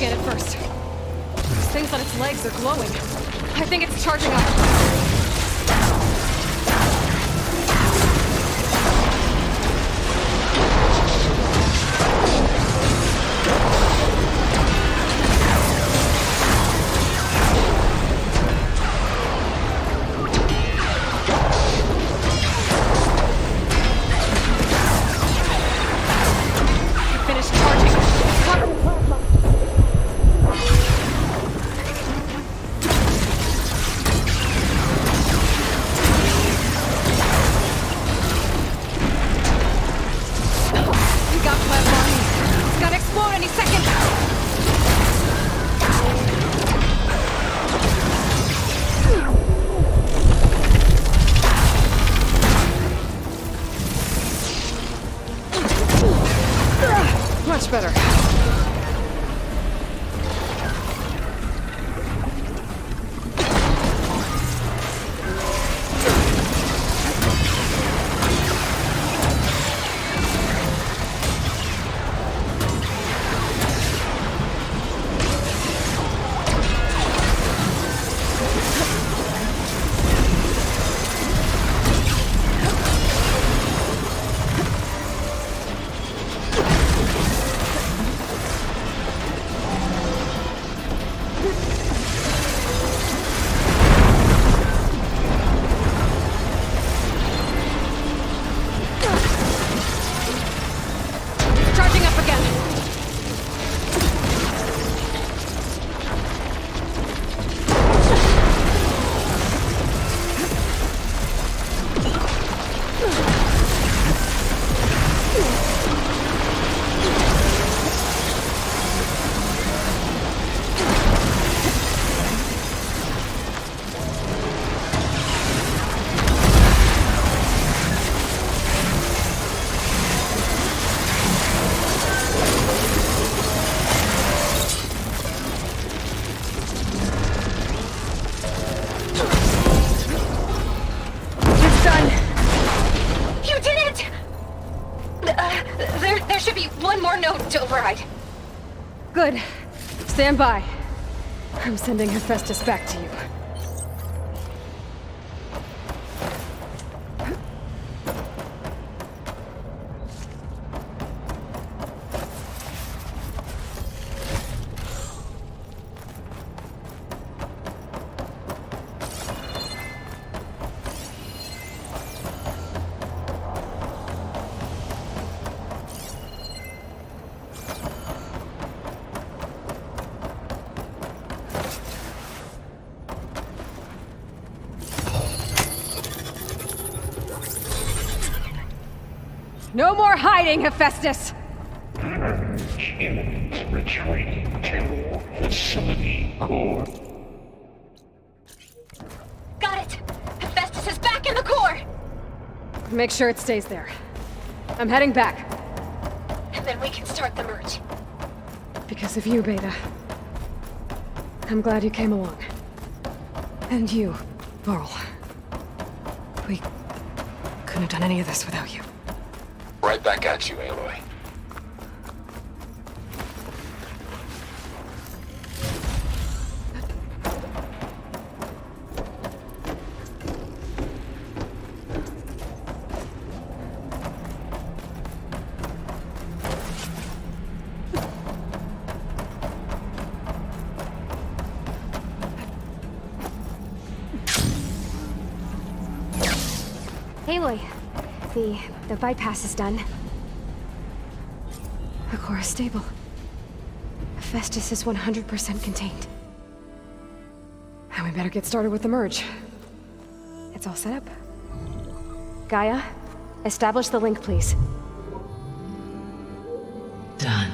scan it first. Those things on its legs are glowing. I think it's charging up. Much better. There should be one more node to override. Good. Stand by. I'm sending Hephaestus back to you. No more hiding, Hephaestus! Retreating to facility core. Got it! Hephaestus is back in the core! Make sure it stays there. I'm heading back. And then we can start the merge. Because of you, Beta. I'm glad you came along. And you, Laurel. We couldn't have done any of this without you. Right back at you, Aloy. Aloy, the bypass is done. The core is stable. Hephaestus is 100% contained. And we better get started with the merge. It's all set up. Gaia, establish the link, please. Done.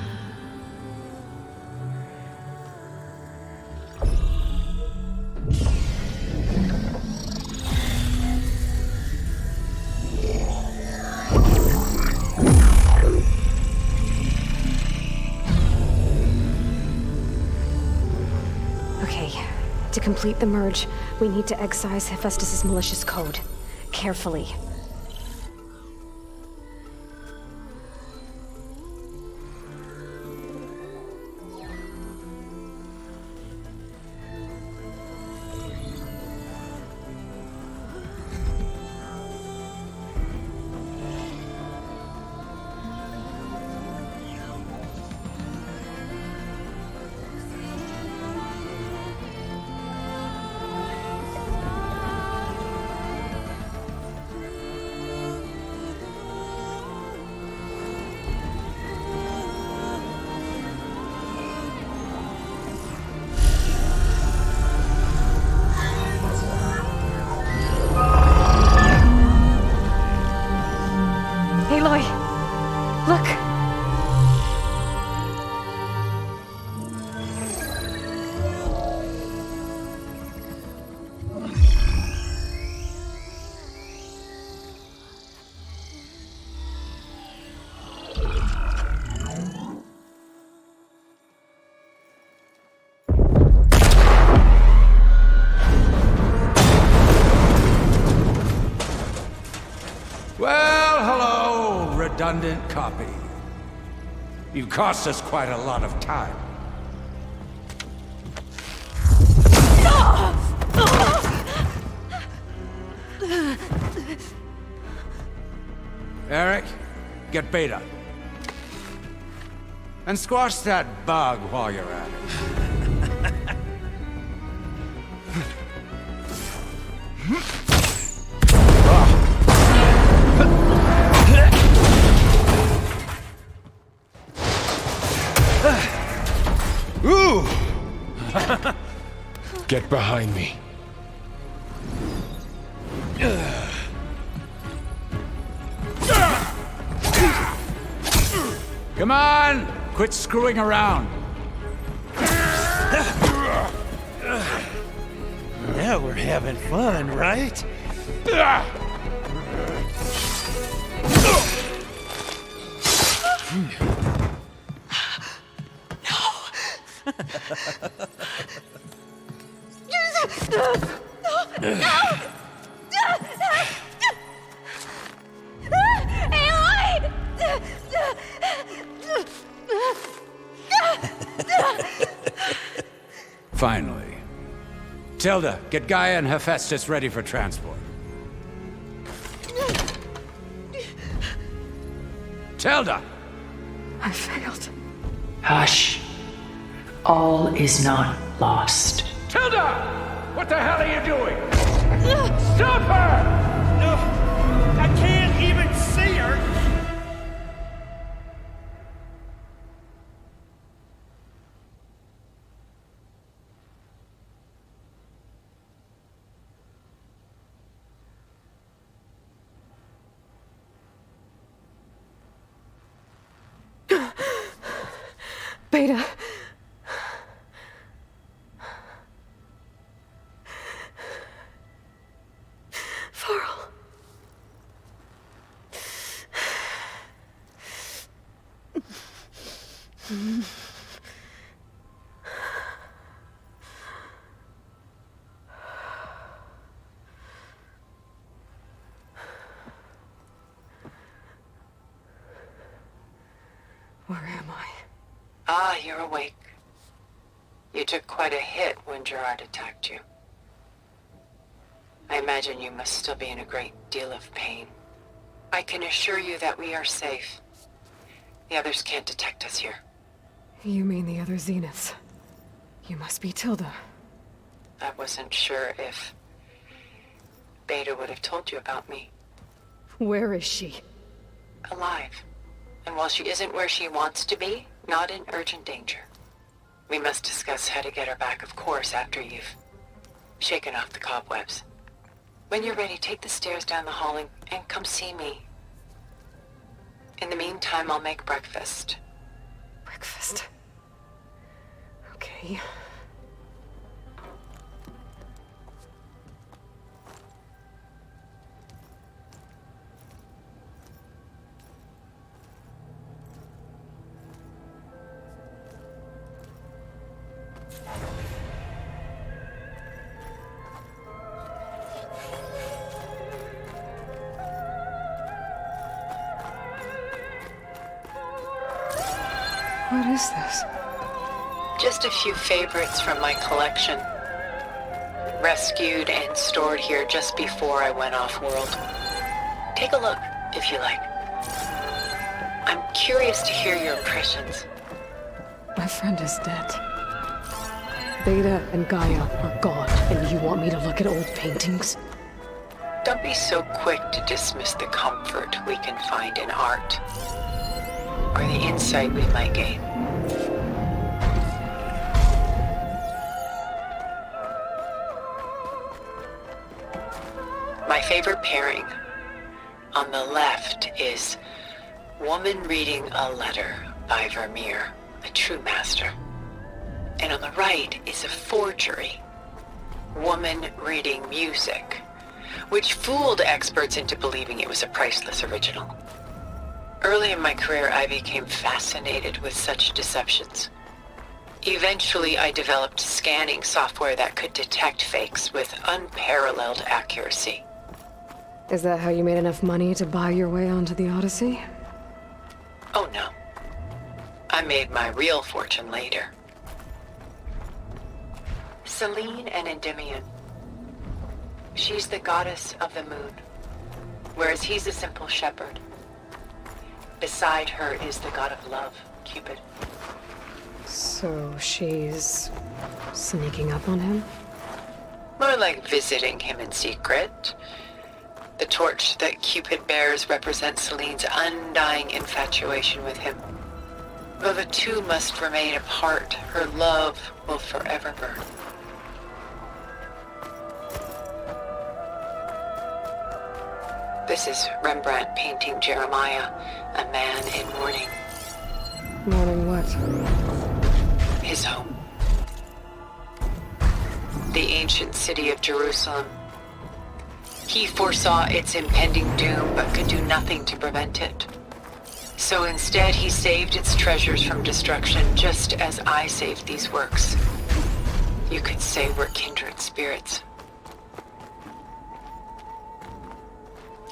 To complete the merge, we need to excise Hephaestus' malicious code. Carefully. redundant copy. You've cost us quite a lot of time. Eric, get Beta. And squash that bug while you're at it. Ooh! Get behind me. Come on! Quit screwing around. Now we're having fun, right? Finally. Tilda, get Gaia and Hephaestus ready for transport. Tilda! I failed. Hush. All is not lost. Tilda! What the hell are you doing? Stop her! No, I can't even see her. Beta. Varl. Where am I? Ah, you're awake. You took quite a hit when Gerard attacked you. I imagine you must still be in a great deal of pain. I can assure you that we are safe. The others can't detect us here. You mean the other Zeniths? You must be Tilda. I wasn't sure if Beta would have told you about me. Where is she? Alive. And while she isn't where she wants to be, not in urgent danger. We must discuss how to get her back, of course, after you've shaken off the cobwebs. When you're ready, take the stairs down the hall and come see me. In the meantime, I'll make breakfast. Breakfast. Okay. What is this? Just a few favorites from my collection. Rescued and stored here just before I went off-world. Take a look, if you like. I'm curious to hear your impressions. My friend is dead. Beta and Gaia are gone, and you want me to look at old paintings? Don't be so quick to dismiss the comfort we can find in art, or the insight we might gain. My favorite pairing on the left is Woman Reading a Letter by Vermeer, a true master. And on the right is a forgery, Woman Reading Music, which fooled experts into believing it was a priceless original. Early in my career, I became fascinated with such deceptions. Eventually, I developed scanning software that could detect fakes with unparalleled accuracy. Is that how you made enough money to buy your way onto the Odyssey? Oh no. I made my real fortune later. Selene and Endymion. She's the goddess of the moon, whereas he's a simple shepherd. Beside her is the god of love, Cupid. So she's sneaking up on him? More like visiting him in secret. The torch that Cupid bears represents Selene's undying infatuation with him. Though the two must remain apart, her love will forever burn. This is Rembrandt painting Jeremiah, a man in mourning. Mourning what? His home. The ancient city of Jerusalem. He foresaw its impending doom, but could do nothing to prevent it. So instead, he saved its treasures from destruction, just as I saved these works. You could say we're kindred spirits.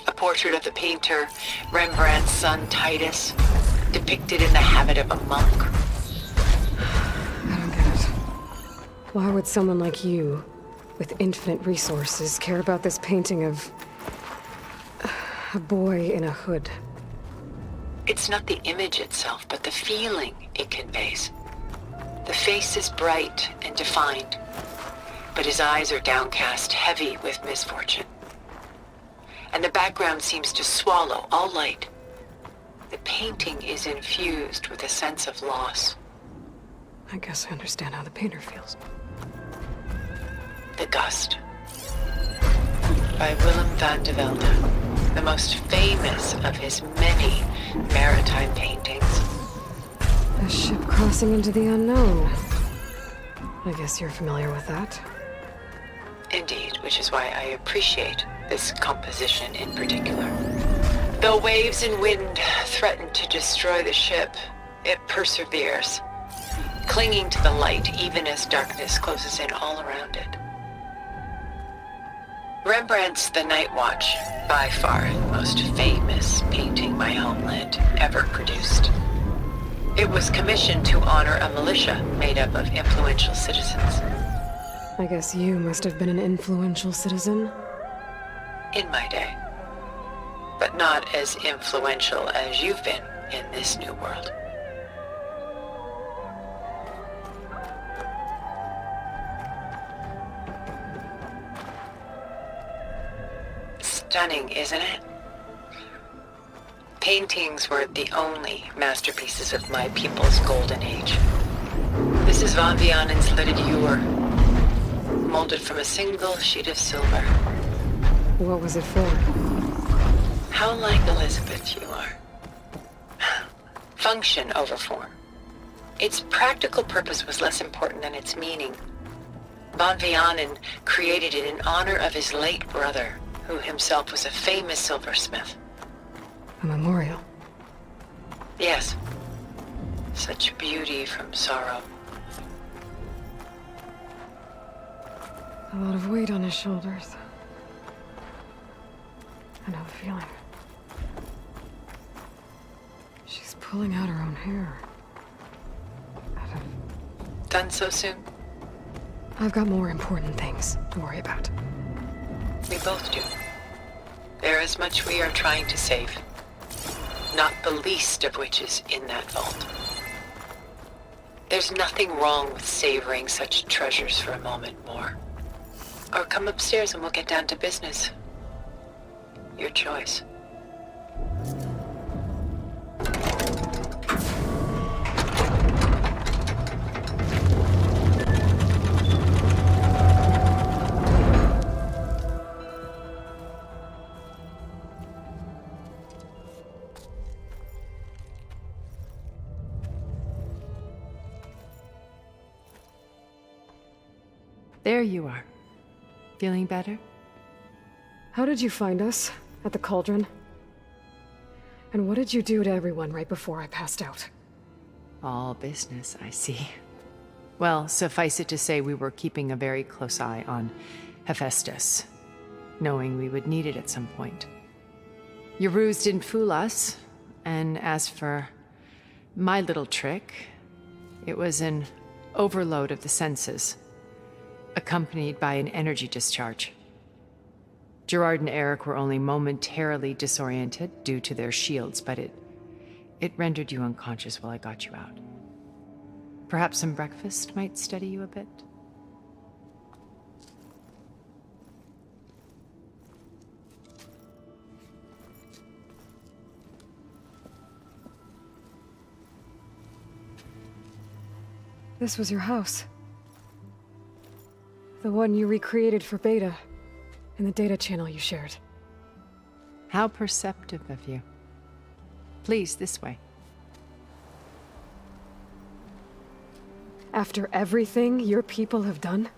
A portrait of the painter, Rembrandt's son Titus, depicted in the habit of a monk. I don't get it. Why would someone like you, with infinite resources, care about this painting of a boy in a hood? It's not the image itself, but the feeling it conveys. The face is bright and defined, but his eyes are downcast, heavy with misfortune. And the background seems to swallow all light. The painting is infused with a sense of loss. I guess I understand how the painter feels. The Gust, by Willem van de Velde, the most famous of his many maritime paintings. A ship crossing into the unknown. I guess you're familiar with that. Indeed, which is why I appreciate this composition in particular. Though waves and wind threaten to destroy the ship, it perseveres, clinging to the light even as darkness closes in all around it. Rembrandt's The Night Watch, by far the most famous painting my homeland ever produced. It was commissioned to honor a militia made up of influential citizens. I guess you must have been an influential citizen. In my day. But not as influential as you've been in this new world. Stunning, isn't it? Paintings were the only masterpieces of my people's golden age. This is Van Vianen's Lidded Ewer, molded from a single sheet of silver. What was it for? How like Elizabeth you are. Function over form. Its practical purpose was less important than its meaning. Van Vianen created it in honor of his late brother, who himself was a famous silversmith. A memorial. Yes. Such beauty from sorrow. A lot of weight on his shoulders. I know the feeling. She's pulling out her own hair. Done so soon? I've got more important things to worry about. We both do. There is much we are trying to save. Not the least of which is in that vault. There's nothing wrong with savoring such treasures for a moment more. Or come upstairs and we'll get down to business. Your choice. There you are. Feeling better? How did you find us? At the cauldron? And what did you do to everyone right before I passed out? All business, I see. Well, suffice it to say we were keeping a very close eye on Hephaestus, knowing we would need it at some point. Your ruse didn't fool us, and as for My little trick. It was an overload of the senses, accompanied by an energy discharge. Gerard and Eric were only momentarily disoriented due to their shields, but it rendered you unconscious while I got you out. Perhaps some breakfast might steady you a bit? This was your house. The one you recreated for Beta, in the data channel you shared. How perceptive of you. Please, this way. After everything your people have done,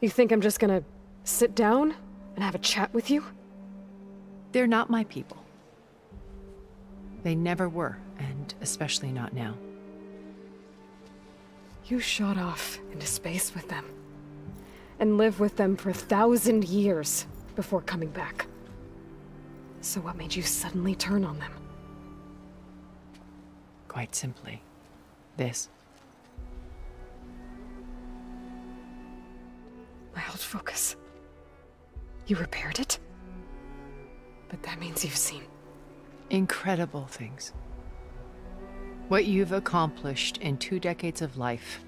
you think I'm just gonna sit down and have a chat with you? They're not my people. They never were, and especially not now. You shot off into space with them, and lived with them for 1,000 years before coming back. So what made you suddenly turn on them? Quite simply, this. My old focus. You repaired it? But that means you've seen Incredible things. What you've accomplished in 2 decades of life.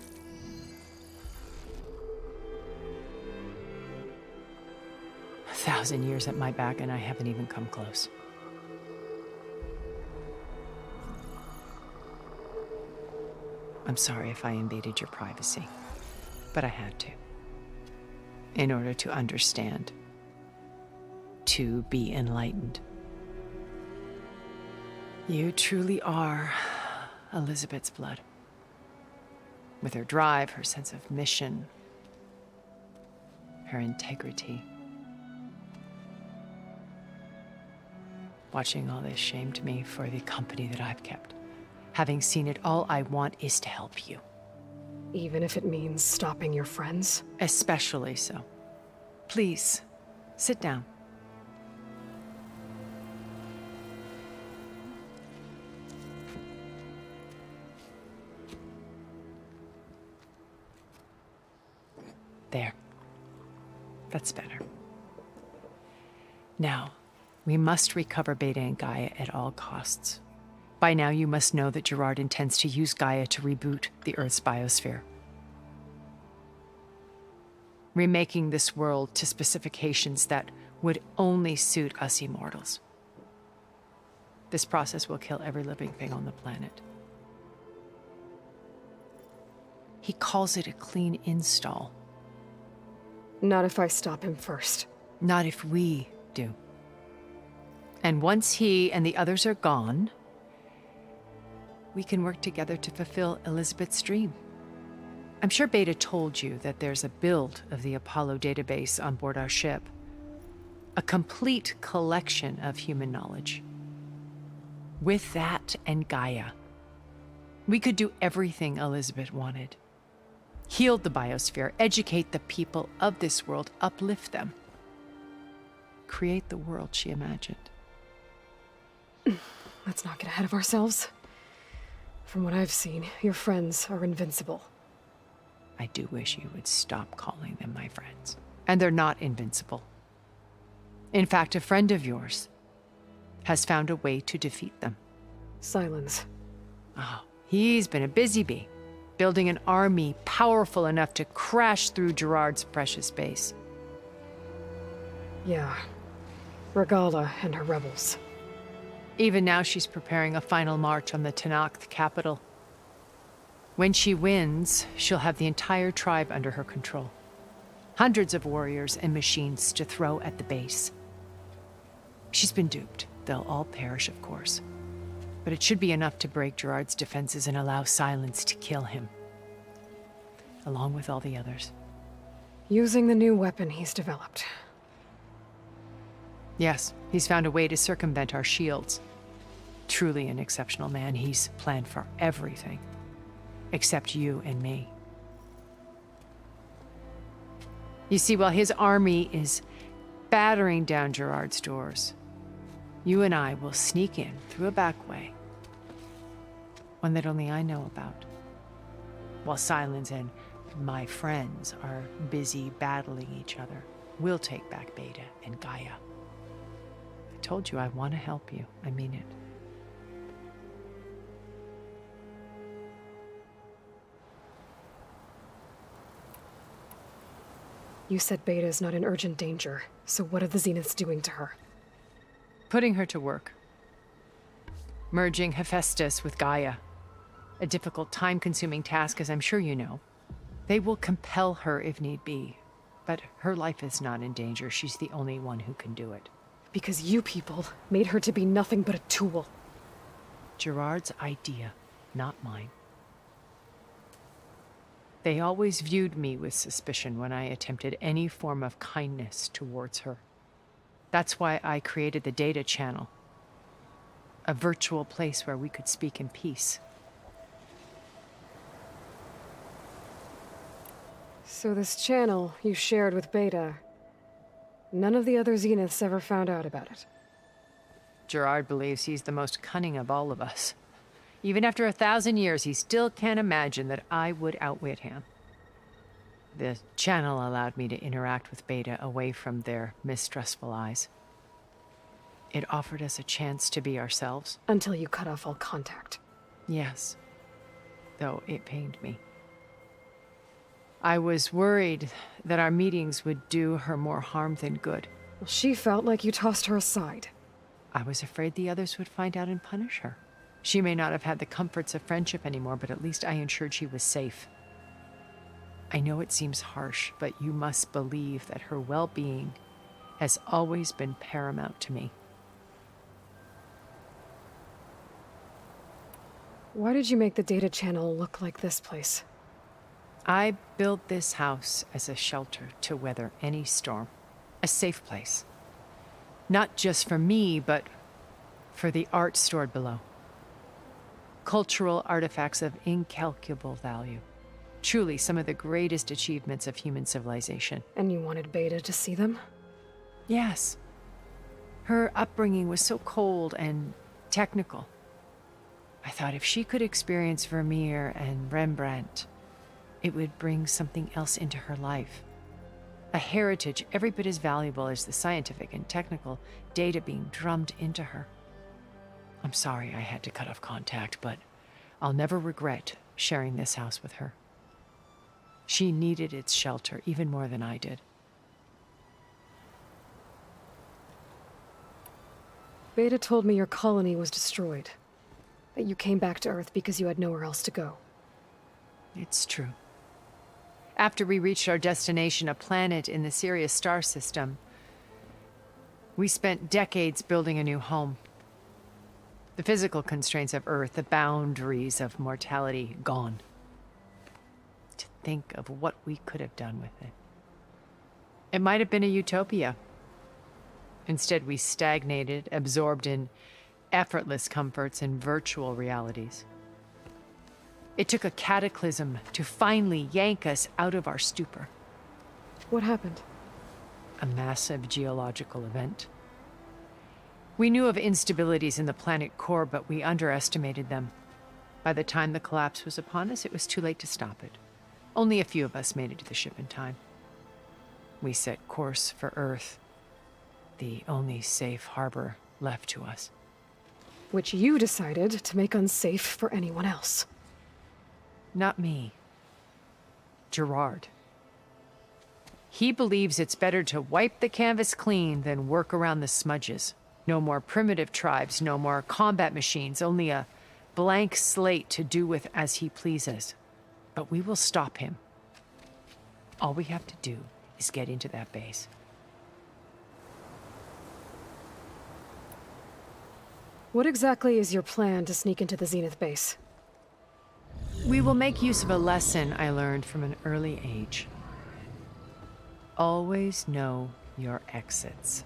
A 1,000 years at my back, and I haven't even come close. I'm sorry if I invaded your privacy, but I had to. In order to understand. To be enlightened. You truly are Elizabeth's blood. With her drive, her sense of mission, her integrity. Watching all this shamed me for the company that I've kept. Having seen it, all I want is to help you. even if it means stopping your friends? Especially so. Please, sit down. There. That's better. Now, we must recover Beta and Gaia at all costs. By now, you must know that Gerard intends to use Gaia to reboot the Earth's biosphere. Remaking this world to specifications that would only suit us immortals. This process will kill every living thing on the planet. He calls it a clean install. Not if I stop him first. Not if we do. And once he and the others are gone, we can work together to fulfill Elizabeth's dream. I'm sure Beta told you that there's a build of the Apollo database on board our ship. A complete collection of human knowledge. With that and Gaia, we could do everything Elizabeth wanted. Heal the biosphere, educate the people of this world, uplift them. Create the world she imagined. Let's not get ahead of ourselves. From what I've seen, your friends are invincible. I do wish you would stop calling them my friends. And they're not invincible. In fact, a friend of yours has found a way to defeat them. Silence. Oh, he's been a busy bee, building an army powerful enough to crash through Gerard's precious base. Yeah. Regala and her rebels. Even now, she's preparing a final march on the Tenakth capital. When she wins, she'll have the entire tribe under her control. Hundreds of warriors and machines to throw at the base. She's been duped. They'll all perish, of course. But it should be enough to break Gerard's defenses and allow Silence to kill him. Along with all the others. Using the new weapon he's developed. Yes, he's found a way to circumvent our shields. Truly an exceptional man. He's planned for everything. Except you and me. You see, while his army is battering down Gerard's doors, you and I will sneak in through a back way one that only I know about. While Silence and my friends are busy battling each other, we'll take back Beta and Gaia. I told you I want to help you. I mean it. You said Beta is not in urgent danger, so what are the Zeniths doing to her? Putting her to work. Merging Hephaestus with Gaia. A difficult, time-consuming task, as I'm sure you know. They will compel her if need be, but her life is not in danger. She's the only one who can do it. Because you people made her to be nothing but a tool. Gerard's idea, not mine. They always viewed me with suspicion when I attempted any form of kindness towards her. That's why I created the data channel. A virtual place where we could speak in peace. So this channel you shared with Beta, none of the other Zeniths ever found out about it. Gerard believes he's the most cunning of all of us. Even after 1,000 years, he still can't imagine that I would outwit him. The channel allowed me to interact with Beta away from their mistrustful eyes. It offered us a chance to be ourselves. Until you cut off all contact. Yes, though it pained me. I was worried that our meetings would do her more harm than good. Well, she felt like you tossed her aside. I was afraid the others would find out and punish her. She may not have had the comforts of friendship anymore, but at least I ensured she was safe. I know it seems harsh, but you must believe that her well-being has always been paramount to me. Why did you make the data channel look like this place? I built this house as a shelter to weather any storm. A safe place. Not just for me, but for the art stored below. Cultural artifacts of incalculable value. Truly some of the greatest achievements of human civilization. And you wanted Beta to see them? Yes. Her upbringing was so cold and technical. I thought if she could experience Vermeer and Rembrandt, it would bring something else into her life. A heritage every bit as valuable as the scientific and technical data being drummed into her. I'm sorry I had to cut off contact, but I'll never regret sharing this house with her. She needed its shelter even more than I did. Beta told me your colony was destroyed. That you came back to Earth because you had nowhere else to go. It's true. After we reached our destination, a planet in the Sirius star system, we spent decades building a new home. The physical constraints of Earth, the boundaries of mortality, gone. To think of what we could have done with it. It might have been a utopia. Instead, we stagnated, absorbed in effortless comforts and virtual realities. It took a cataclysm to finally yank us out of our stupor. What happened? A massive geological event. We knew of instabilities in the planet core, but we underestimated them. By the time the collapse was upon us, it was too late to stop it. Only a few of us made it to the ship in time. We set course for Earth, the only safe harbor left to us. Which you decided to make unsafe for anyone else. Not me. Gerard. He believes it's better to wipe the canvas clean than work around the smudges. No more primitive tribes, no more combat machines, only a blank slate to do with as he pleases. But we will stop him. All we have to do is get into that base. What exactly is your plan to sneak into the Zenith base? We will make use of a lesson I learned from an early age. Always know your exits.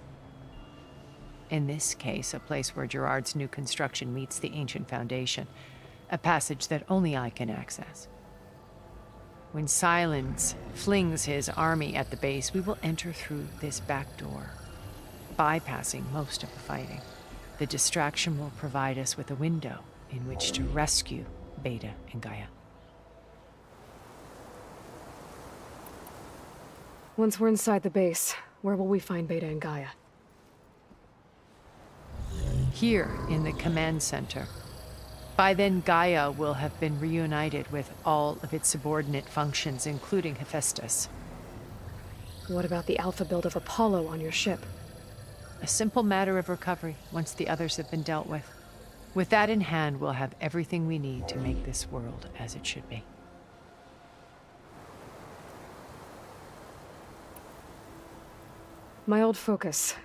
In this case, a place where Gerard's new construction meets the ancient foundation, a passage that only I can access. When Silence flings his army at the base, we will enter through this back door, bypassing most of the fighting. The distraction will provide us with a window in which to rescue Beta and Gaia. Once we're inside the base, where will we find Beta and Gaia? Here in the command center. By then, Gaia will have been reunited with all of its subordinate functions, including Hephaestus. What about the alpha build of Apollo on your ship? A simple matter of recovery once the others have been dealt with. With that in hand, we'll have everything we need to make this world as it should be. My old focus.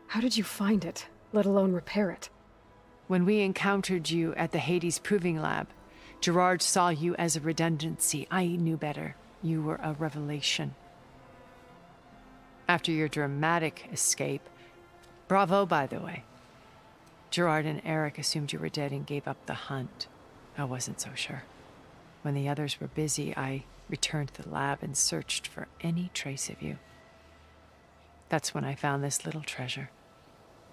How did you find it, let alone repair it? When we encountered you at the Hades Proving Lab, Gerard saw you as a redundancy. I knew better. You were a revelation. After your dramatic escape, bravo, by the way. Gerard and Eric assumed you were dead and gave up the hunt. I wasn't so sure. When the others were busy, I returned to the lab and searched for any trace of you. That's when I found this little treasure.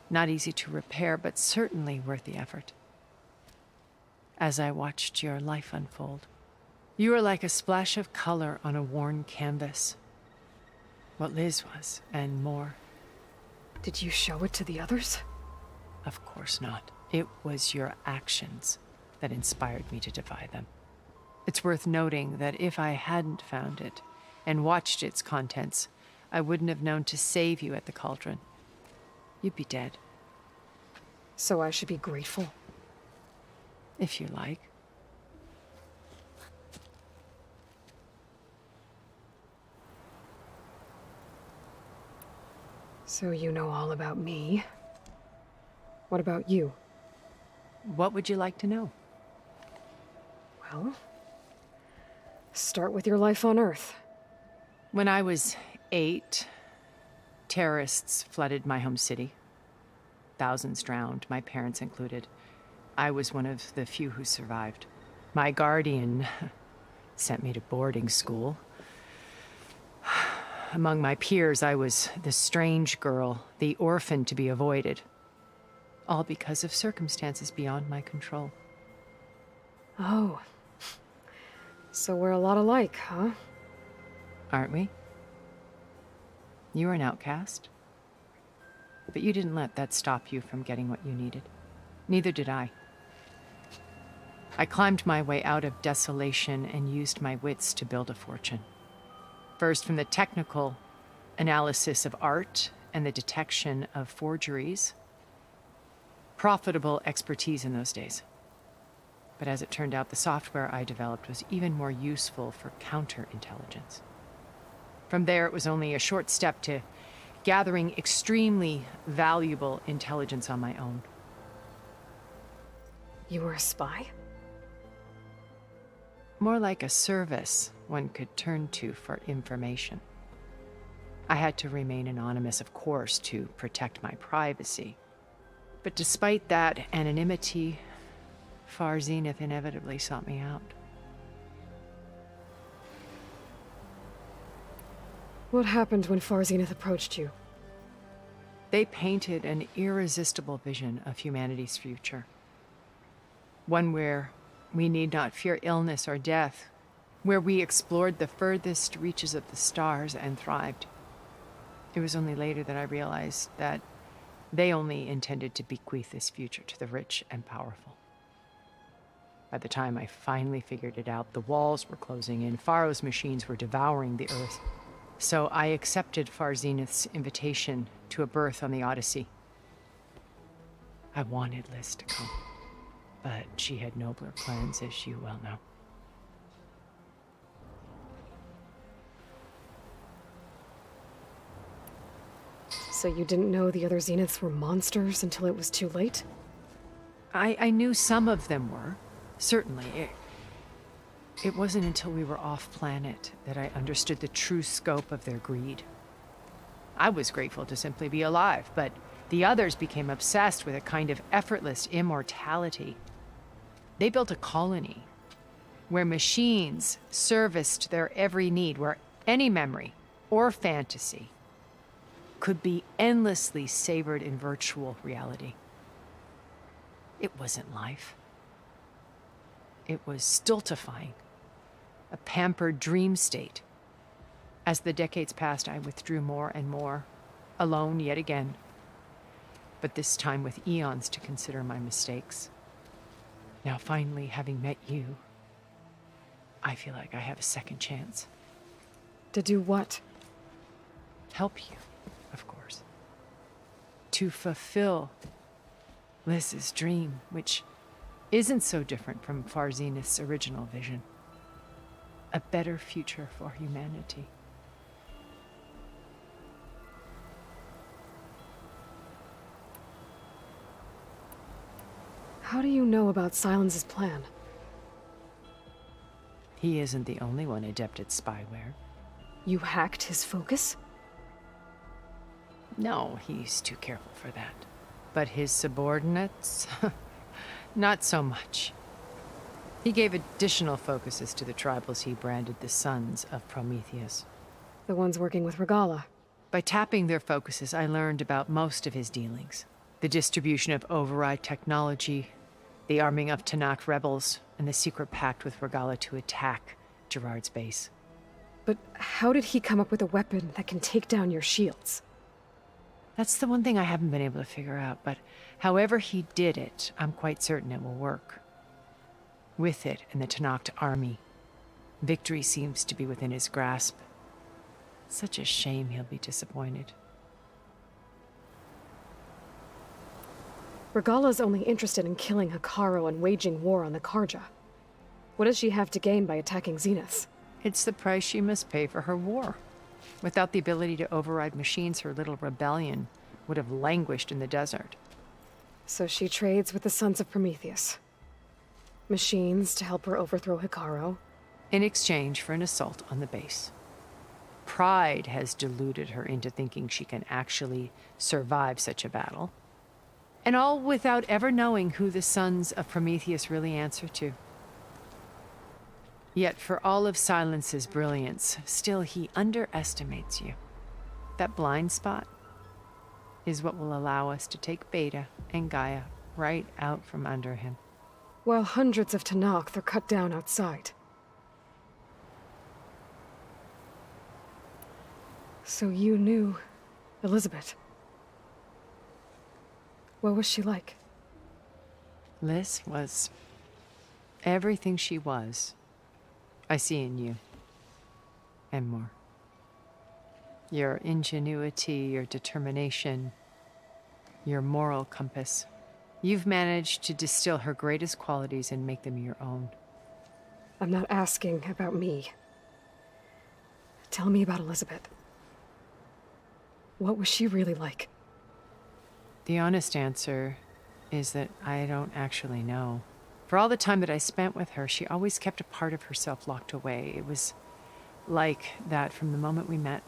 Not easy to repair, but certainly worth the effort. As I watched your life unfold, you were like a splash of color on a worn canvas. What Liz was, and more. Did you show it to the others? Of course not. It was your actions that inspired me to defy them. It's worth noting that if I hadn't found it and watched its contents, I wouldn't have known to save you at the cauldron. You'd be dead. So I should be grateful? If you like. So you know all about me. What about you? What would you like to know? Well, start with your life on Earth. When I was 8, terrorists flooded my home city. Thousands drowned, my parents included. I was one of the few who survived. My guardian sent me to boarding school. Among my peers, I was the strange girl, the orphan to be avoided. All because of circumstances beyond my control. Oh. So we're a lot alike, huh? Aren't we? You were an outcast. But you didn't let that stop you from getting what you needed. Neither did I. I climbed my way out of desolation and used my wits to build a fortune. First, from the technical analysis of art and the detection of forgeries. Profitable expertise in those days. But as it turned out, the software I developed was even more useful for counterintelligence. From there, it was only a short step to gathering extremely valuable intelligence on my own. You were a spy? More like a service one could turn to for information. I had to remain anonymous, of course, to protect my privacy. But despite that anonymity, Far Zenith inevitably sought me out. What happened when Far Zenith approached you? They painted an irresistible vision of humanity's future. One where we need not fear illness or death, where we explored the furthest reaches of the stars and thrived. It was only later that I realized that they only intended to bequeath this future to the rich and powerful. By the time I finally figured it out, the walls were closing in, Pharaoh's machines were devouring the earth. So I accepted Far Zenith's invitation to a berth on the Odyssey. I wanted Liz to come, but she had nobler plans, as you well know. So you didn't know the other Zeniths were monsters until it was too late? I knew some of them were, certainly. It wasn't until we were off-planet that I understood the true scope of their greed. I was grateful to simply be alive, but the others became obsessed with a kind of effortless immortality. They built a colony where machines serviced their every need, where any memory or fantasy could be endlessly savored in virtual reality. It wasn't life. it was stultifying, a pampered dream state. As the decades passed, I withdrew more and more, alone yet again, but this time with eons to consider my mistakes. Now, finally, having met you, I feel like I have a second chance. To do what? Help you, of course. To fulfill Liz's dream, which isn't so different from Farzenith's original vision. A better future for humanity. How do you know about Silence's plan? He isn't the only one adept at spyware. You hacked his focus? No, he's too careful for that. But his subordinates? Not so much. He gave additional focuses to the tribals he branded the Sons of Prometheus. The ones working with Regala. By tapping their focuses, I learned about most of his dealings. The distribution of override technology, the arming of Tanakh rebels, and the secret pact with Regala to attack Gerard's base. But how did he come up with a weapon that can take down your shields? That's the one thing I haven't been able to figure out, but however he did it, I'm quite certain it will work. With it and the Tanakh army, victory seems to be within his grasp. Such a shame he'll be disappointed. Regala's only interested in killing Hekarro and waging war on the Karja. What does she have to gain by attacking Zenith? It's the price she must pay for her war. Without the ability to override machines, her little rebellion would have languished in the desert. So she trades with the Sons of Prometheus. Machines to help her overthrow Hekarro. In exchange for an assault on the base. Pride has deluded her into thinking she can actually survive such a battle. And all without ever knowing who the Sons of Prometheus really answer to. Yet for all of Silence's brilliance, still he underestimates you. That blind spot is what will allow us to take Beta and Gaia right out from under him. While hundreds of Tanakh are cut down outside. So you knew Elizabeth. What was she like? Liz was everything she was. I see in you. And more. Your ingenuity, your determination, your moral compass. You've managed to distill her greatest qualities and make them your own. I'm not asking about me. Tell me about Elizabeth. What was she really like? The honest answer is that I don't actually know. For all the time that I spent with her, she always kept a part of herself locked away. It was like that from the moment we met.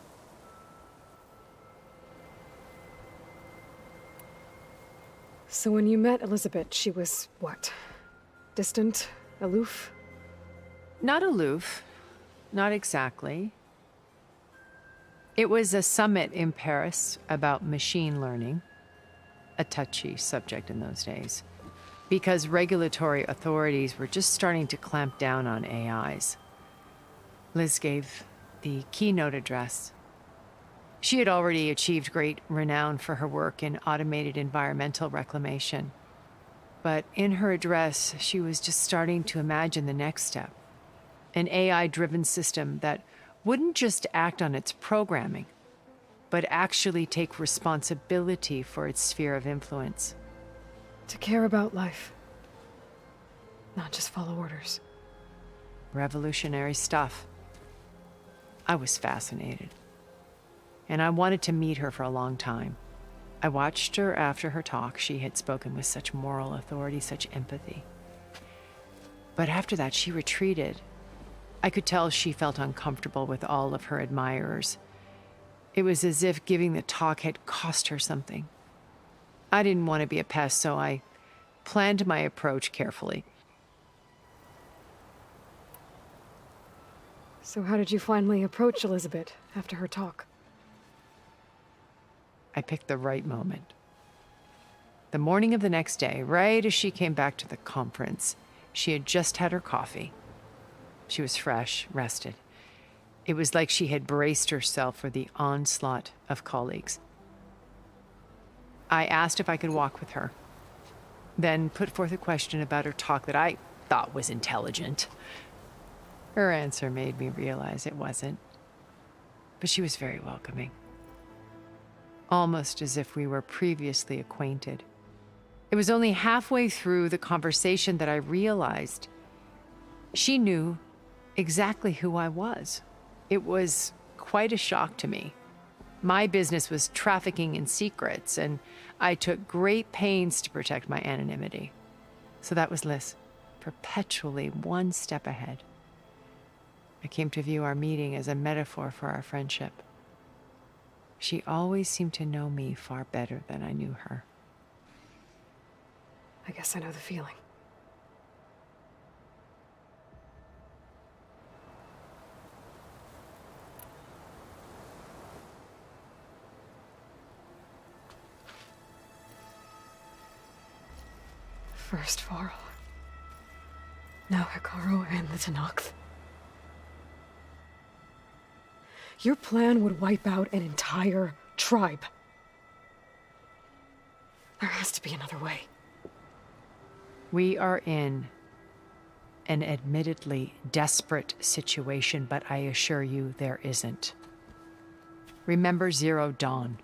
So when you met Elizabeth, she was what? Distant? Aloof? Not aloof. Not exactly. It was a summit in Paris about machine learning. A touchy subject in those days. Because regulatory authorities were just starting to clamp down on AIs. Liz gave the keynote address. She had already achieved great renown for her work in automated environmental reclamation. But in her address, she was just starting to imagine the next step. An AI-driven system that wouldn't just act on its programming, but actually take responsibility for its sphere of influence. To care about life. Not just follow orders. Revolutionary stuff. I was fascinated. And I wanted to meet her for a long time. I watched her after her talk. She had spoken with such moral authority, such empathy. But after that, she retreated. I could tell she felt uncomfortable with all of her admirers. It was as if giving the talk had cost her something. I didn't want to be a pest, so I planned my approach carefully. So how did you finally approach Elizabeth after her talk? I picked the right moment. The morning of the next day, right as she came back to the conference, She had just had her coffee. She was fresh, rested. It was like she had braced herself for the onslaught of colleagues. I asked if I could walk with her, then put forth a question about her talk that I thought was intelligent. Her answer made me realize it wasn't, but she was very welcoming. Almost as if we were previously acquainted. It was only halfway through the conversation that I realized she knew exactly who I was. It was quite a shock to me. My business was trafficking in secrets, and I took great pains to protect my anonymity. So that was Liz, perpetually one step ahead. I came to view our meeting as a metaphor for our friendship. She always seemed to know me far better than I knew her. I guess I know the feeling. First Varl. Now Hikaru and the Tenakth. Your plan would wipe out an entire tribe. There has to be another way. We are in an admittedly desperate situation, but I assure you there isn't. Remember Zero Dawn.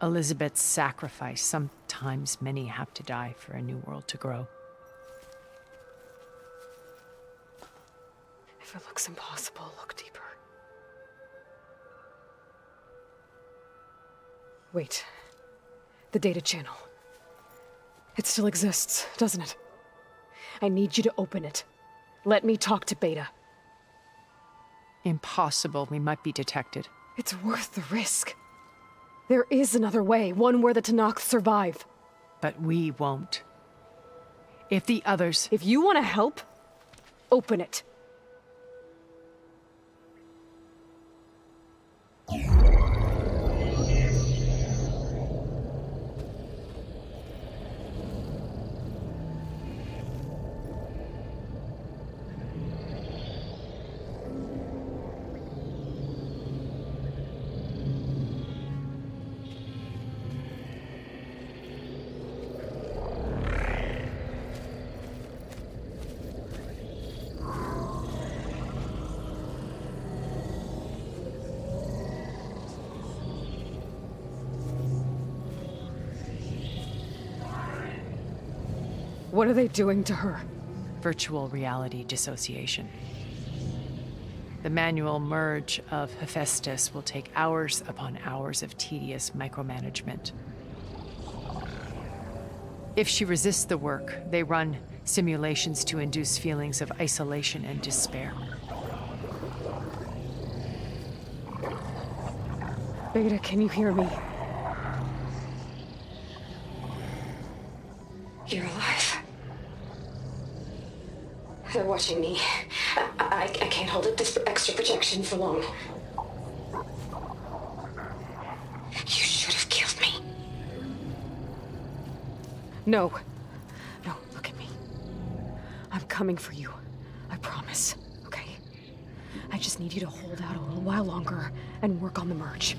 Elizabeth's sacrifice. Sometimes many have to die for a new world to grow. If it looks impossible, look deeper. Wait. The data channel. It still exists, doesn't it? I need you to open it. Let me talk to Beta. Impossible. We might be detected. It's worth the risk. There is another way, one where the Tenakth survive. But we won't. If the others... If you want to help, open it. What are they doing to her? Virtual reality dissociation. The manual merge of Hephaestus will take hours upon hours of tedious micromanagement. If she resists the work, they run simulations to induce feelings of isolation and despair. Beta, can you hear me? You're alive. They're watching me. I can't hold up this extra projection for long. You should have killed me. No. No, look at me. I'm coming for you. I promise, okay? I just need you to hold out a little while longer and work on the merge.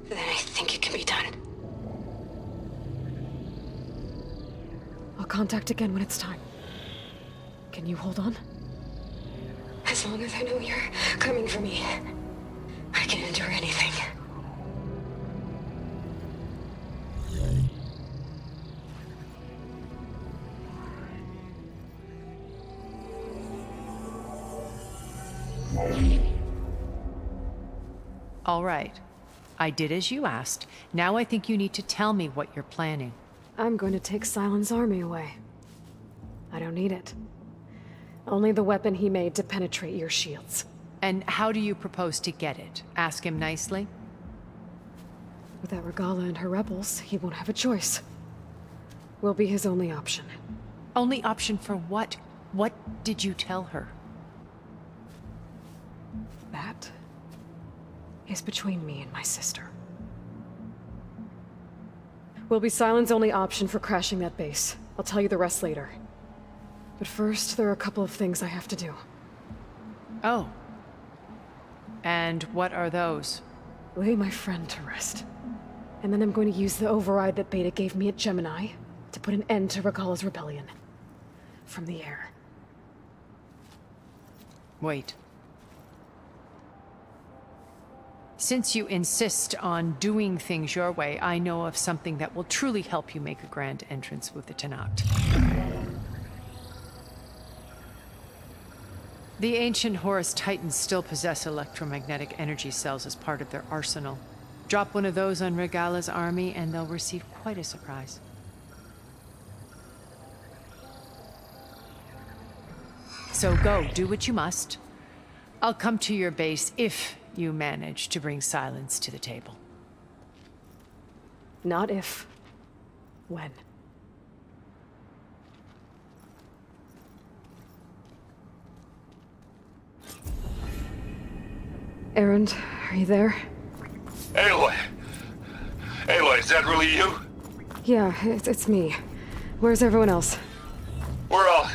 Then I think it can be done. I'll contact again when it's time. Can you hold on? As long as I know you're coming for me, I can endure anything. All right. I did as you asked. Now I think you need to tell me what you're planning. I'm going to take Silent's army away. I don't need it. Only the weapon he made to penetrate your shields. And how do you propose to get it? Ask him nicely? Without Regala and her rebels, he won't have a choice. We'll be his only option. Only option for what? What did you tell her? is between me and my sister. Will be Sylens' only option for crashing that base. I'll tell you the rest later. But first, there are a couple of things I have to do. Oh. And what are those? Lay my friend to rest. And then I'm going to use the override that Beta gave me at Gemini to put an end to Regalla's rebellion. From the air. Wait. Since you insist on doing things your way, I know of something that will truly help you make a grand entrance with the Tenakt. The ancient Horus Titans still possess electromagnetic energy cells as part of their arsenal. Drop one of those on Regalla's army and they'll receive quite a surprise. So go, do what you must. I'll come to your base if you manage to bring Sylens to the table. Not if. When. Erend, are you there? Aloy! Aloy, is that really you? Yeah, it's me. Where's everyone else? We're all...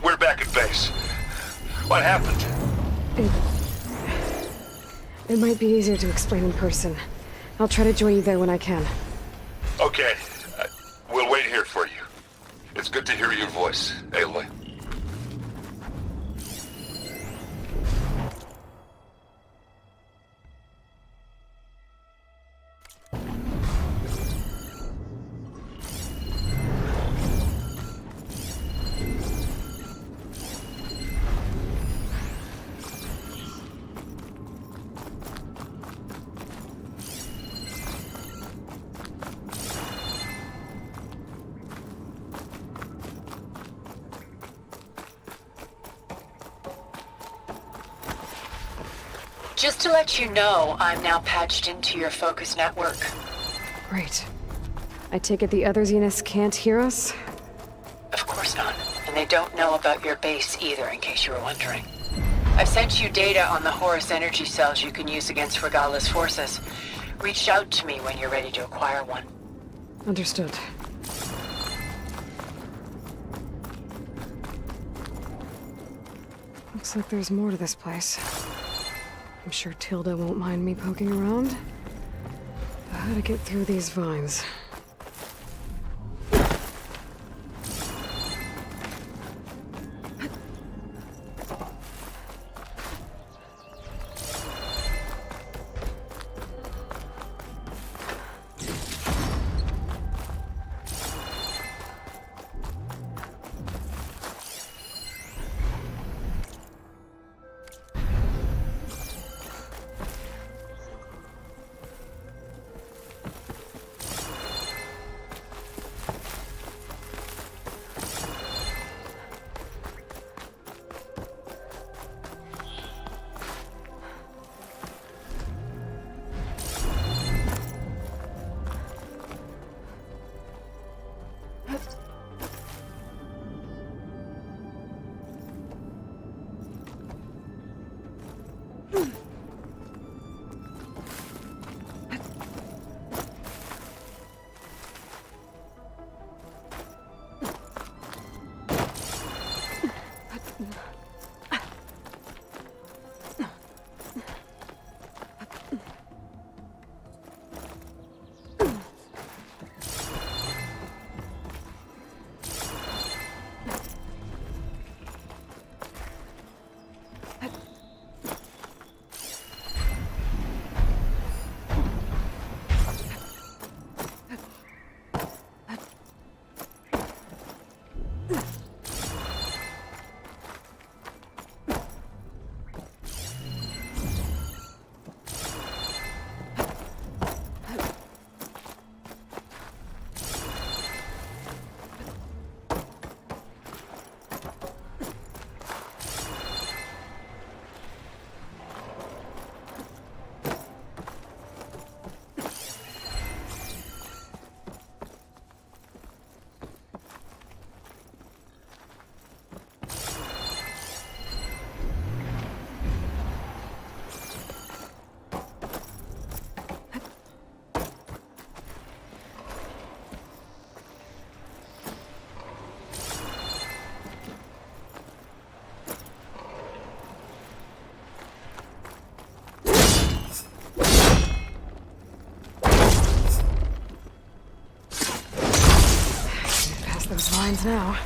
we're back at base. What happened? It might be easier to explain in person. I'll try to join you there when I can. Okay. We'll wait here for you. It's good to hear your voice, Aloy. Just to let you know, I'm now patched into your focus network. Great. I take it the other Zeniths can't hear us? Of course not. And they don't know about your base either, in case you were wondering. I've sent you data on the Horus energy cells you can use against Regalla's forces. Reach out to me when you're ready to acquire one. Understood. Looks like there's more to this place. I'm sure Tilda won't mind me poking around. But how to get through these vines? lines now.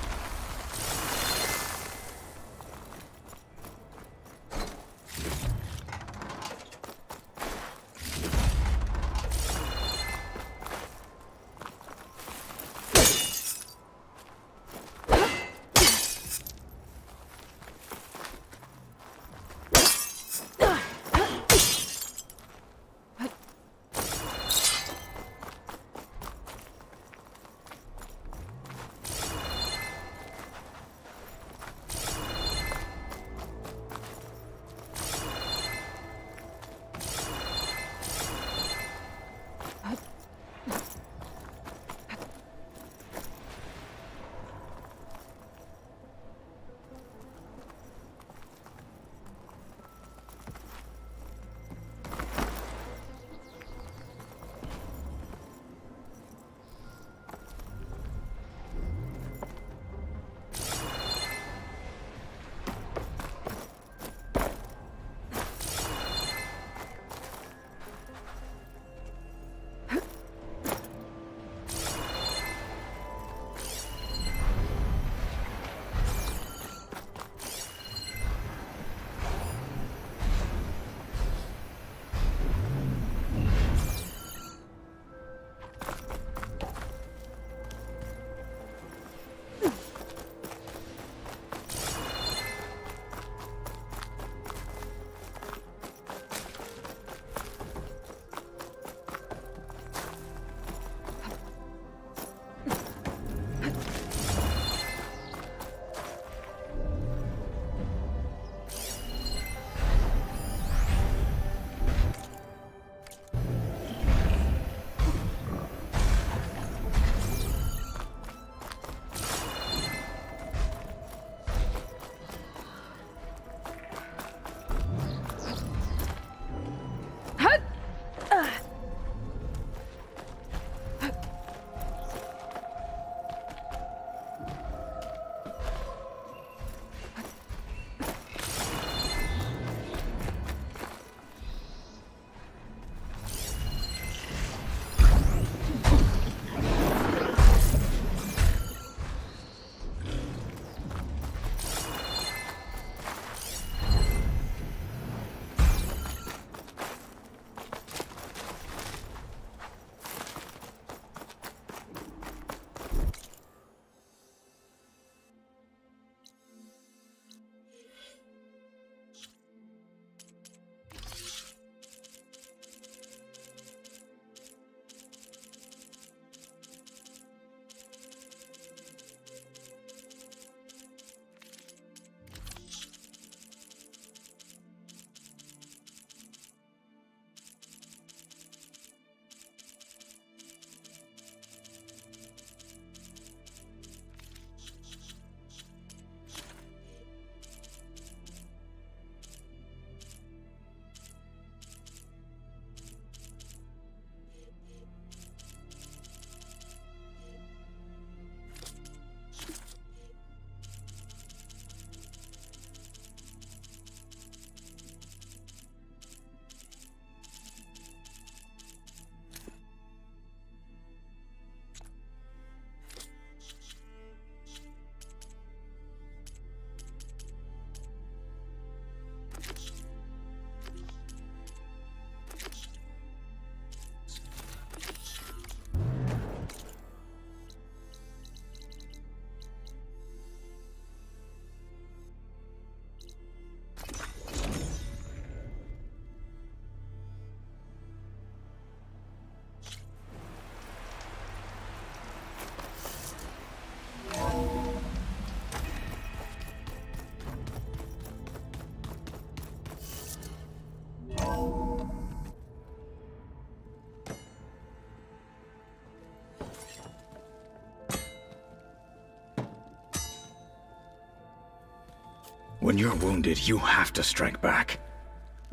When you're wounded, you have to strike back.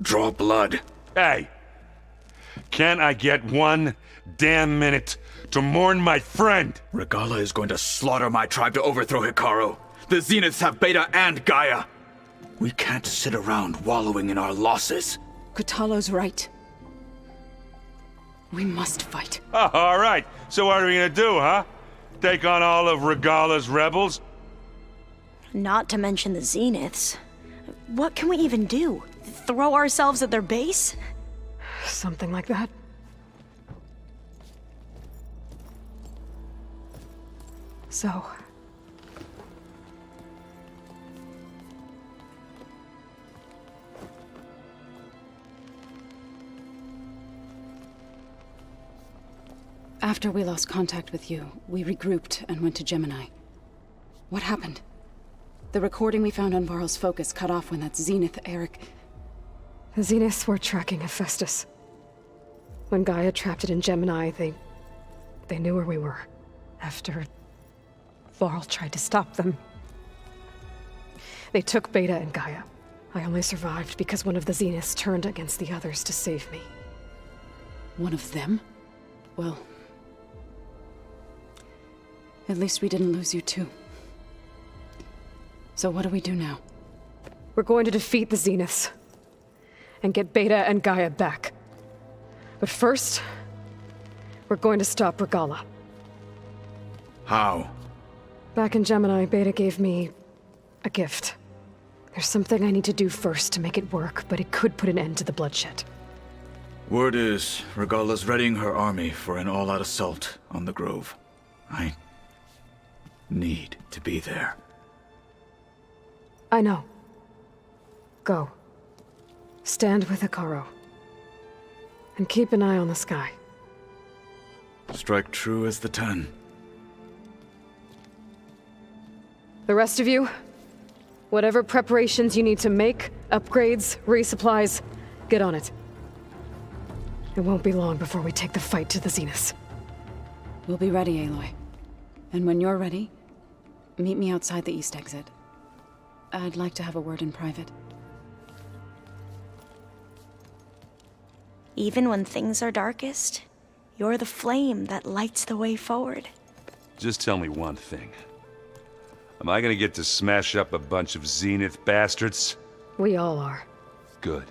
Draw blood. Hey! Can't I get 1 damn minute to mourn my friend? Regala is going to slaughter my tribe to overthrow Hikaru. The Zeniths have Beta and Gaia. We can't sit around wallowing in our losses. Kotalo's right. We must fight. Oh, all right. So what are we gonna do, huh? take on all of Regala's rebels? Not to mention the Zeniths. What can we even do? Throw ourselves at their base? Something like that. So... After we lost contact with you, we regrouped and went to Gemini. What happened? The recording we found on Varl's focus cut off when that Zenith, Eric... The Zeniths were tracking Hephaestus. When Gaia trapped it in Gemini, they knew where we were. After Varl tried to stop them. They took Beta and Gaia. I only survived because one of the Zeniths turned against the others to save me. One of them? Well... at least we didn't lose you too. So what do we do now? We're going to defeat the Zeniths. And get Beta and Gaia back. But first, we're going to stop Regala. How? Back in Gemini, Beta gave me a gift. There's something I need to do first to make it work, but it could put an end to the bloodshed. Word is, Regala's readying her army for an all-out assault on the Grove. I need to be there. I know. Go. Stand with Ikaro. And keep an eye on the sky. Strike true as the 10. The rest of you, whatever preparations you need to make, upgrades, resupplies, get on it. It won't be long before we take the fight to the Zeniths. We'll be ready, Aloy. And when you're ready, meet me outside the east exit. I'd like to have a word in private. Even when things are darkest, you're the flame that lights the way forward. Just tell me one thing. Am I gonna get to smash up a bunch of Zenith bastards? We all are. Good.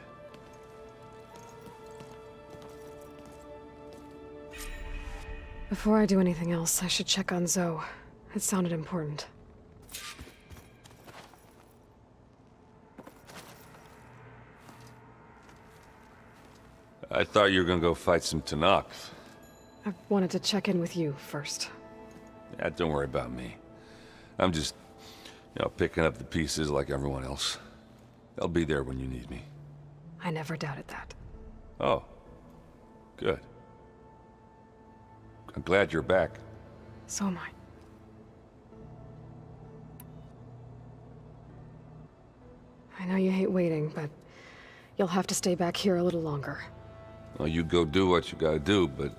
Before I do anything else, I should check on Zoe. It sounded important. I thought you were gonna go fight some Tanakh. I wanted to check in with you first. Yeah, don't worry about me. I'm just, picking up the pieces like everyone else. I'll be there when you need me. I never doubted that. Oh. Good. I'm glad you're back. So am I. I know you hate waiting, but you'll have to stay back here a little longer. Well, you go do what you gotta do, but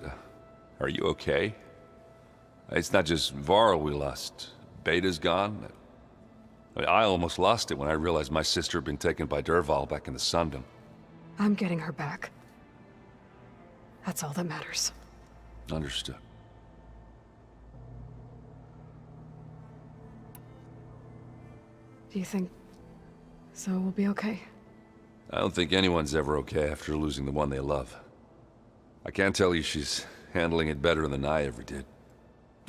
are you okay? It's not just Varl we lost. Beta's gone. I almost lost it when I realized my sister had been taken by Dervahl back in the Sundom. I'm getting her back. That's all that matters. Understood. Do you think Zoe will be okay? I don't think anyone's ever okay after losing the one they love. I can't tell you she's handling it better than I ever did.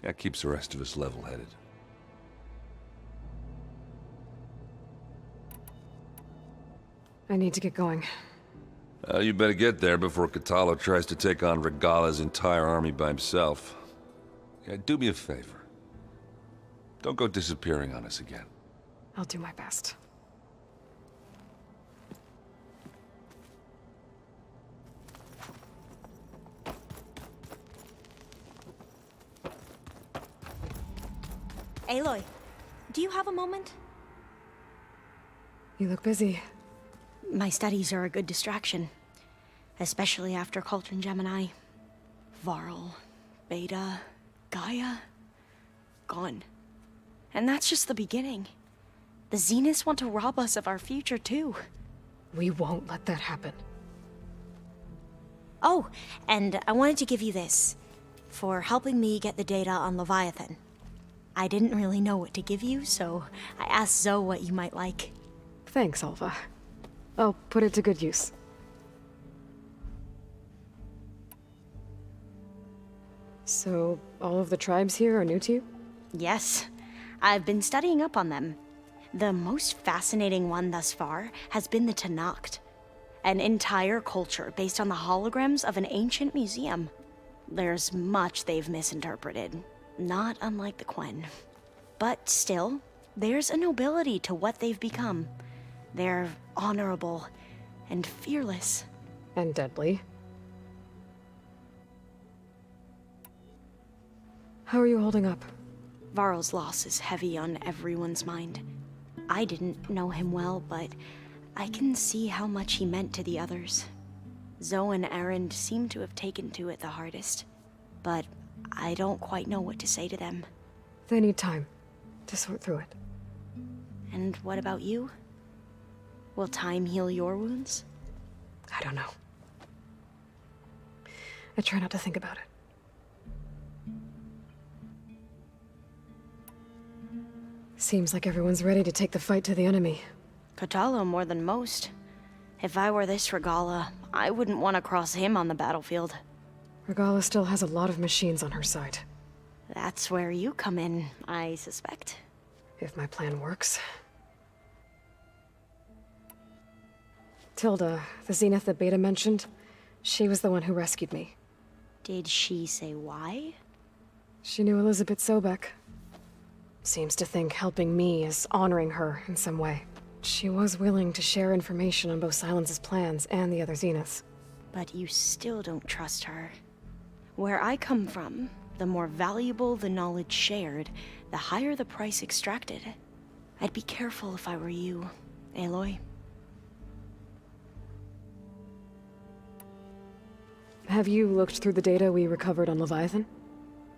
That keeps the rest of us level-headed. I need to get going. You better get there before Katalo tries to take on Regala's entire army by himself. Yeah, do me a favor. Don't go disappearing on us again. I'll do my best. Aloy, do you have a moment? You look busy. My studies are a good distraction. Especially after Cauldron Gemini. Varl, Beta, Gaia, gone. And that's just the beginning. The Zeniths want to rob us of our future, too. We won't let that happen. Oh, and I wanted to give you this. For helping me get the data on Leviathan. I didn't really know what to give you, so I asked Zoe what you might like. Thanks, Alva. I'll put it to good use. So, all of the tribes here are new to you? Yes, I've been studying up on them. The most fascinating one thus far has been the Tenakth, an entire culture based on the holograms of an ancient museum. There's much they've misinterpreted, not unlike the Quen. But still, there's a nobility to what they've become. They're honorable and fearless. And deadly. How are you holding up? Varl's loss is heavy on everyone's mind. I didn't know him well, but I can see how much he meant to the others. Zoe and Erend seem to have taken to it the hardest, but I don't quite know what to say to them. They need time to sort through it. And what about you? Will time heal your wounds? I don't know. I try not to think about it. Seems like everyone's ready to take the fight to the enemy. Kotallo more than most. If I were this Regala, I wouldn't want to cross him on the battlefield. Regala still has a lot of machines on her side. That's where you come in, I suspect. If my plan works. Tilda, the Zenith that Beta mentioned, she was the one who rescued me. Did she say why? She knew Elizabeth Sobek. Seems to think helping me is honoring her in some way. She was willing to share information on both Silence's plans and the other Zeniths. But you still don't trust her. Where I come from, the more valuable the knowledge shared, the higher the price extracted. I'd be careful if I were you, Aloy. Have you looked through the data we recovered on Leviathan?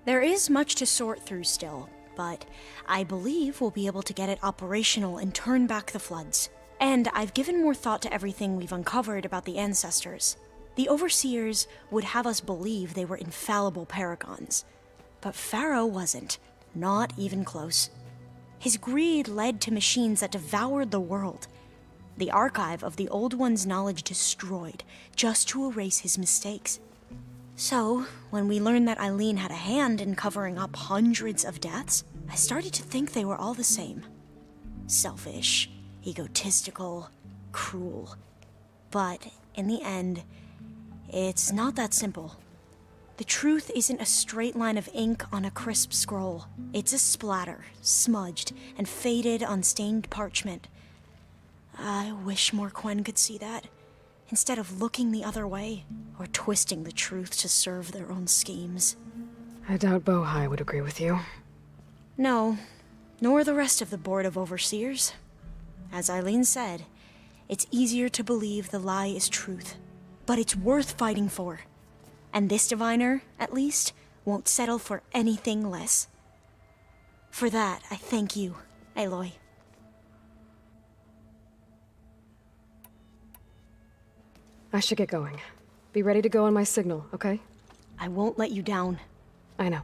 There is much to sort through still, but I believe we'll be able to get it operational and turn back the floods. And I've given more thought to everything we've uncovered about the ancestors. The Overseers would have us believe they were infallible paragons. But Pharaoh wasn't. Not even close. His greed led to machines that devoured the world. The archive of the Old One's knowledge destroyed, just to erase his mistakes. So, when we learned that Eileen had a hand in covering up hundreds of deaths, I started to think they were all the same. Selfish, egotistical, cruel. But, in the end, it's not that simple. The truth isn't a straight line of ink on a crisp scroll. It's a splatter, smudged, and faded on stained parchment. I wish more Quen could see that, instead of looking the other way, or twisting the truth to serve their own schemes. I doubt Bohai would agree with you. No, nor the rest of the Board of Overseers. As Eileen said, it's easier to believe the lie is truth, but it's worth fighting for. And this diviner, at least, won't settle for anything less. For that, I thank you, Aloy. I should get going. Be ready to go on my signal, okay? I won't let you down. I know.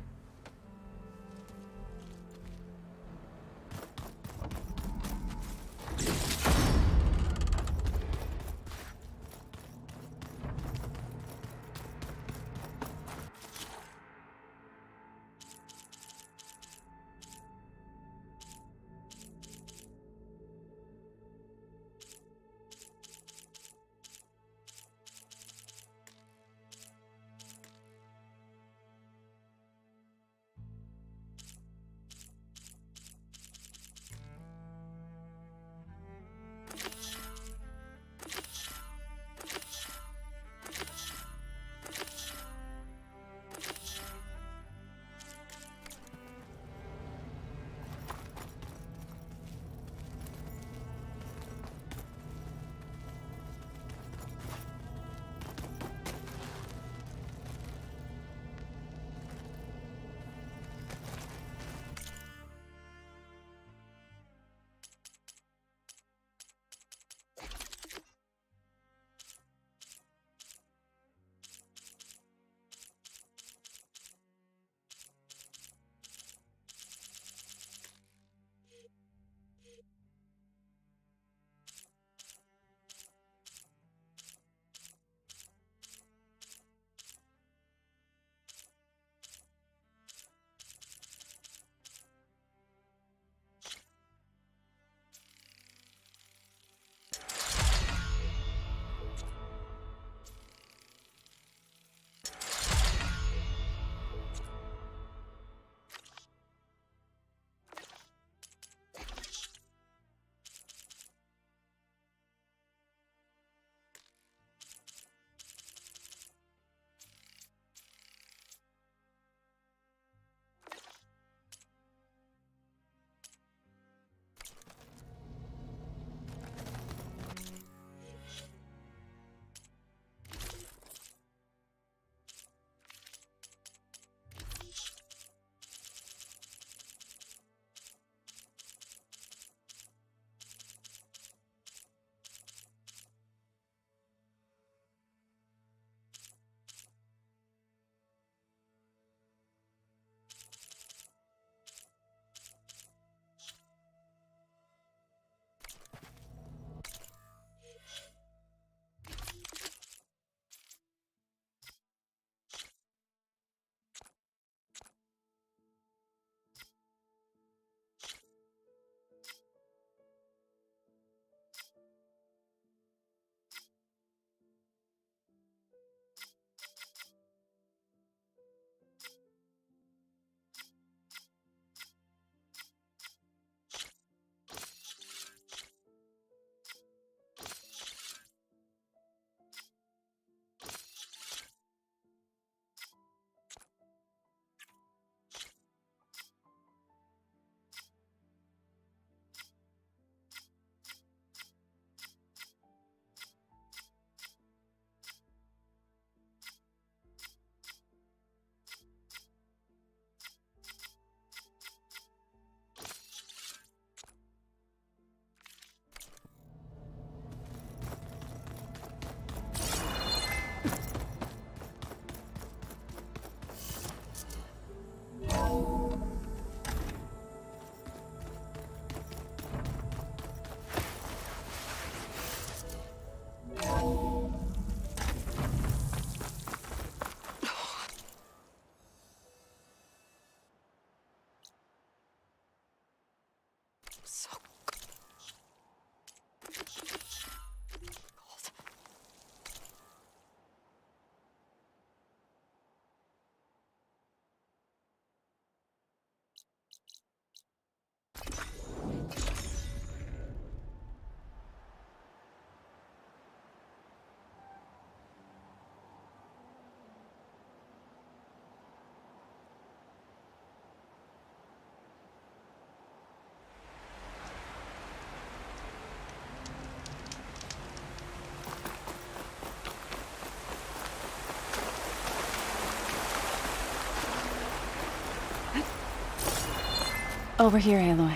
Over here, Aloy.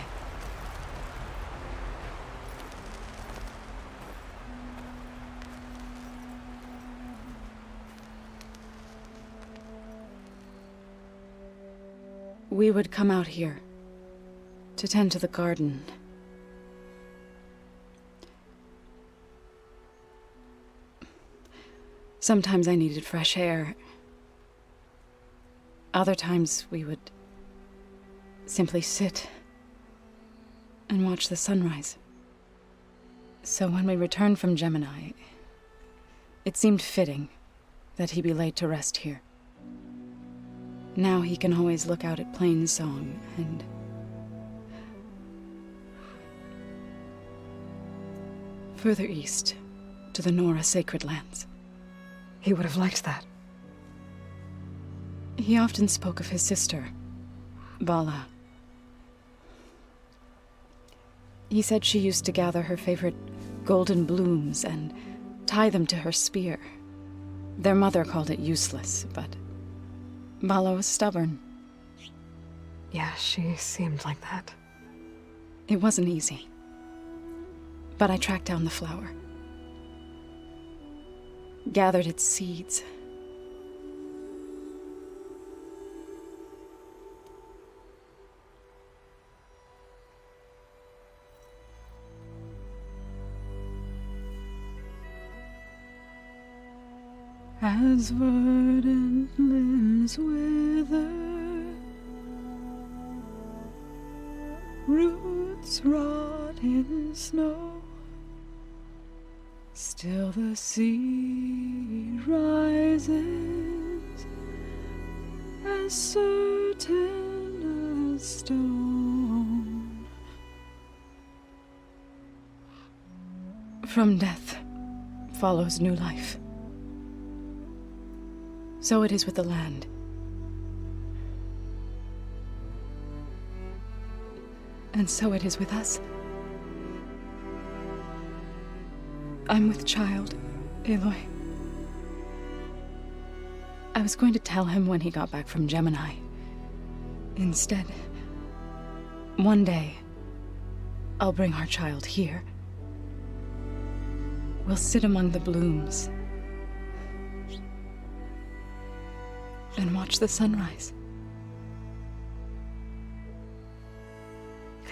We would come out here to tend to the garden. Sometimes I needed fresh air. Other times we would simply sit and watch the sunrise. So when we returned from Gemini, it seemed fitting that he be laid to rest here. Now he can always look out at Plainsong and... further east, to the Nora Sacred Lands. He would have liked that. He often spoke of his sister, Bala. He said she used to gather her favorite golden blooms and tie them to her spear. Their mother called it useless, but Bala was stubborn. Yeah, she seemed like that. It wasn't easy. But I tracked down the flower. Gathered its seeds. As verdant limbs wither, roots rot in snow, still the sea rises, as certain as stone. From death follows new life. So it is with the land. And so it is with us. I'm with child, Aloy. I was going to tell him when he got back from Gemini. Instead, one day, I'll bring our child here. We'll sit among the blooms and watch the sunrise.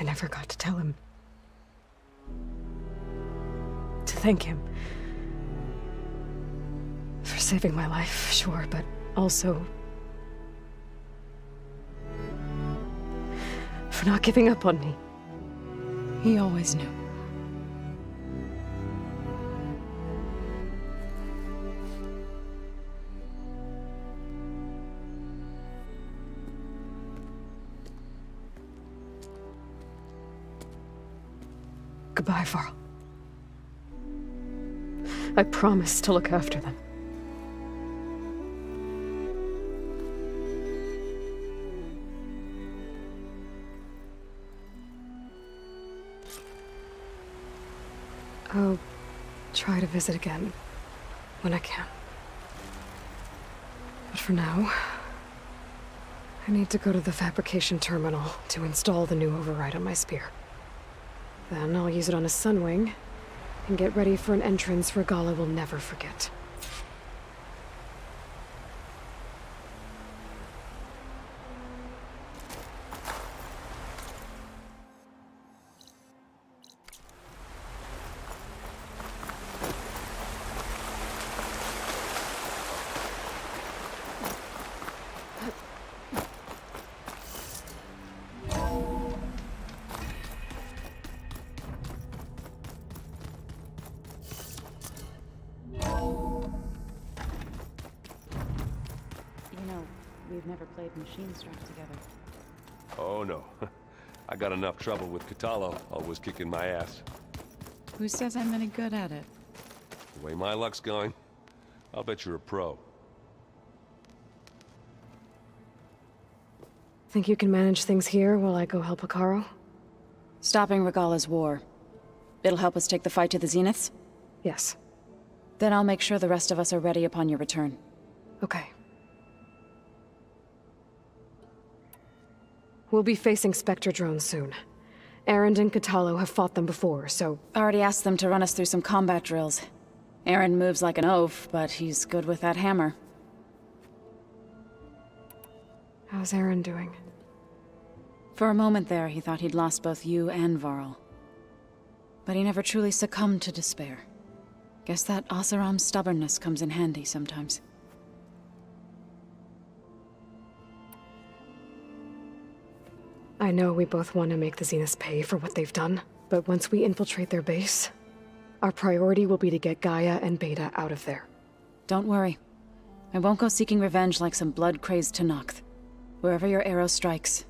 I never got to tell him. To thank him. For saving my life, sure, but also... for not giving up on me. He always knew. Goodbye, Varl. I promise to look after them. I'll try to visit again when I can. But for now, I need to go to the fabrication terminal to install the new override on my spear. Then I'll use it on a sunwing, and get ready for an entrance Regala will never forget. We've never played machine strapped together. Oh no. I got enough trouble with Katalo, always kicking my ass. Who says I'm any good at it? The way my luck's going, I'll bet you're a pro. Think you can manage things here while I go help Hekarro? Stopping Regala's war. It'll help us take the fight to the Zeniths? Yes. Then I'll make sure the rest of us are ready upon your return. Okay. We'll be facing Spectre drones soon. Erend and Katalo have fought them before, so... Already asked them to run us through some combat drills. Erend moves like an oaf, but he's good with that hammer. How's Erend doing? For a moment there, he thought he'd lost both you and Varl. But he never truly succumbed to despair. Guess that Oseram's stubbornness comes in handy sometimes. I know we both want to make the Zeniths pay for what they've done, but once we infiltrate their base, our priority will be to get Gaia and Beta out of there. Don't worry. I won't go seeking revenge like some blood-crazed Tenakth. Wherever your arrow strikes,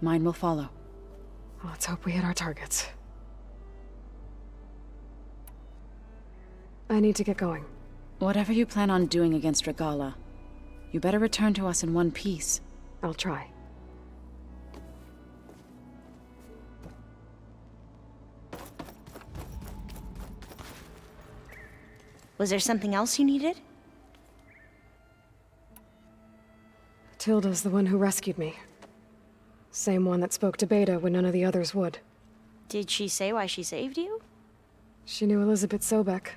mine will follow. Let's hope we hit our targets. I need to get going. Whatever you plan on doing against Regala, you better return to us in one piece. I'll try. Was there something else you needed? Tilda's the one who rescued me. Same one that spoke to Beta when none of the others would. Did she say why she saved you? She knew Elizabeth Sobek.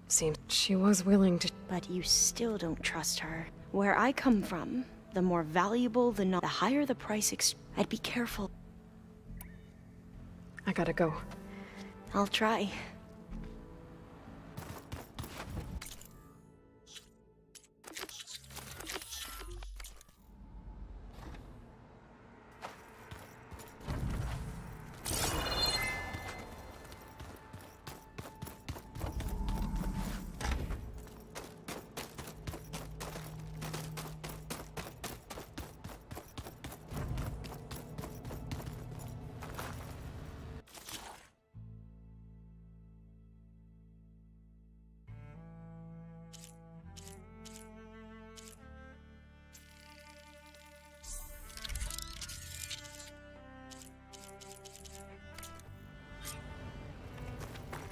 Seems she was willing to... But you still don't trust her. Where I come from, the more valuable the higher the price I'd be careful. I gotta go. I'll try.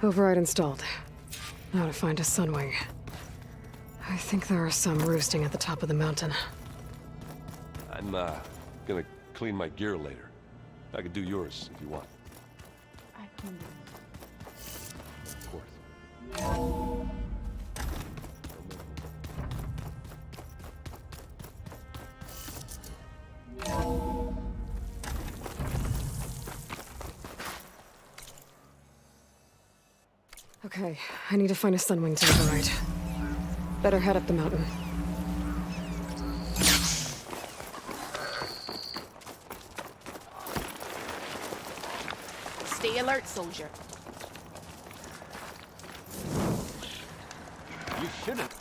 Override installed. Now to find a sunwing. I think there are some roosting at the top of the mountain. I'm, gonna clean my gear later. I could do yours if you want. I can... Of course. Okay, I need to find a sunwing to override. Better head up the mountain. Stay alert, soldier. You shouldn't.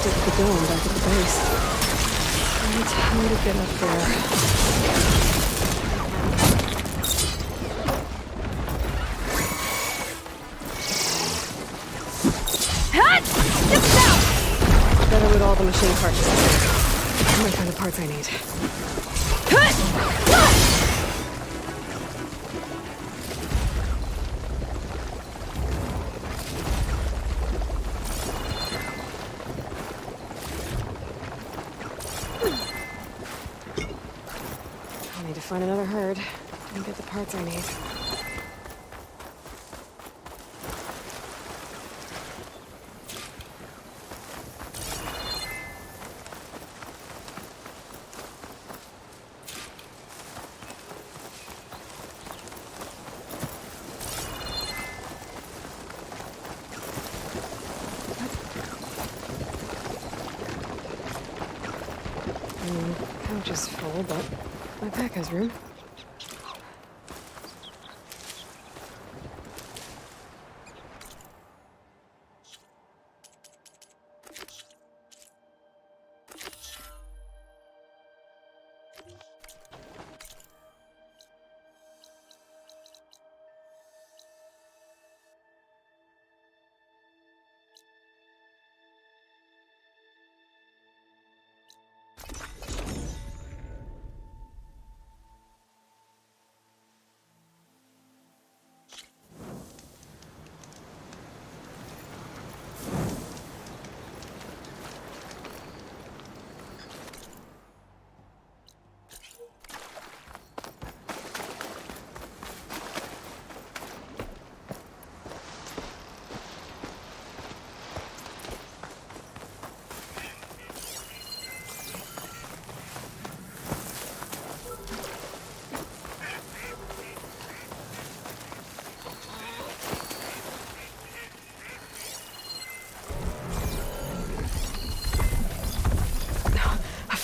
connected to the dome back at the base. Right, how to get up there? Better with all the machine parts. I might find the parts I need. I'll need to find another herd and get the parts I need. Couch is full, but my pack has room.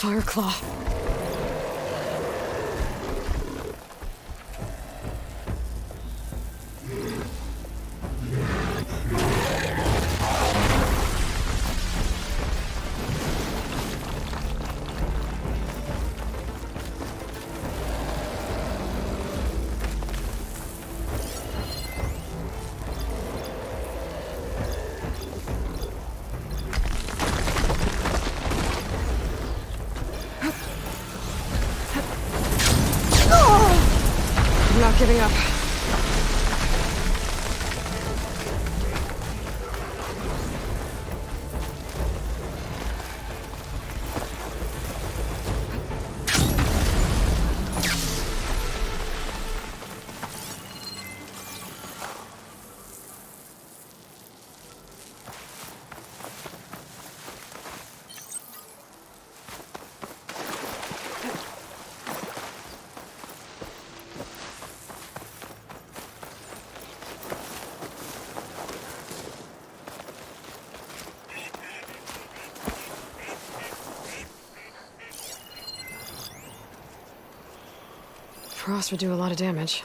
Fire claw. Not giving up. Frost would do a lot of damage.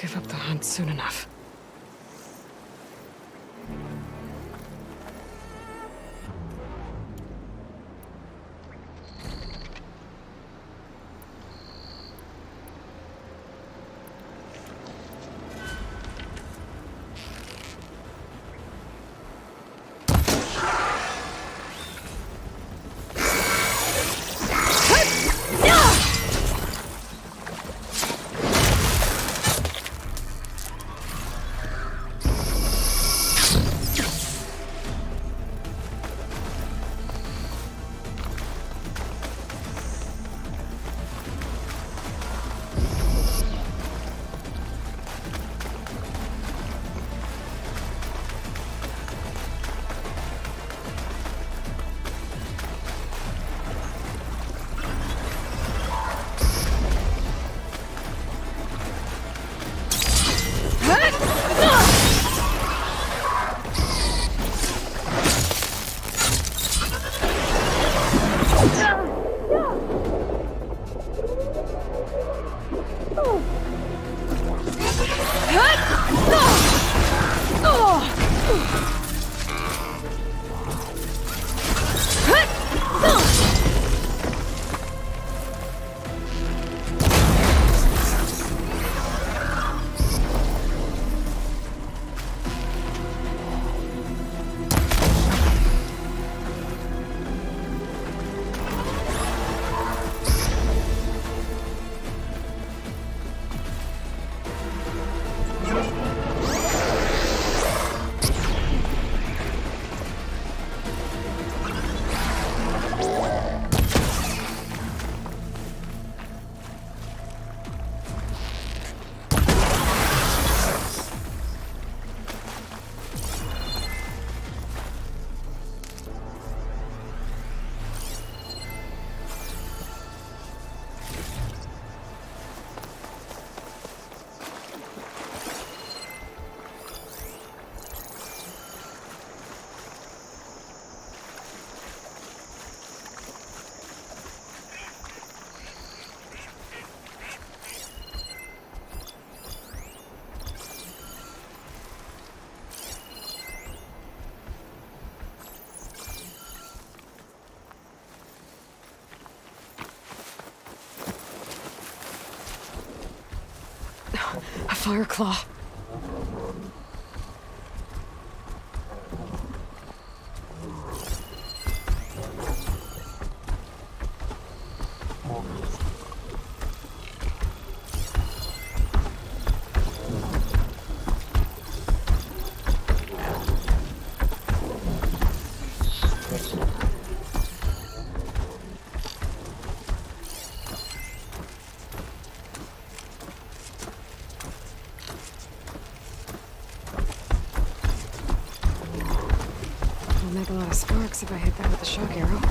give up the hunt soon enough. A fire claw. Make a lot of sparks if I hit that with a shock arrow.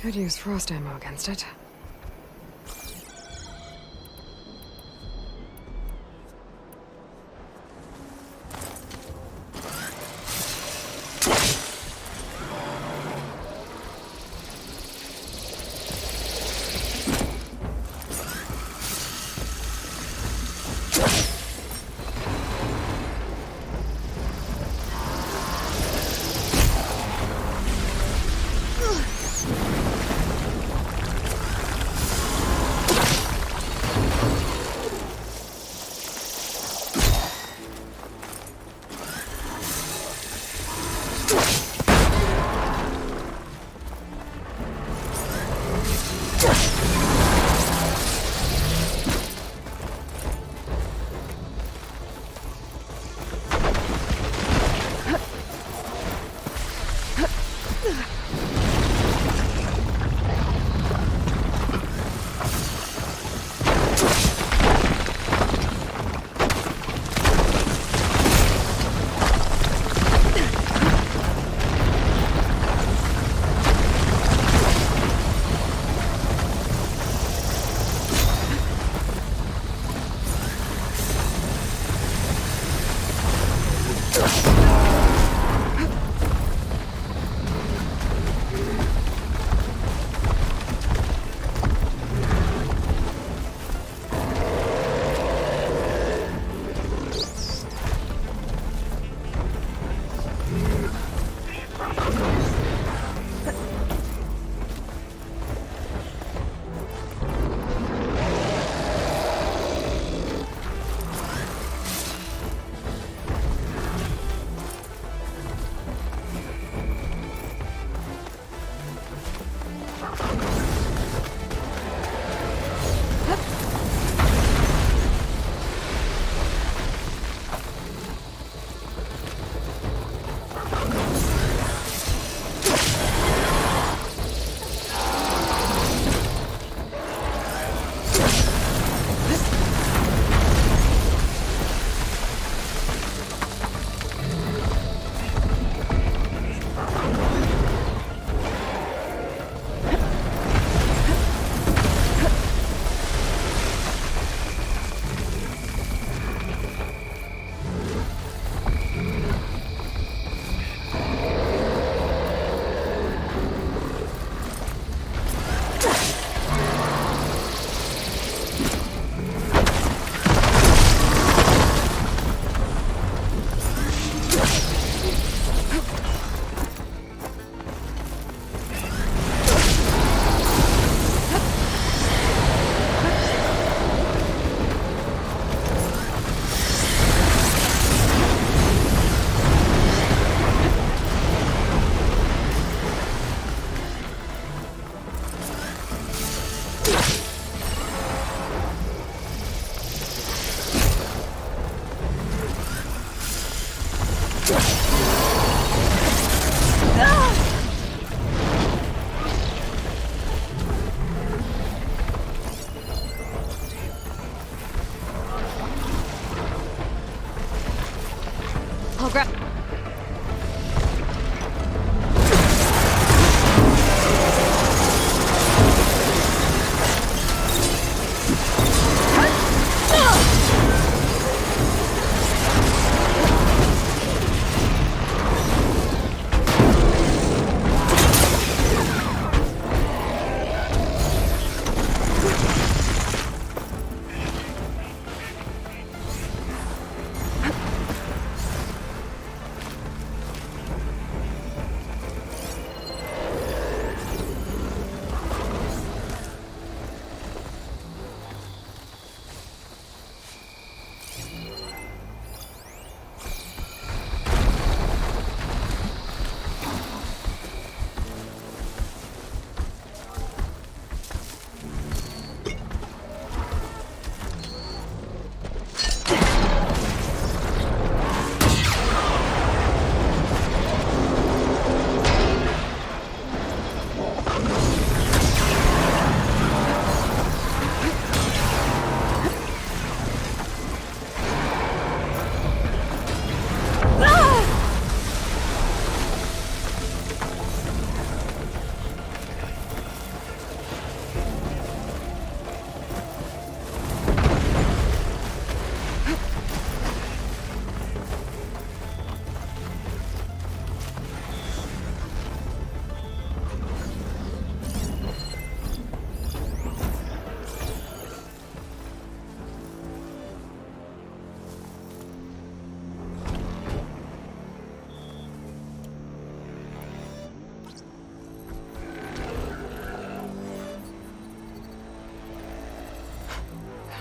Could use frost ammo against it.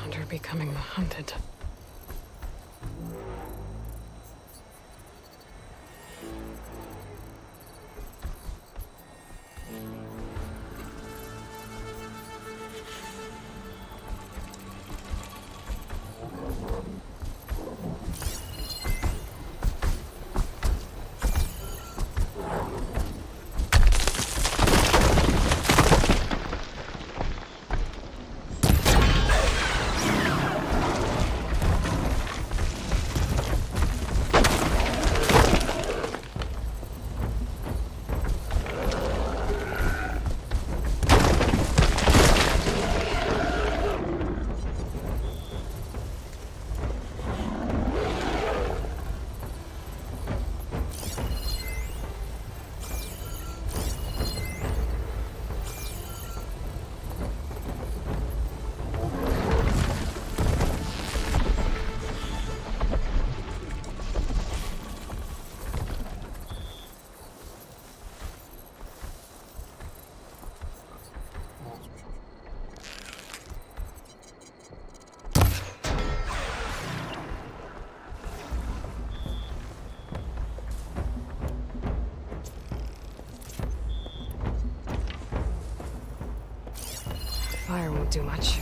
hunter becoming the hunted. Fire won't do much.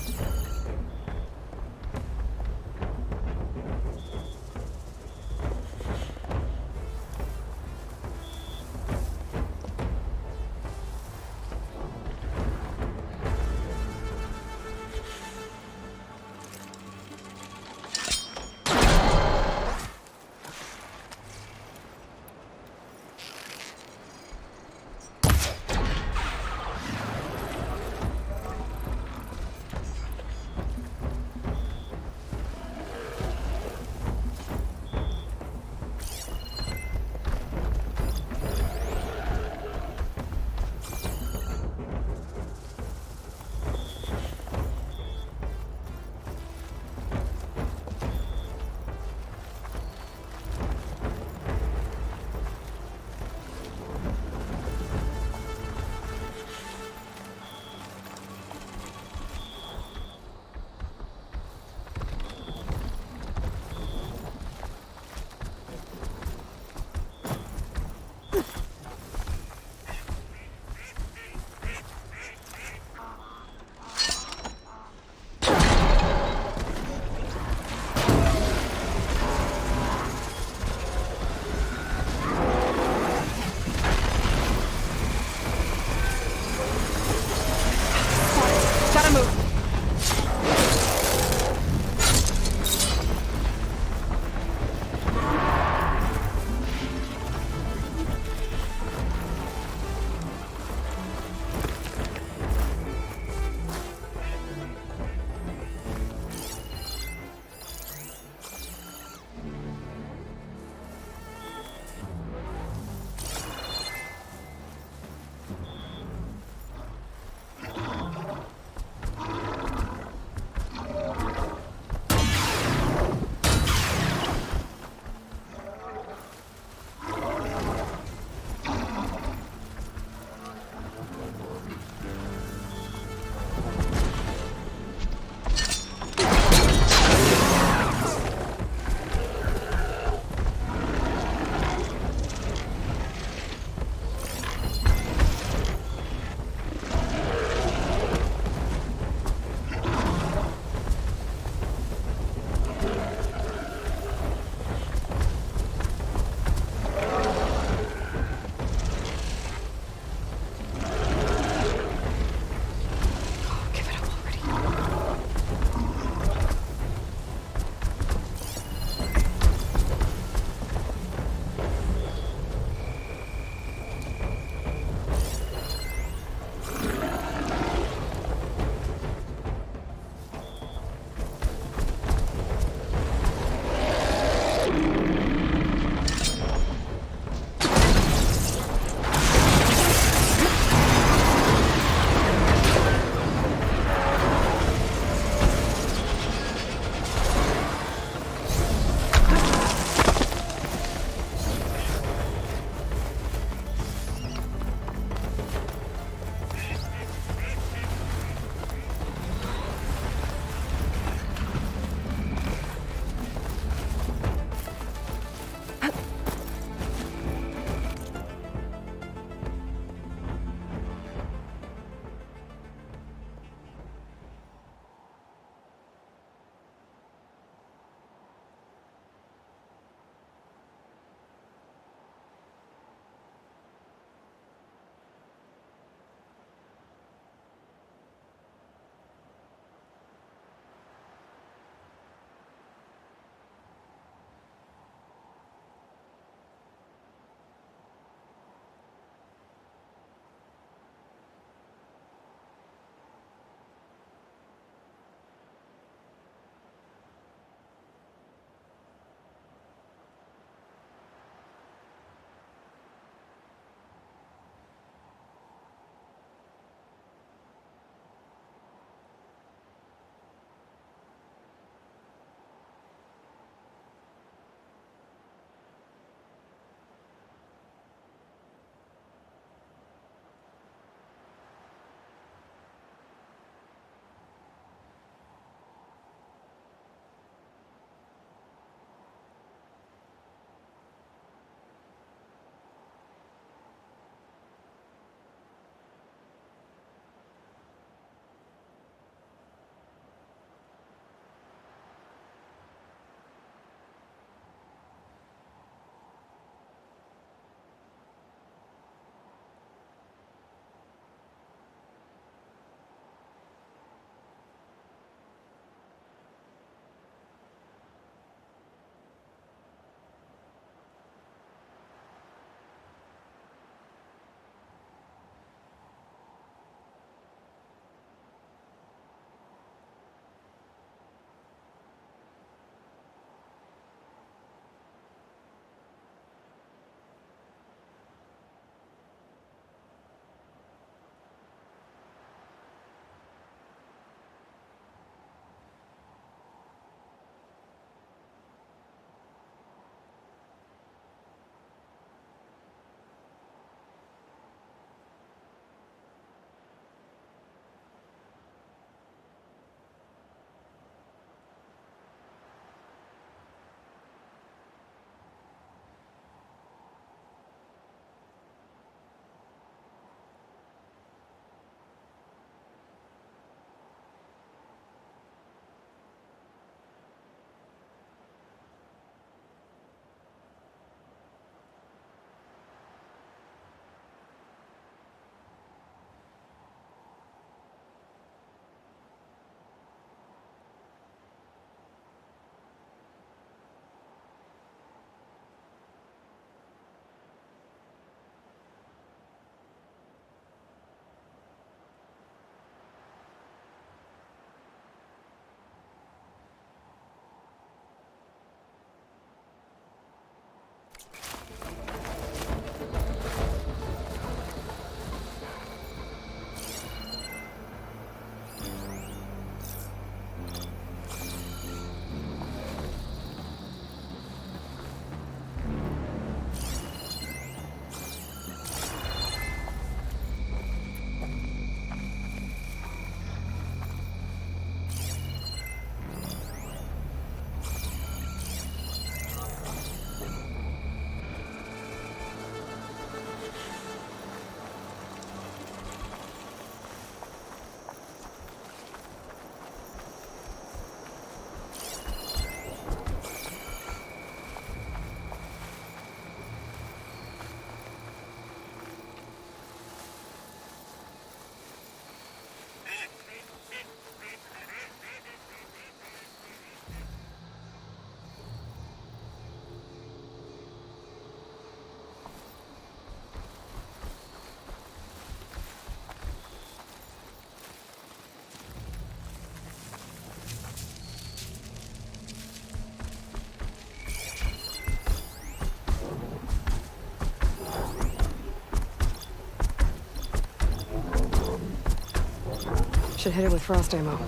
Should hit it with frost ammo.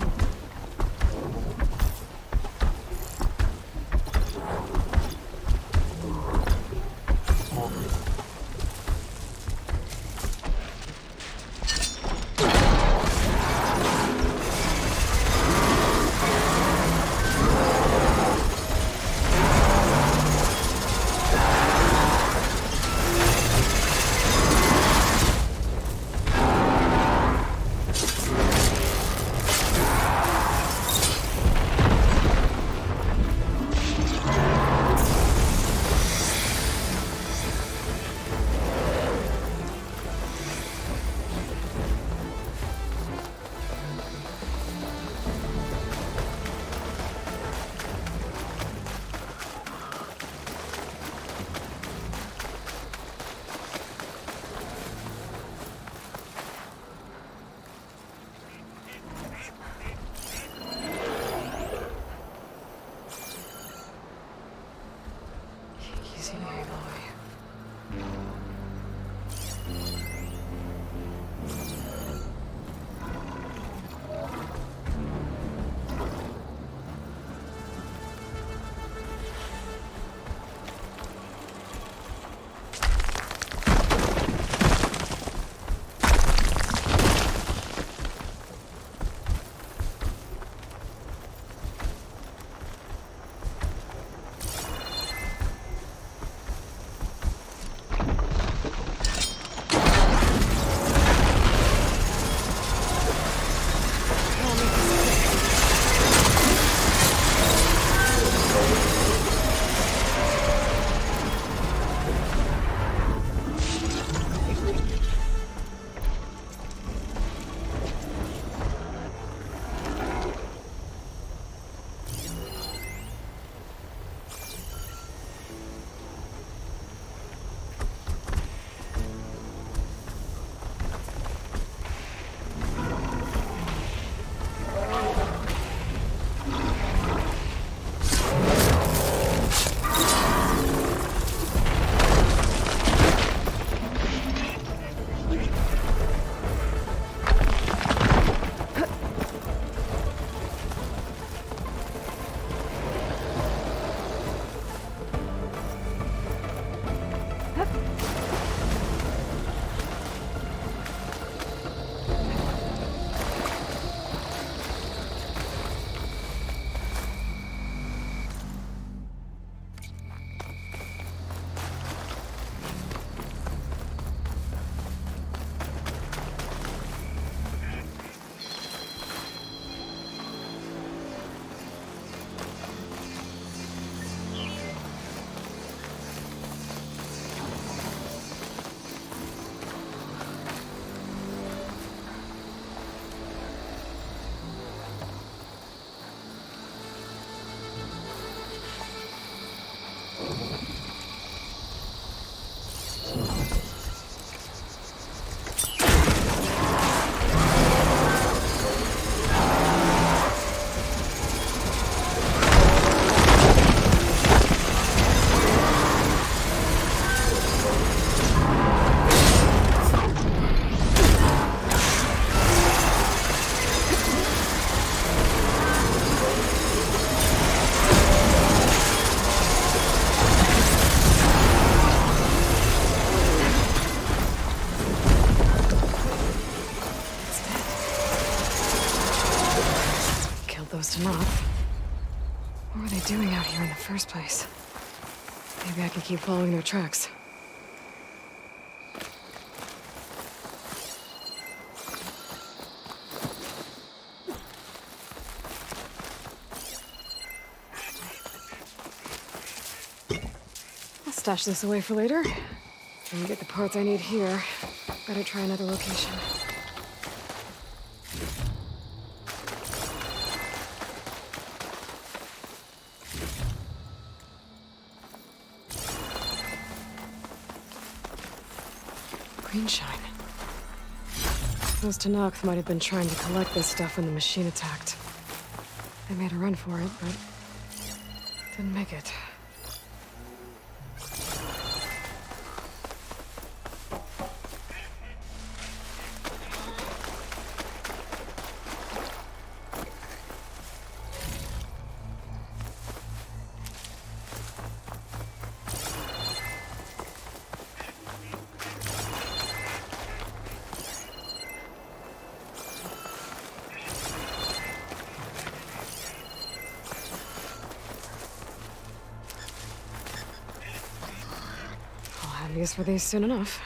What were they doing out here in the first place? Maybe I can keep following their tracks. I'll stash this away for later. And get the parts I need here. Better try another location. Greenshine. Those Tanakh might have been trying to collect this stuff when the machine attacked. They made a run for it, but didn't make it. have use for these soon enough.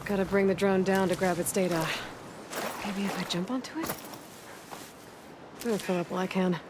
Gotta bring the drone down to grab its data. Maybe if I jump onto it? I'll fill up while I can.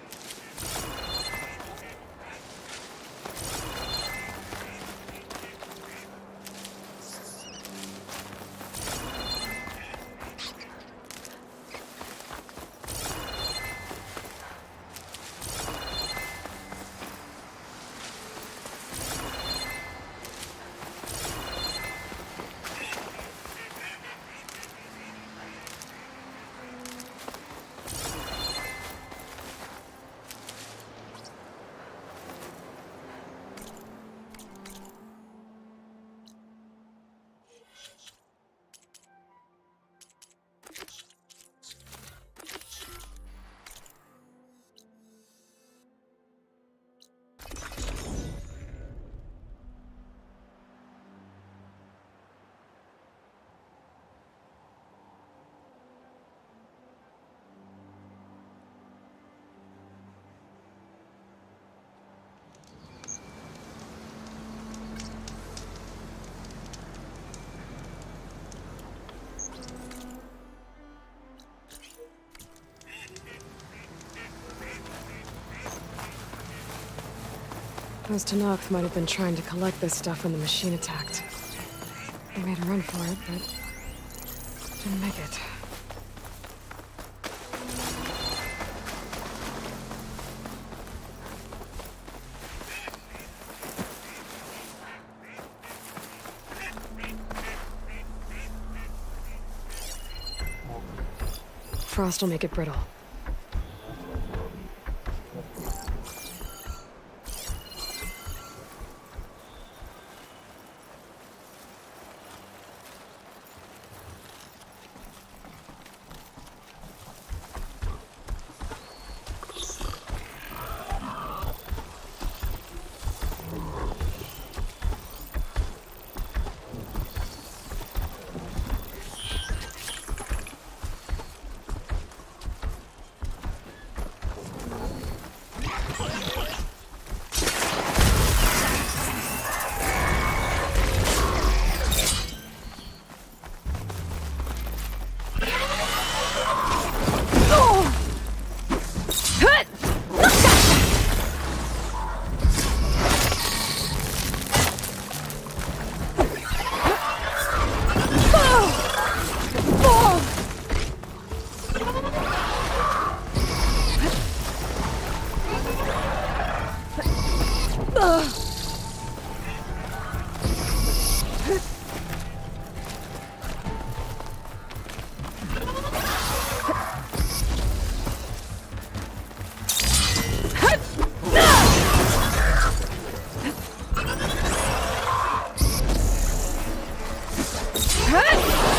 Those Tanakh might have been trying to collect this stuff when the machine attacked. They made a run for it, but didn't make it. Frost will make it brittle.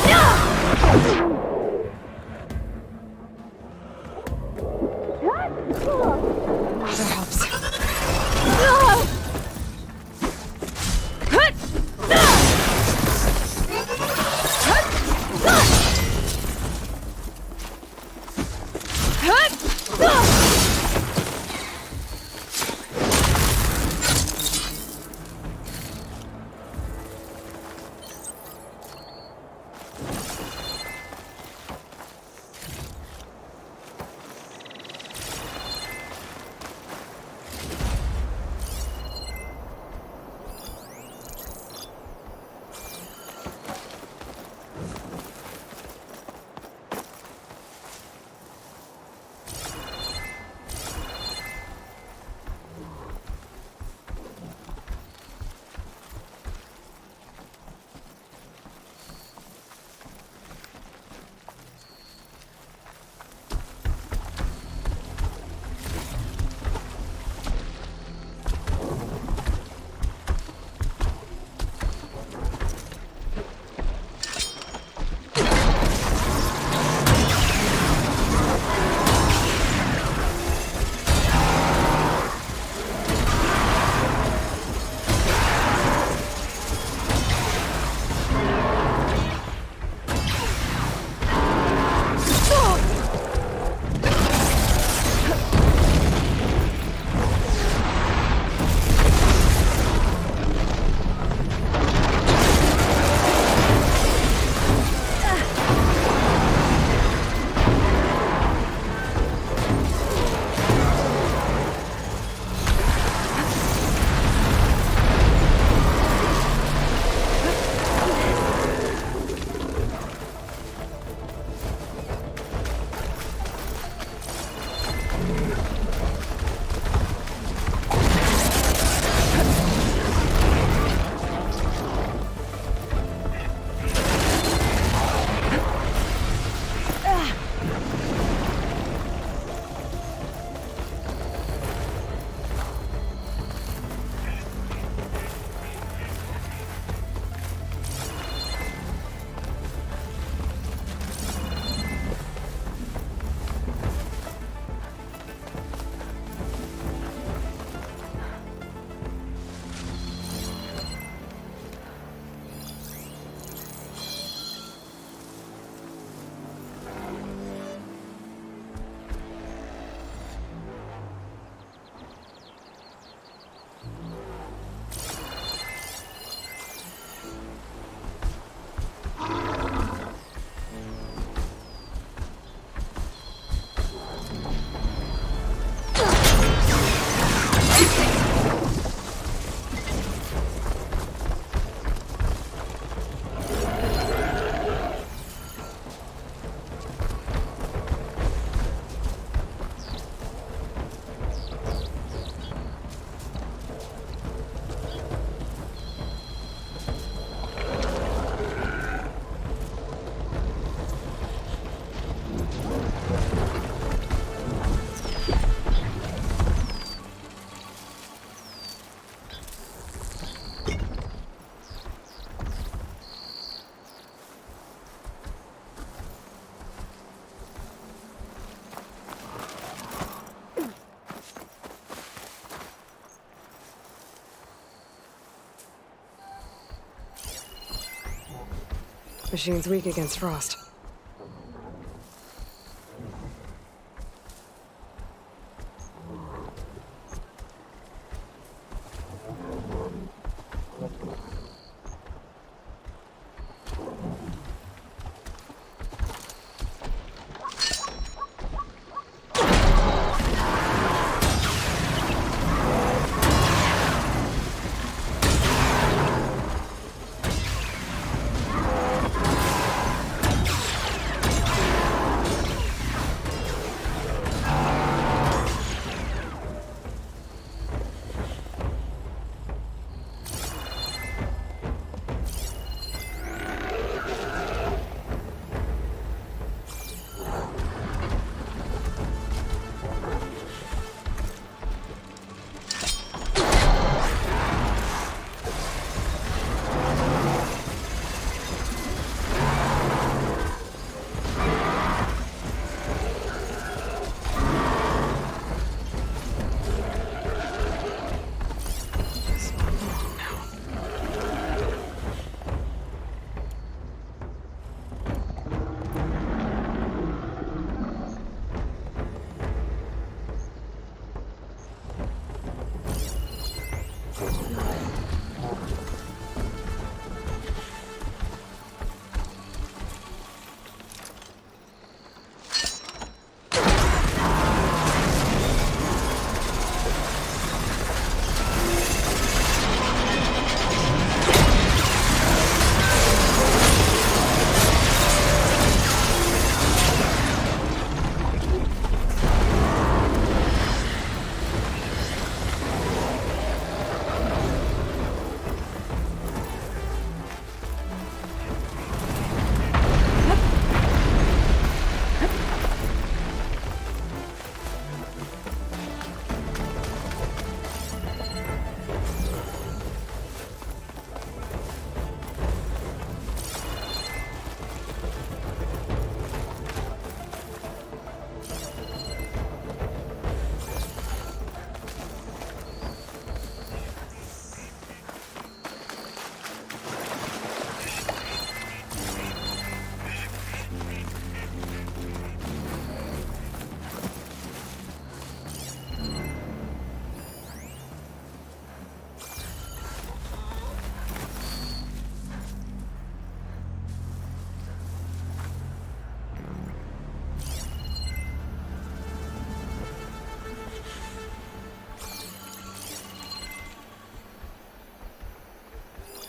No! Machine's weak against frost.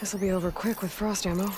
This'll be over quick with frost ammo.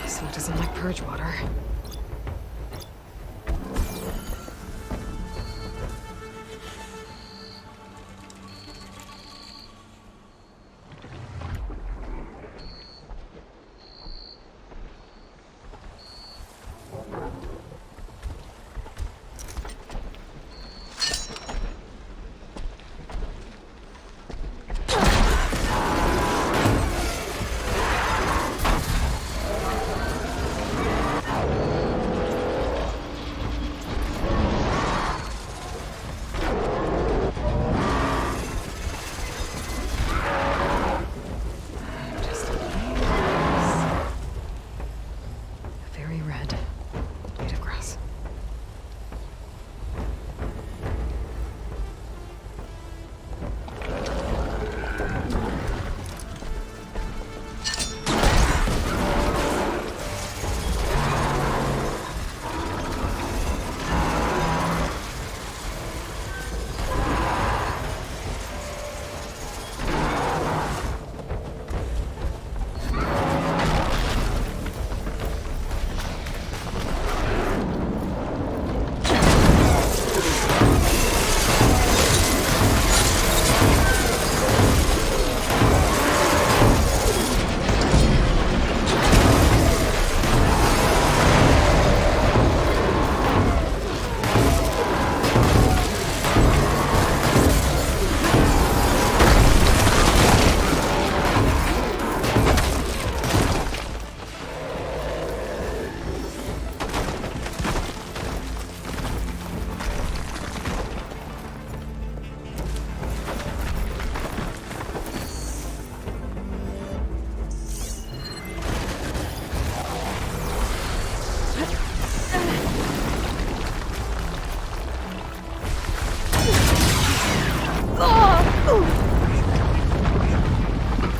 So it doesn't like purge water.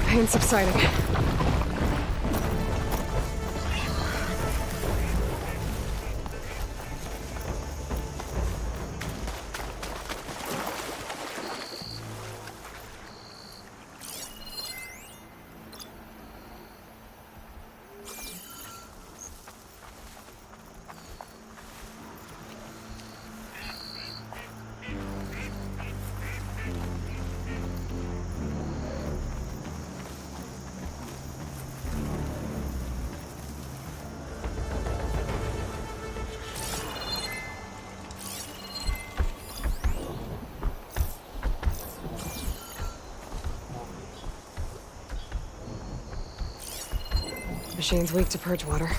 Pain subsiding. Machine's weak to purge water.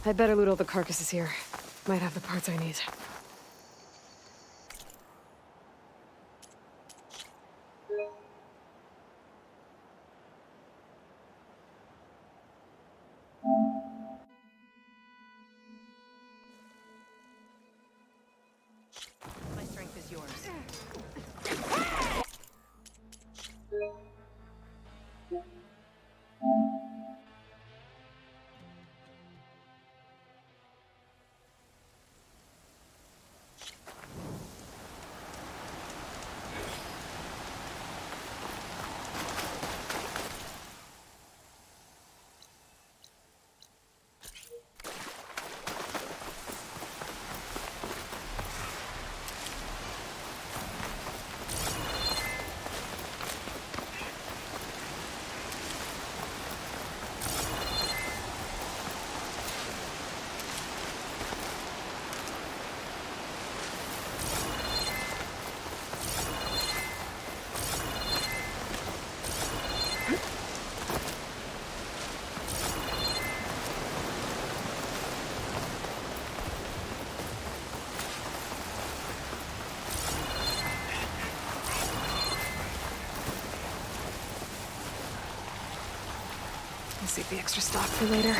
I'd better loot all the carcasses here. Might have the parts I need. My strength is yours. I'll save the extra stock for later.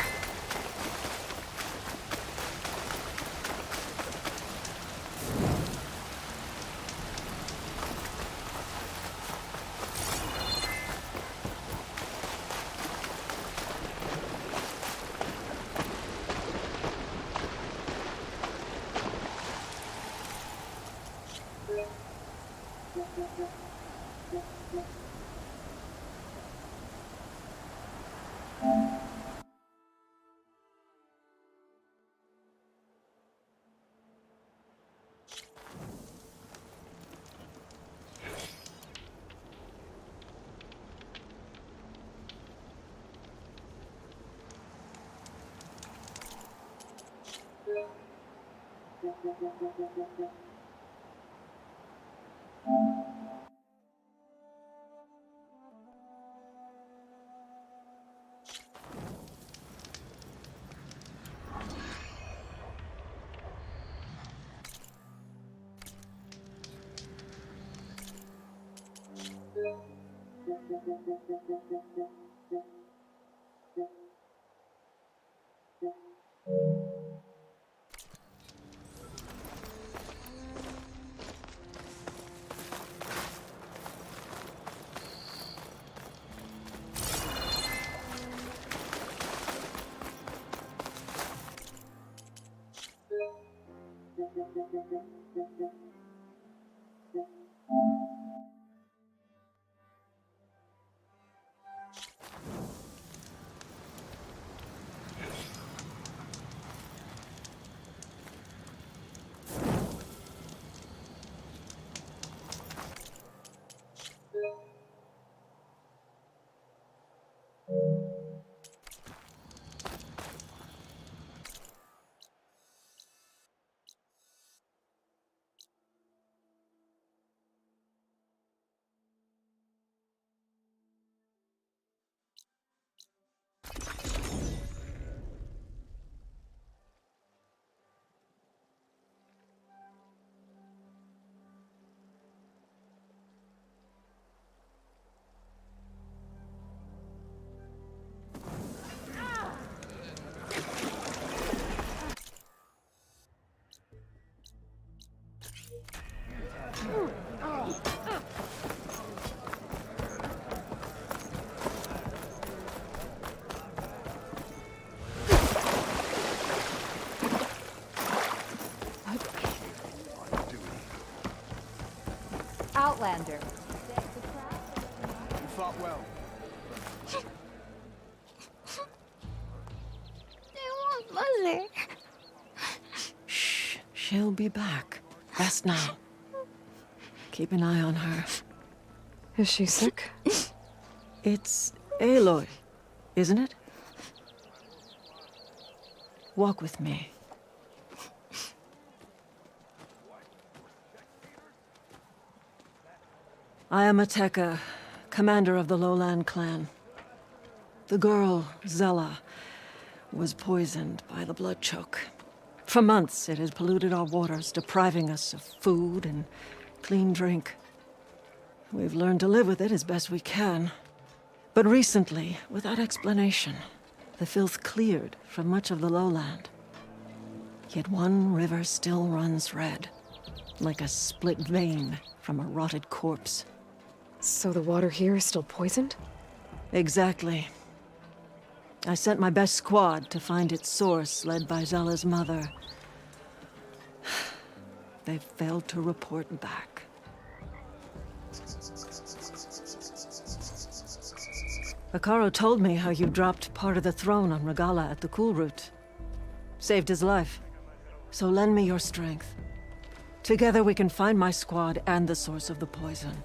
Outlander. You fought well. I want Mother. Shh. She'll be back. Rest now. Keep an eye on her. Is she sick? It's Aloy, isn't it? Walk with me. I am Ateka, commander of the Lowland clan. The girl, Zella, was poisoned by the blood choke. For months, it has polluted our waters, depriving us of food and clean drink. We've learned to live with it as best we can. But recently, without explanation, the filth cleared from much of the lowland. Yet one river still runs red, like a split vein from a rotted corpse. So the water here is still poisoned? Exactly. I sent my best squad to find its source, led by Zella's mother. They failed to report back. Hekarro told me how you dropped part of the throne on Regala at the Cool Route. Saved his life. So lend me your strength. Together we can find my squad and the source of the poison.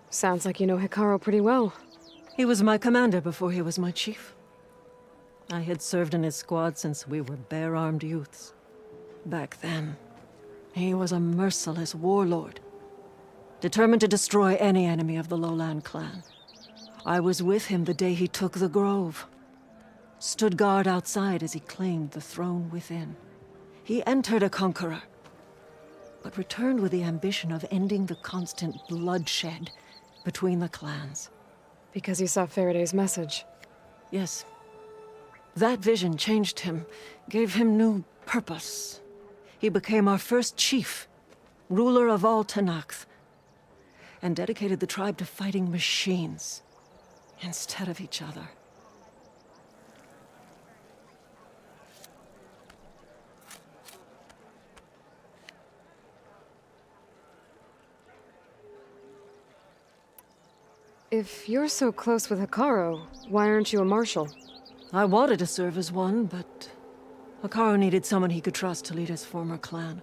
Sounds like you know Hekarro pretty well. He was my commander before he was my chief. I had served in his squad since we were bare-armed youths. Back then, he was a merciless warlord, determined to destroy any enemy of the Lowland clan. I was with him the day he took the Grove, stood guard outside as he claimed the throne within. He entered a conqueror, but returned with the ambition of ending the constant bloodshed between the clans. Because you saw Faraday's message? Yes. That vision changed him, gave him new purpose. He became our first chief, ruler of all Tenakth, and dedicated the tribe to fighting machines instead of each other. If you're so close with Hekarro, why aren't you a marshal? I wanted to serve as one, but Hekarro needed someone he could trust to lead his former clan.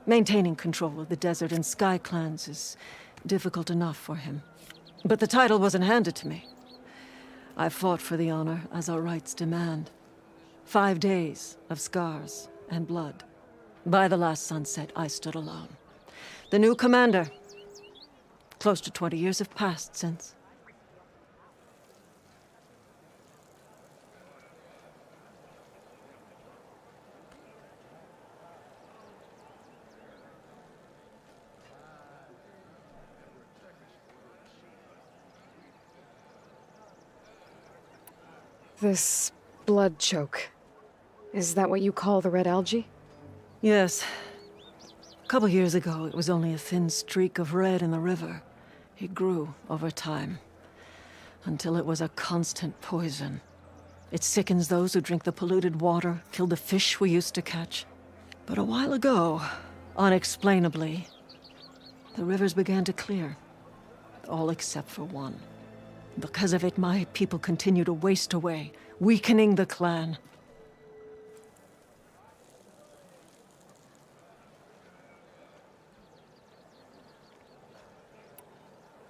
Maintaining control of the Desert and Sky clans is difficult enough for him. But the title wasn't handed to me. I fought for the honor as our rights demand. 5 days of scars and blood. By the last sunset, I stood alone. The new commander. Close to 20 years have passed since. This blood choke. Is that what you call the red algae? Yes. A couple years ago, it was only a thin streak of red in the river. It grew over time, until it was a constant poison. It sickens those who drink the polluted water, killed the fish we used to catch. But a while ago, unexplainably, the rivers began to clear. All except for one. Because of it, my people continue to waste away, weakening the clan.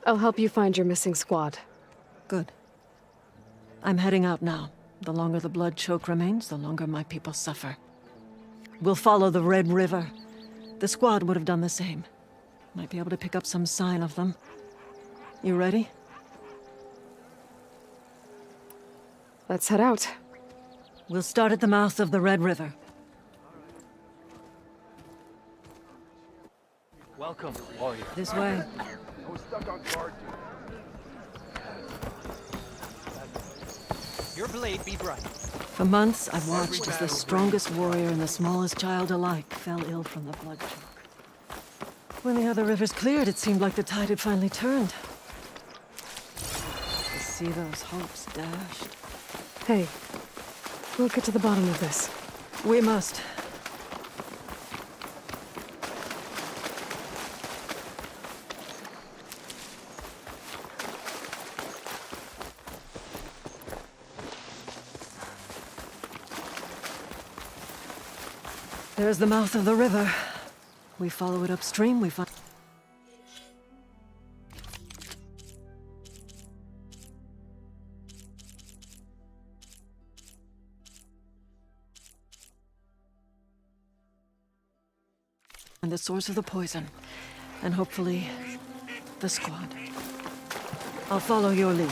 I'll help you find your missing squad. Good. I'm heading out now. The longer the blood choke remains, the longer my people suffer. We'll follow the Red River. The squad would have done the same. Might be able to pick up some sign of them. You ready? Let's head out. We'll start at the mouth of the Red River. Welcome, warrior. This way. I was stuck on guard duty. Your blade be bright. For months, I've watched as the strongest warrior and the smallest child alike fell ill from the blood choke. When the other rivers cleared, it seemed like the tide had finally turned. To see those hopes dashed. Hey, we'll get to the bottom of this. We must. There's the mouth of the river. We follow it upstream, we find... and the source of the poison. And hopefully, the squad. I'll follow your lead.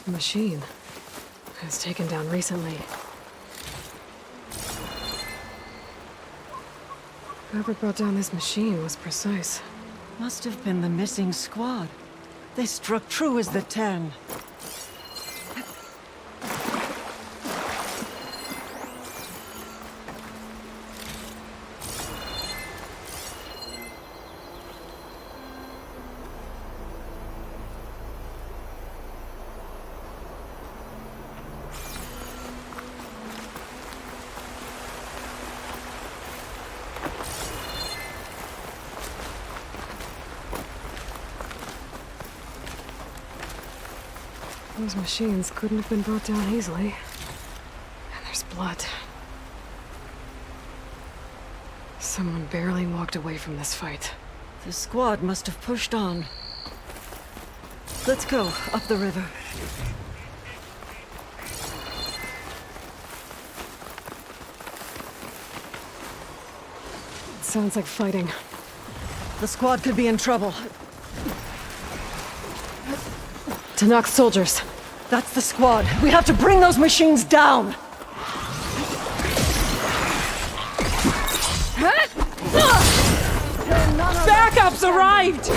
The machine. It was taken down recently. Whoever brought down this machine was precise. Must have been the missing squad. They struck true as the 10. Those machines couldn't have been brought down easily. And there's blood. Someone barely walked away from this fight. The squad must have pushed on. Let's go, up the river. It sounds like fighting. The squad could be in trouble. To knock soldiers. That's the squad. We have to bring those machines down! Backups arrived!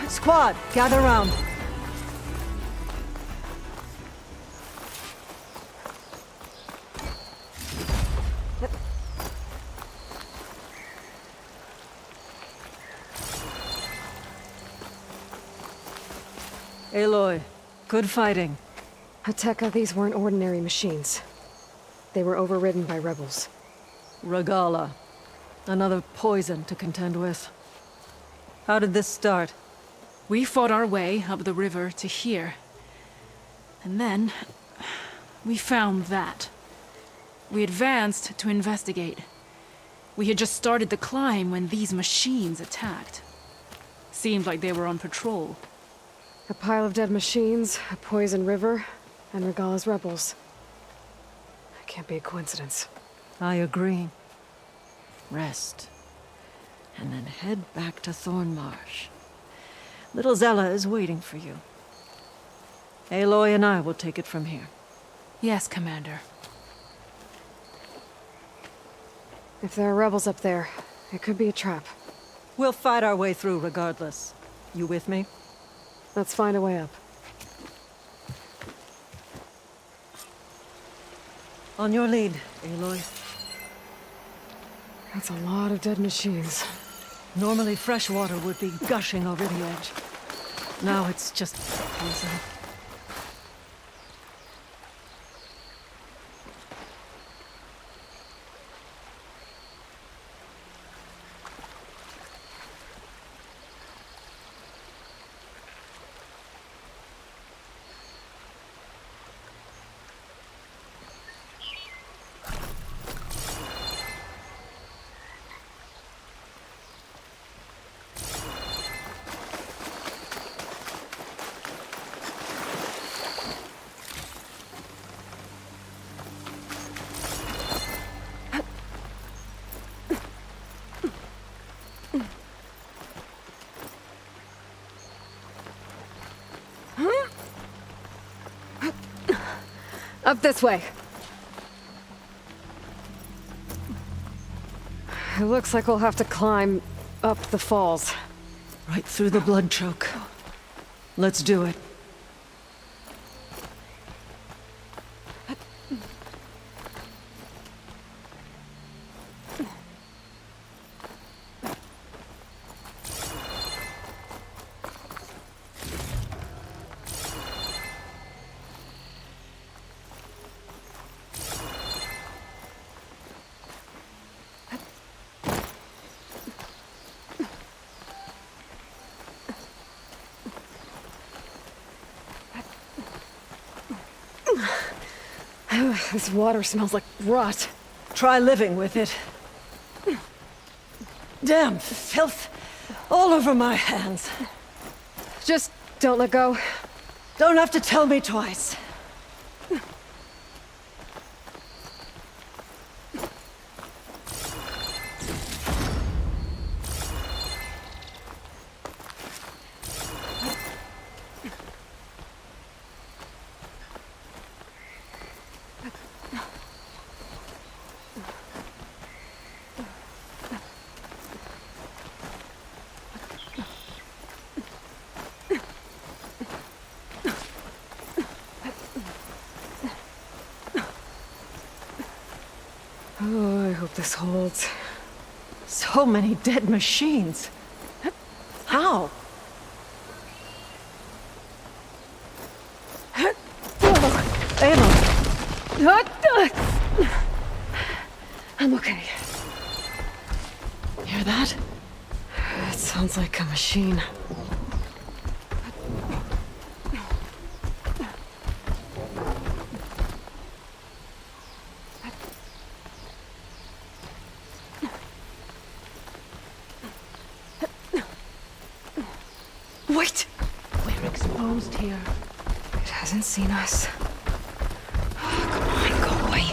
Squad, gather round. Aloy, good fighting. Hateka, these weren't ordinary machines. They were overridden by rebels. Regala. Another poison to contend with. How did this start? We fought our way up the river to here. And then, we found that. We advanced to investigate. We had just started the climb when these machines attacked. Seemed like they were on patrol. A pile of dead machines, a poison river, and Regala's rebels. That can't be a coincidence. I agree. Rest. And then head back to Thornmarsh. Little Zella is waiting for you. Aloy and I will take it from here. Yes, Commander. If there are rebels up there, it could be a trap. We'll fight our way through regardless. You with me? Let's find a way up. On your lead, Aloy. That's a lot of dead machines. Normally fresh water would be gushing over the edge. Now it's just poison. Up this way. It looks like we'll have to climb up the falls. Right through the blood choke. Let's do it. This water smells like rot. Try living with it. Damn filth all over my hands. Just don't let go. Don't have to tell me twice. Oh, I hope this holds. So many dead machines. How? Ava! I'm okay. Hear that? It sounds like a machine. Wait! We're exposed here. It hasn't seen us. Oh, come on, go away.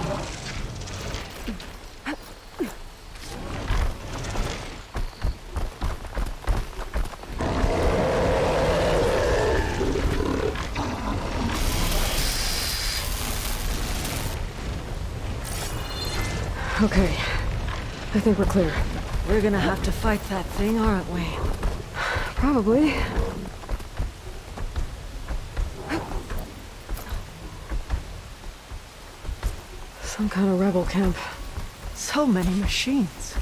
Okay. I think we're clear. We're gonna have to fight that thing, aren't we? Probably. Some kind of rebel camp. So many machines.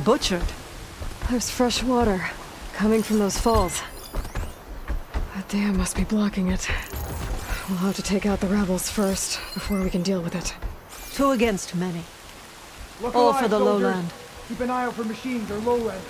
Butchered. There's fresh water coming from those falls. That dam must be blocking it. We'll have to take out the rebels first, before we can deal with it. 2 against many. Look All alive, for the soldiers. lowland. Keep an eye out for machines or lowland.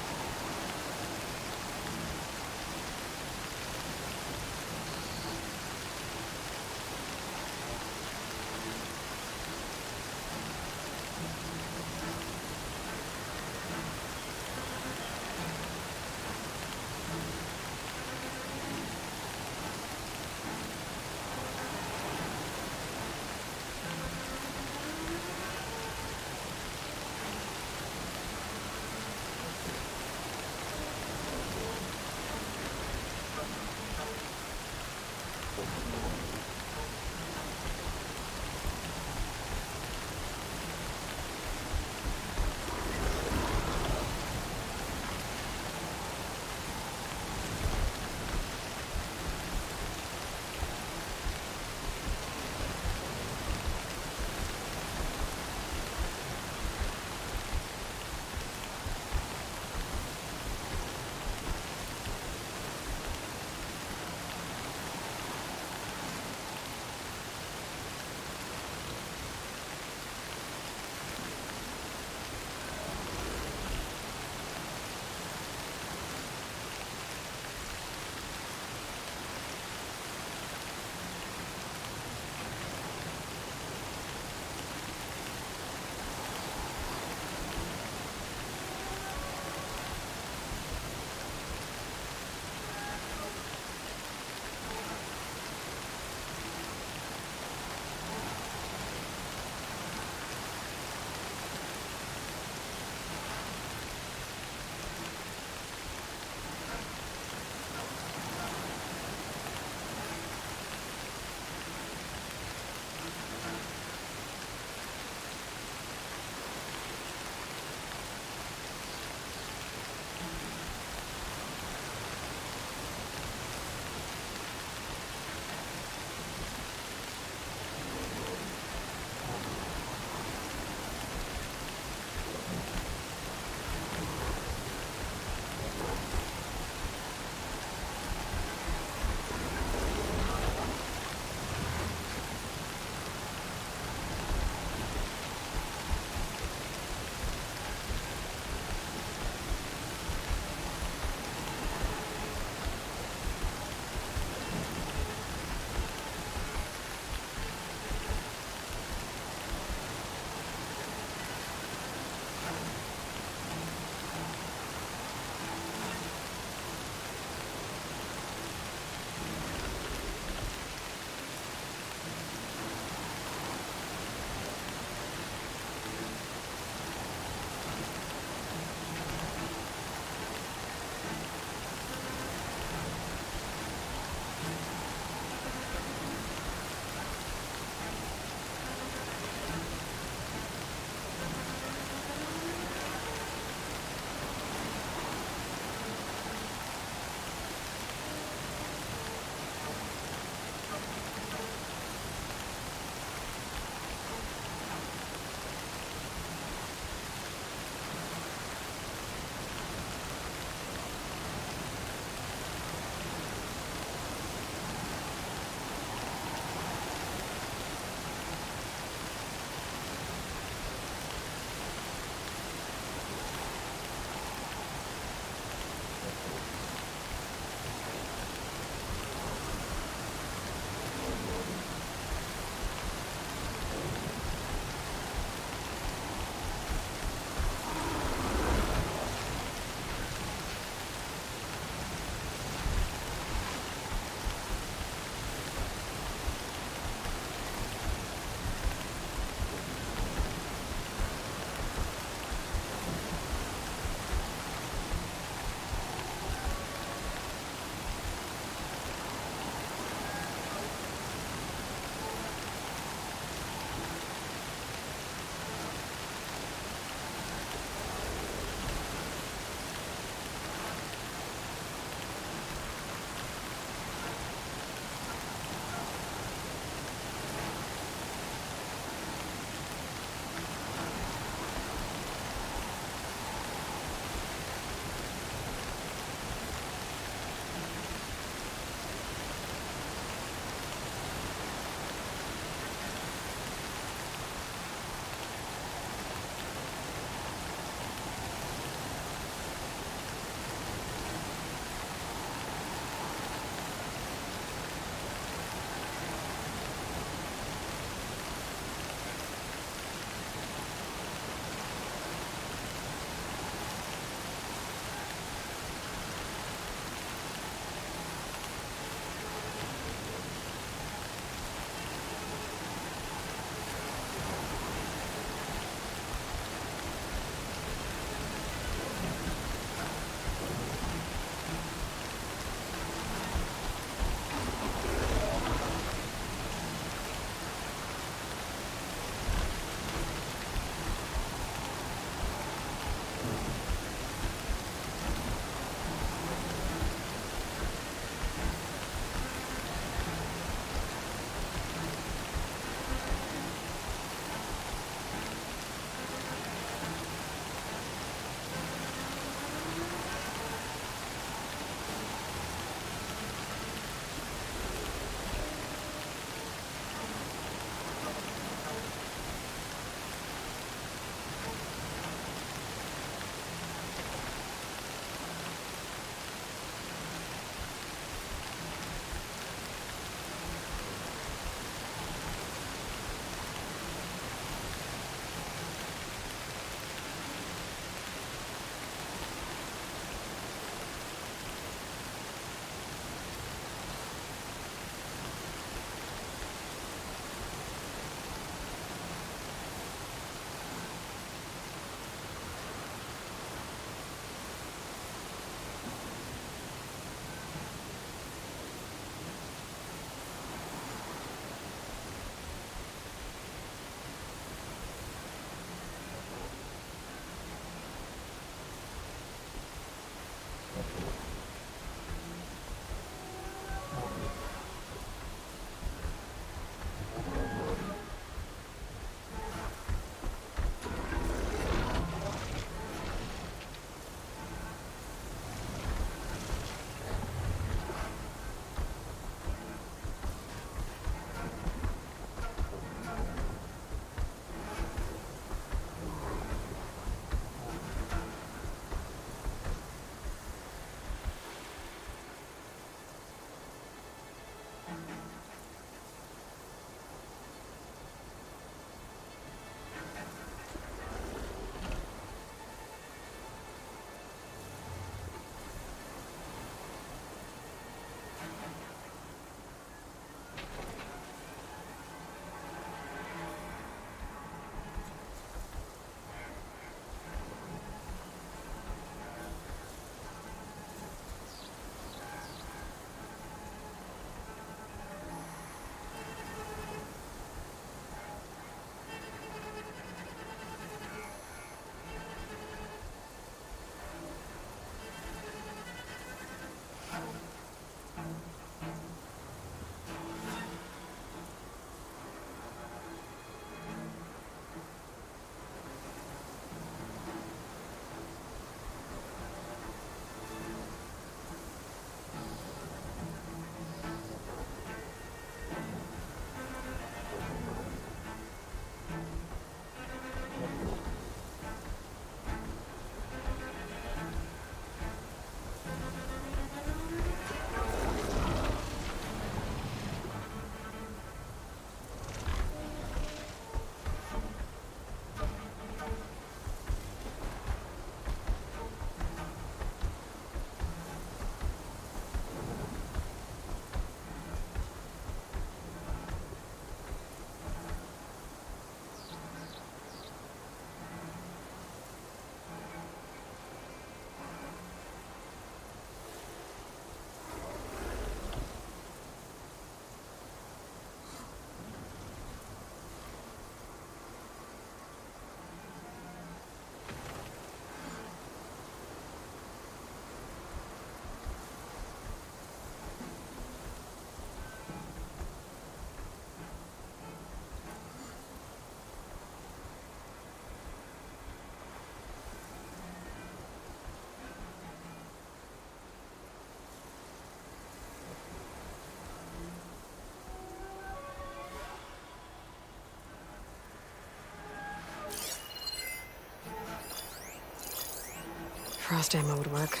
Frost ammo would work.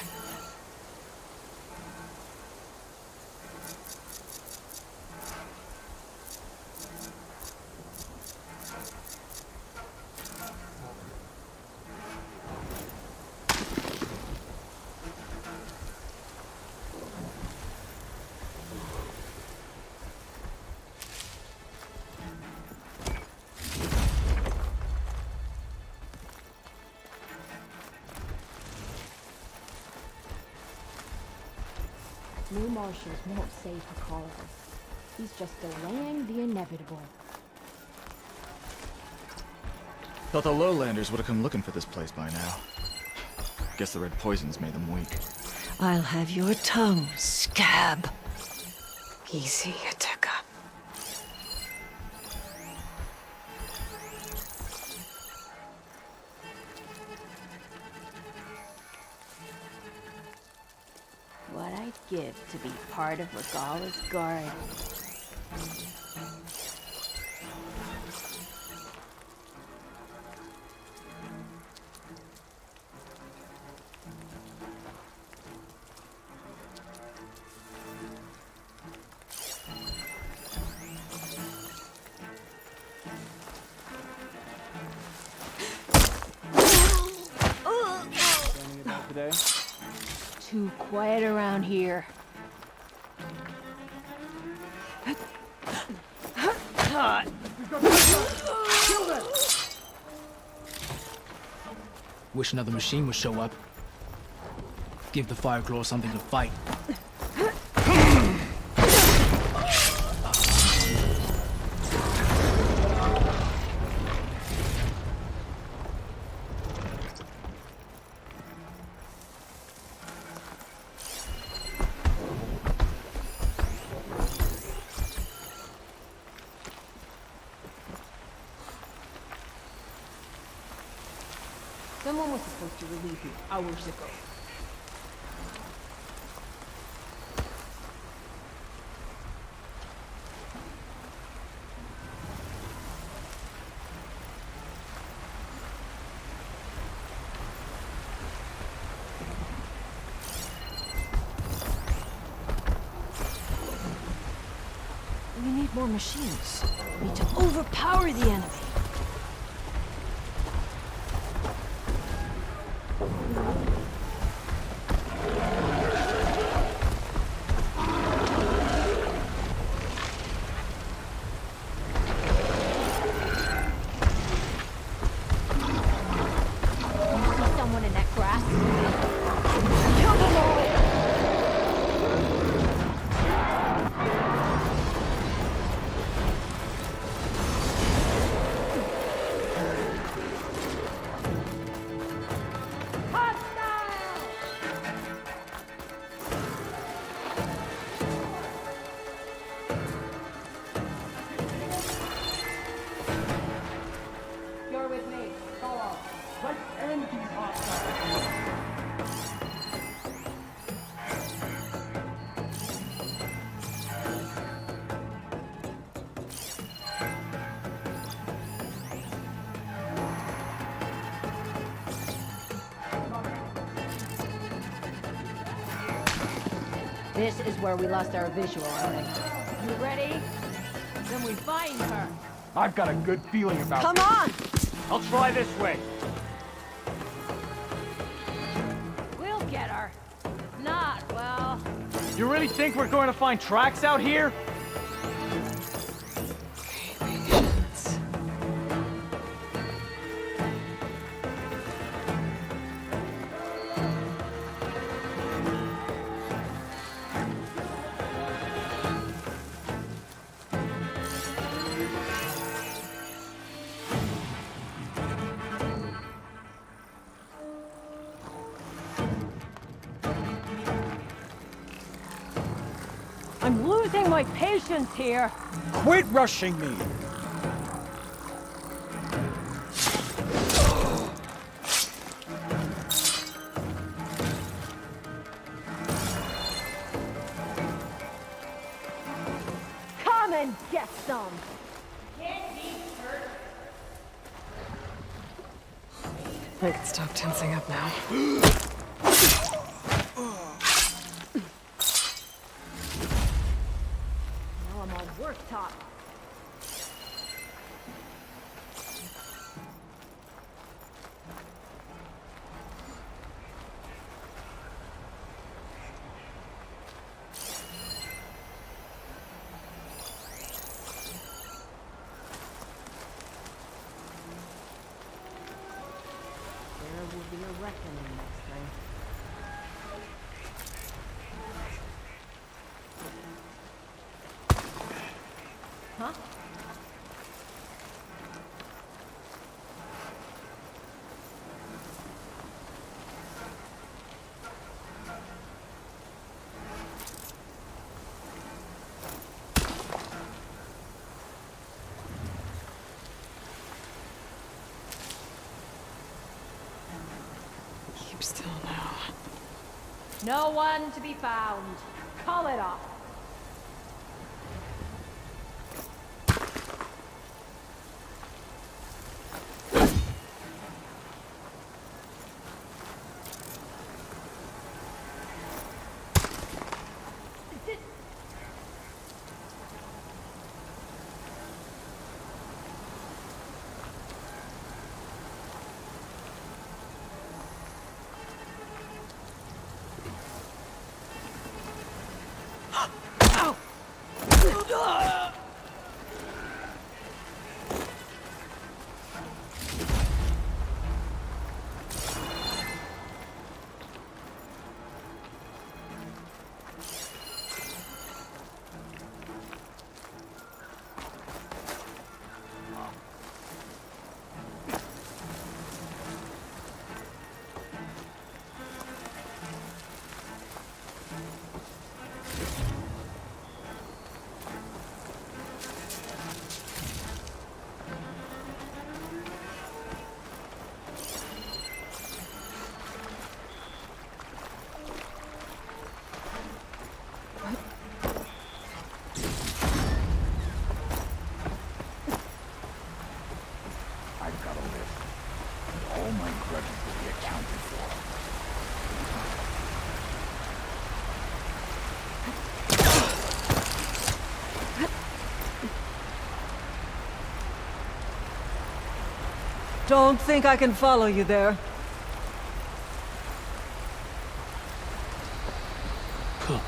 New marshals won't save Hikaru. He's just delaying the inevitable. Thought the lowlanders would have come looking for this place by now. Guess the red poisons made them weak. I'll have your tongue, scab. Easy, Ateka. What I'd give to be part of Regala's guard. Today? Too quiet around here. Wish another machine would show up. Give the Fireclaw something to fight. Someone was supposed to relieve you hours ago. We need more machines. We need to overpower the enemy. Someone in that grass. Kill them all! You're with me. Follow. Let's end these hostiles. This is where we lost our visual, I think. You ready? Then we find her. I've got a good feeling about Come this. on! I'll try this way. We'll get her. If not, well... You really think we're going to find tracks out here? I'm losing my patience here. Quit rushing me! Come and get some. I can stop tensing up now. Now I'm on work talk. There will be a reckoning next time. Huh? Keep still now. No one to be found. Call it off. Don't think I can follow you there. Cool.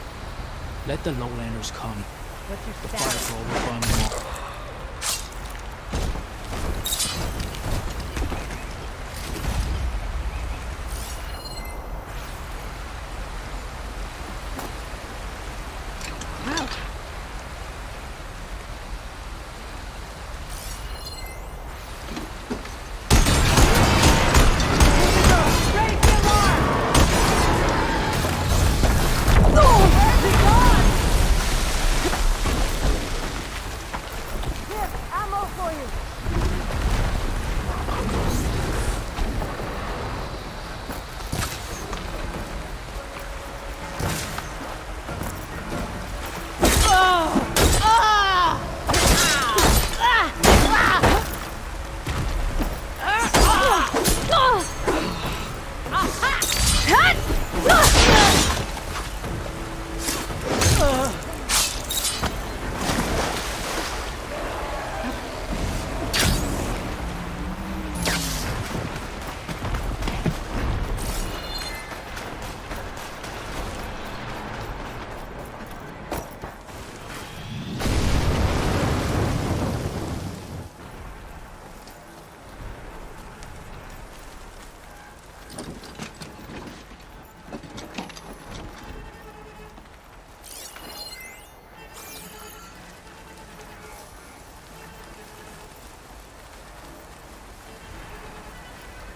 Let the lowlanders come. What's your The status? Fire Claw will find them all.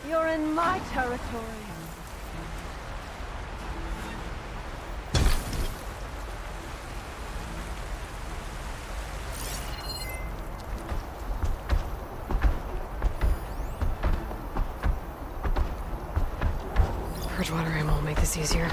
You're in my territory. Bridgewater ammo will make this easier.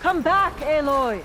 Come back, Aloy!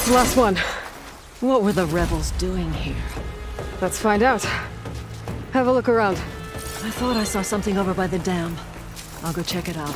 the last one. What were the rebels doing here? Let's find out. Have a look around. I thought I saw something over by the dam. I'll go check it out.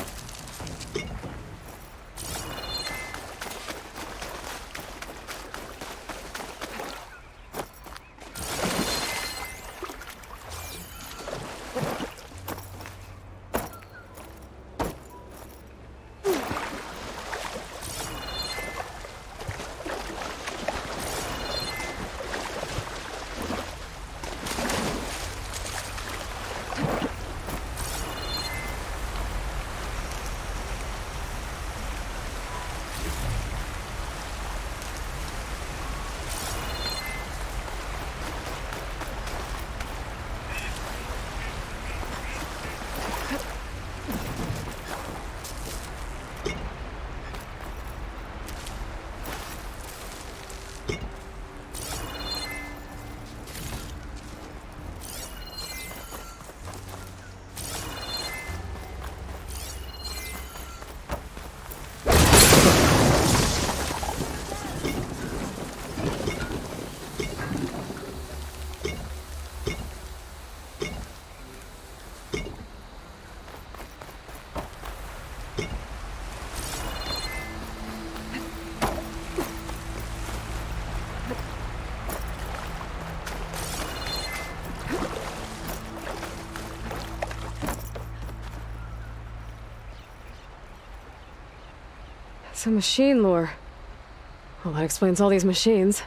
Some machine lore. Well, that explains all these machines.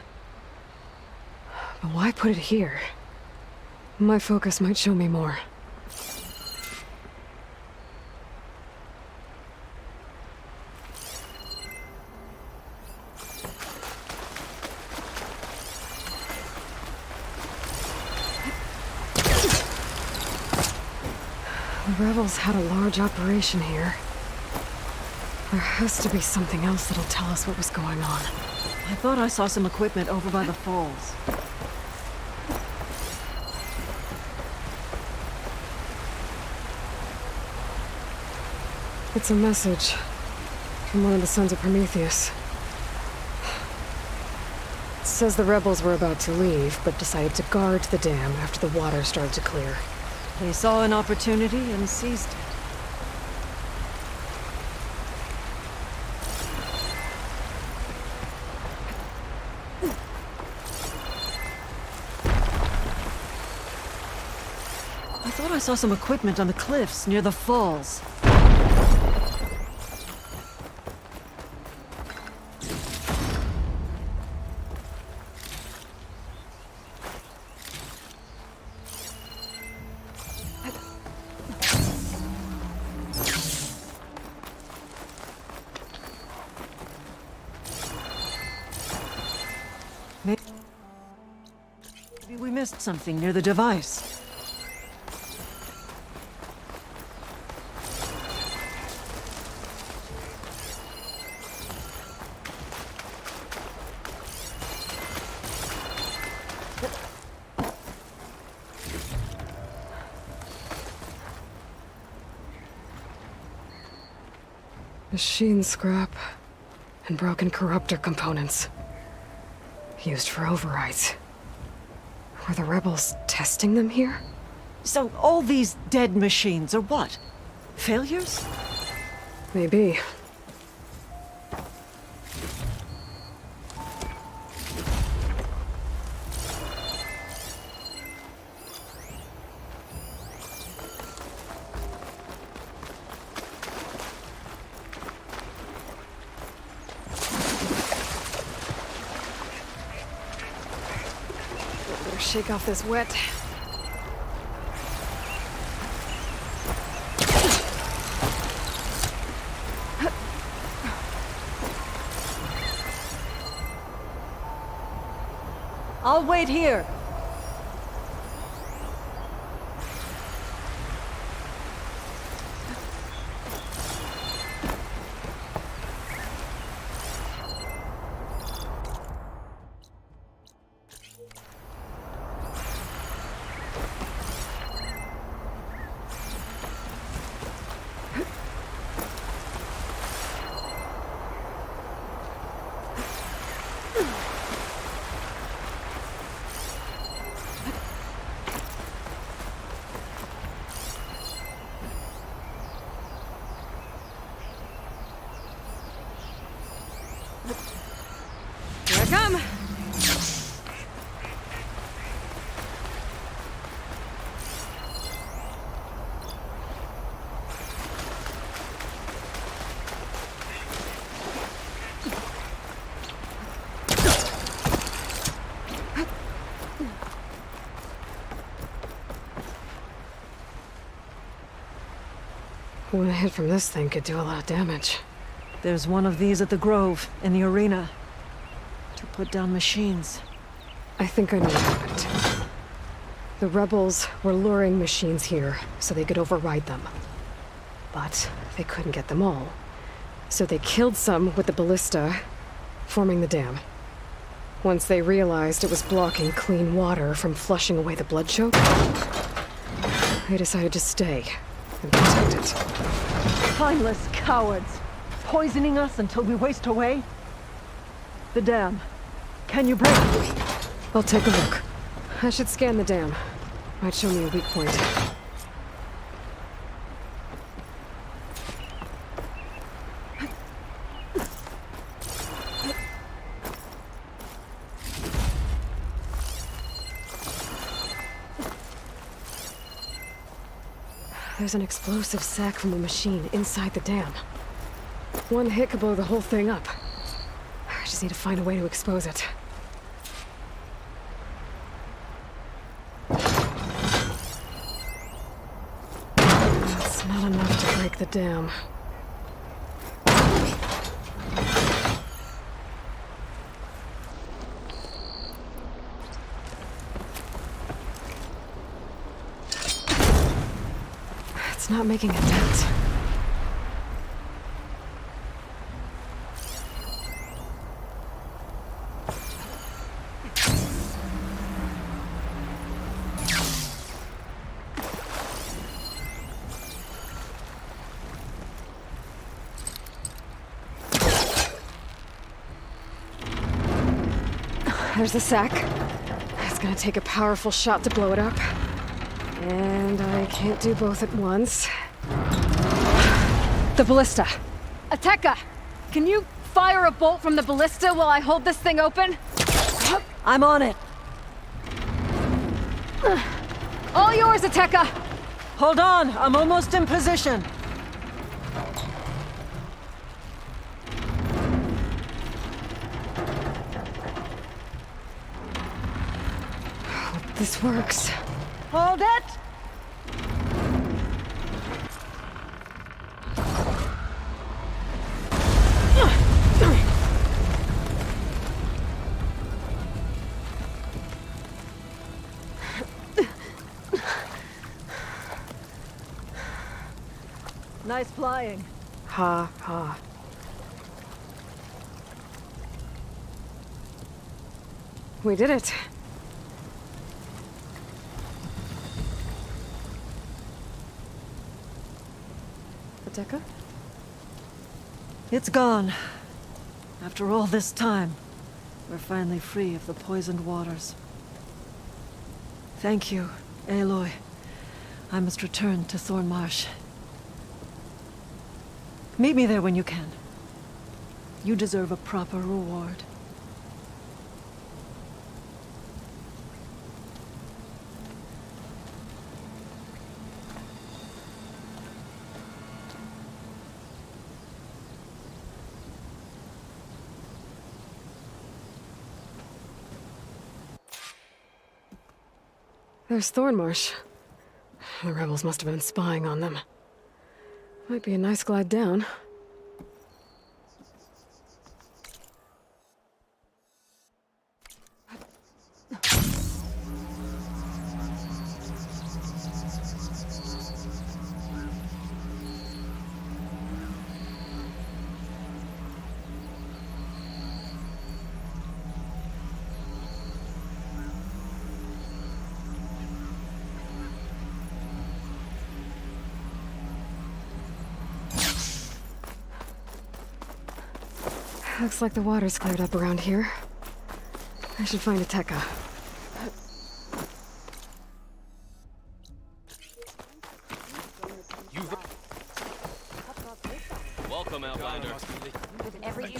But why put it here? My focus might show me more. The rebels had a large operation here. There has to be something else that'll tell us what was going on. I thought I saw some equipment over by the falls. It's a message from one of the sons of Prometheus. It says the rebels were about to leave, but decided to guard the dam after the water started to clear. They saw an opportunity and seized it. I thought I saw some equipment on the cliffs near the falls. Maybe we missed something near the device. Machine scrap and broken corruptor components. Used for overrides. Were the rebels testing them here? So all these dead machines are what? Failures? Maybe. Shake off this wet. I'll wait here. One hit from this thing could do a lot of damage. There's one of these at the Grove, in the arena. To put down machines. I think I know what happened. The rebels were luring machines here so they could override them. But they couldn't get them all. So they killed some with the ballista, forming the dam. Once they realized it was blocking clean water from flushing away the blood choke, they decided to stay and protect it. Mindless cowards! Poisoning us until we waste away? The dam. Can you break it? I'll take a look. I should scan the dam. Might show me a weak point. There's an explosive sack from a machine inside the dam. One hit could blow the whole thing up. I just need to find a way to expose it. That's not enough to break the dam. It's not making a dent. There's the sack. It's gonna take a powerful shot to blow it up. And I can't do both at once. The ballista. Ateka! Can you fire a bolt from the ballista while I hold this thing open? I'm on it. All yours, Ateka! Hold on, I'm almost in position. This works. Hold it! Nice flying. Ha ha. We did it. Ateka? It's gone. After all this time, we're finally free of the poisoned waters. Thank you, Aloy. I must return to Thornmarsh. Meet me there when you can. You deserve a proper reward. There's Thornmarsh. The rebels must have been spying on them. Might be a nice glide down. Looks like the water's cleared up around here. I should find Ateka. Welcome, Outlander.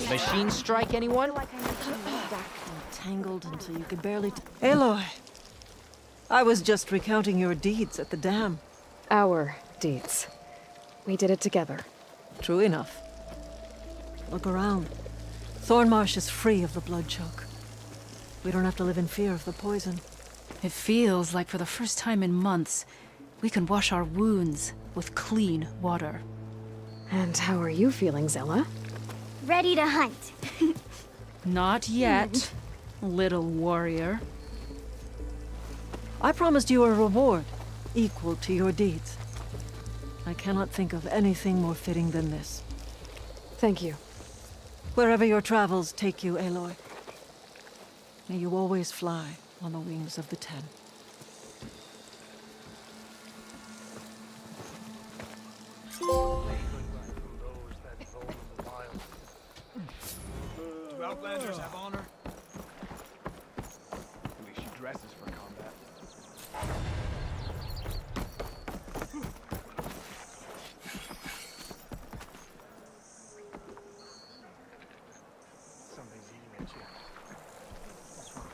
Machine strike, anyone? Tangled until you could barely... Aloy! I was just recounting your deeds at the dam. Our deeds. We did it together. True enough. Look around. Thornmarsh is free of the blood choke. We don't have to live in fear of the poison. It feels like for the first time in months, we can wash our wounds with clean water. And how are you feeling, Zella? Ready to hunt. Not yet, little warrior. I promised you a reward equal to your deeds. I cannot think of anything more fitting than this. Thank you. Wherever your travels take you, Aloy, may you always fly on the wings of the Ten. Do Outlanders have honor? At least she dresses for combat. Something's eating at you. What's wrong?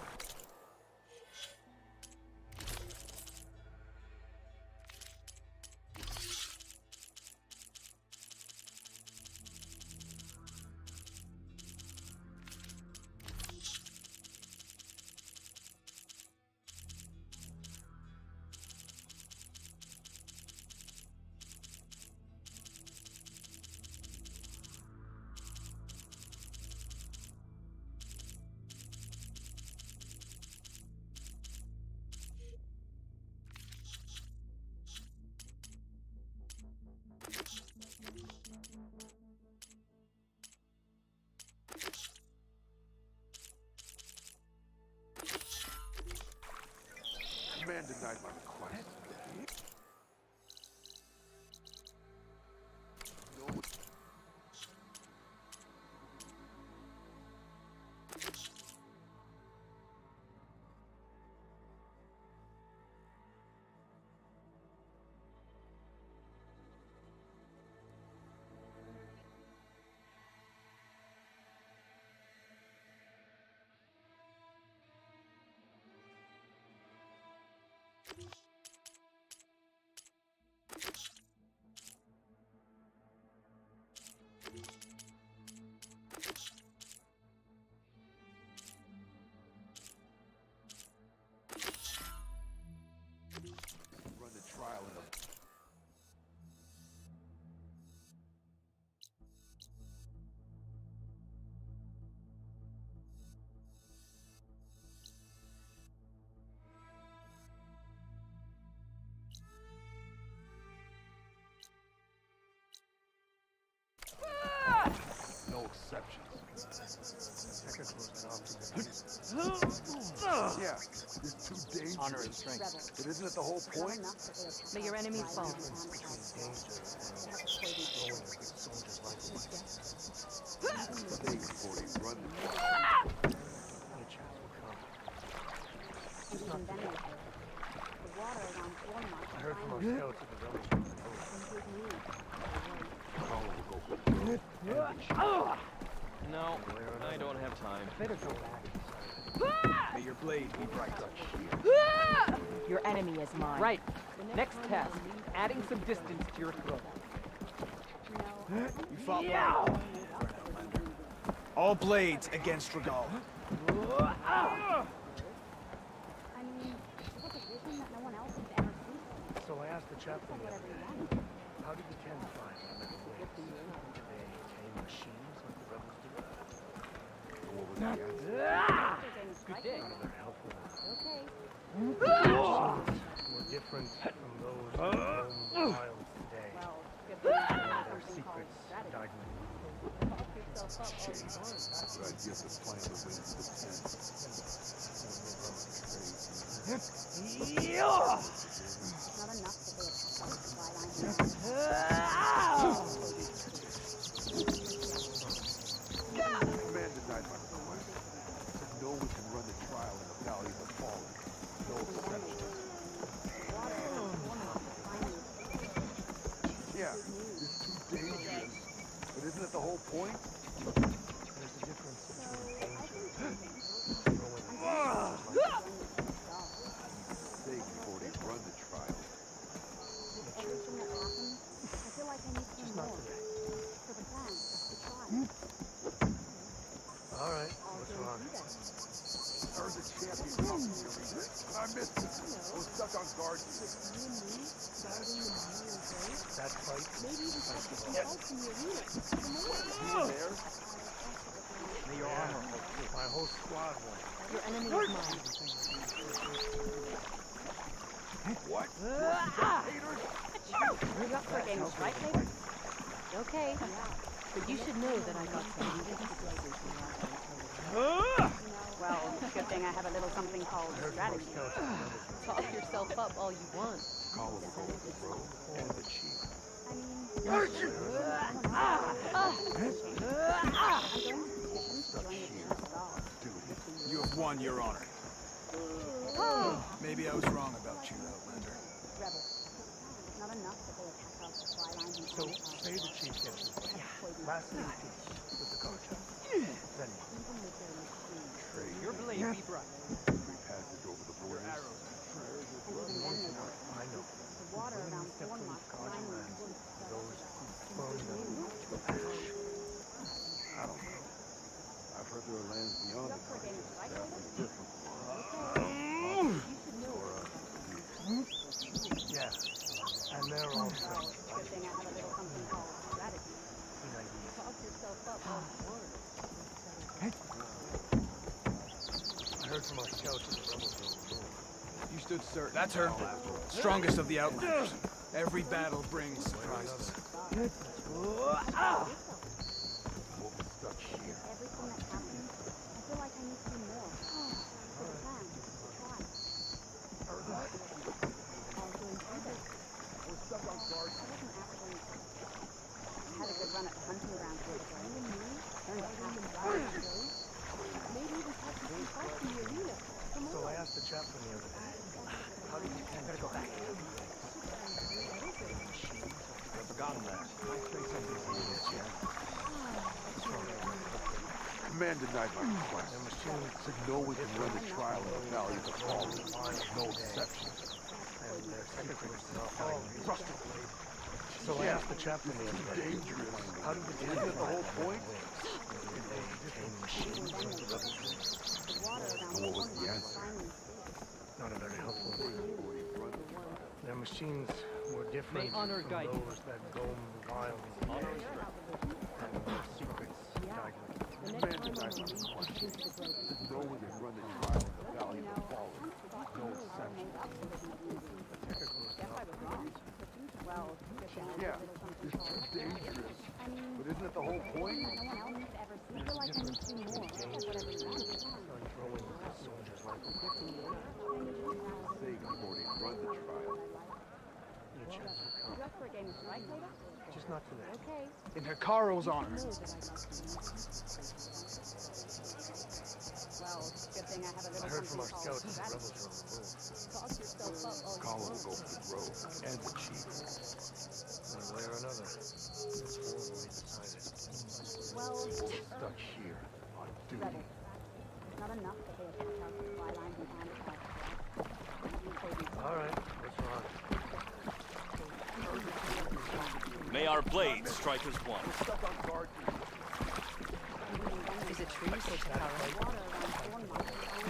Man denied my request. Run the trial in a no exceptions. Yeah, it's too dangerous. Honor and strength. But isn't it the whole point? May your enemies fall. Stay before they run the I heard from our scouts at the village. No, I don't have time. Better go back. May your blade be bright. Your enemy is mine. Right. Next test. Adding some distance to your throat. You fought well. All blades against Regal. So I asked the chaplain the other day, how did the Ten find another way? Did they tame machines like the rebels do? What was the answer? Good day. None of their helpful were different from those who roam the wilds today. Their secrets died with them. But I guess it's playing the wings of Man denied my request. Said no one can run the trial in the Valley of the Fallen. No exceptions. Yeah, it's too dangerous. But isn't it the whole point? There's a difference between danger and going Stay before they run the trial. just not today. All right, what's wrong? Heard the champion talking to me. I missed it. I was stuck on guard. That fight Maybe even was practice some yes. faults in the arena. You were there? May your armor hold true. My whole squad won. Your enemy is mine. What? You're up for a game of strike, maybe? Okay. But you should know that I got some. Well, good thing I have a little something called strategy. Talk yourself up all you want. Call him the road and the chief. You have won, Your Honor. Maybe I was wrong about you, Outlander. Not enough that they attack our supply lines and So, say the chief gets the blame. Last thing with the cartel. Then Your blade be bright. Free passage over the borders. I know. the water around Thornlock lining Those who burn them to ash. I don't know. I've heard there are lands beyond the Cartels that are different from ours. Yeah. And they're all Good thing I have a little something called strategy. Talk yourself up all you want. I heard from our scouts that the rebels were You stood certain. That's her. Strongest of the Outlanders. Every battle brings surprises. We'll be stuck here. Everything that happens, I feel like I need to do more. For the plan, to try. All doing either. We're stuck on guard. I wasn't actually. I had a good run at the hunting ground the other day. Learned to pass the guard. Maybe even practice some faults in the arena. Come So on. I asked the chaplain the other day, how did you gotta go back? I've forgotten that. I play something for you this year. Command denied my request. The machine Said no we can run the trial in the Valley of the Fallen. No exceptions. and their secretaries all frustrated. So I asked the chaplain the other day, Dangerous. how did the Isn't that the whole point? machines run the rebels? And what was the answer? Not a very helpful one. Their machines were different May honor from guide you. those that roam the wild and their secrets guide them. Command denied my request. Said no we can run the trial in the Valley of the Fallen. No exceptions. Well, Yeah, it's too dangerous. But isn't it the whole point? no one else has ever seen. I feel like I need to do more. Whatever you want. Start throwing soldiers like Say you've already run the trial. your chance will come. You up for a game of strike later? Just not today. Okay. In Hikaru's honor. Well, good thing I have a little I heard from our something called scouts that the strategy. rebels are on the move. Talk yourself up all Call you him want. go for the road and the chief. One way or another, it's formally decided. Well, Stuck here on duty. rebels. Not enough that they attack our supply lines and find us. All right, what's wrong? May our blades strike as one. Stuck on guard duty. Is it true, said Takara?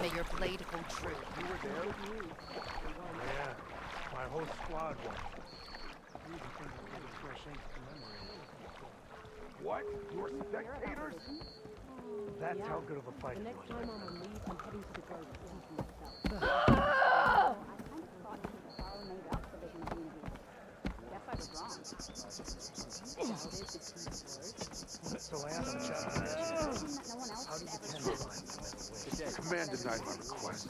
May your blade hold true. You were there? Yeah, my whole squad won. What? You were spectators? That's how good of a fight The it next was. time I'm on leave, I'm heading to the guard to teach myself. I kind of thought Kizaru made up the vision of the Indians. Guess I was wrong. So I asked the chaplain, how did the 10 find the Command denied my request.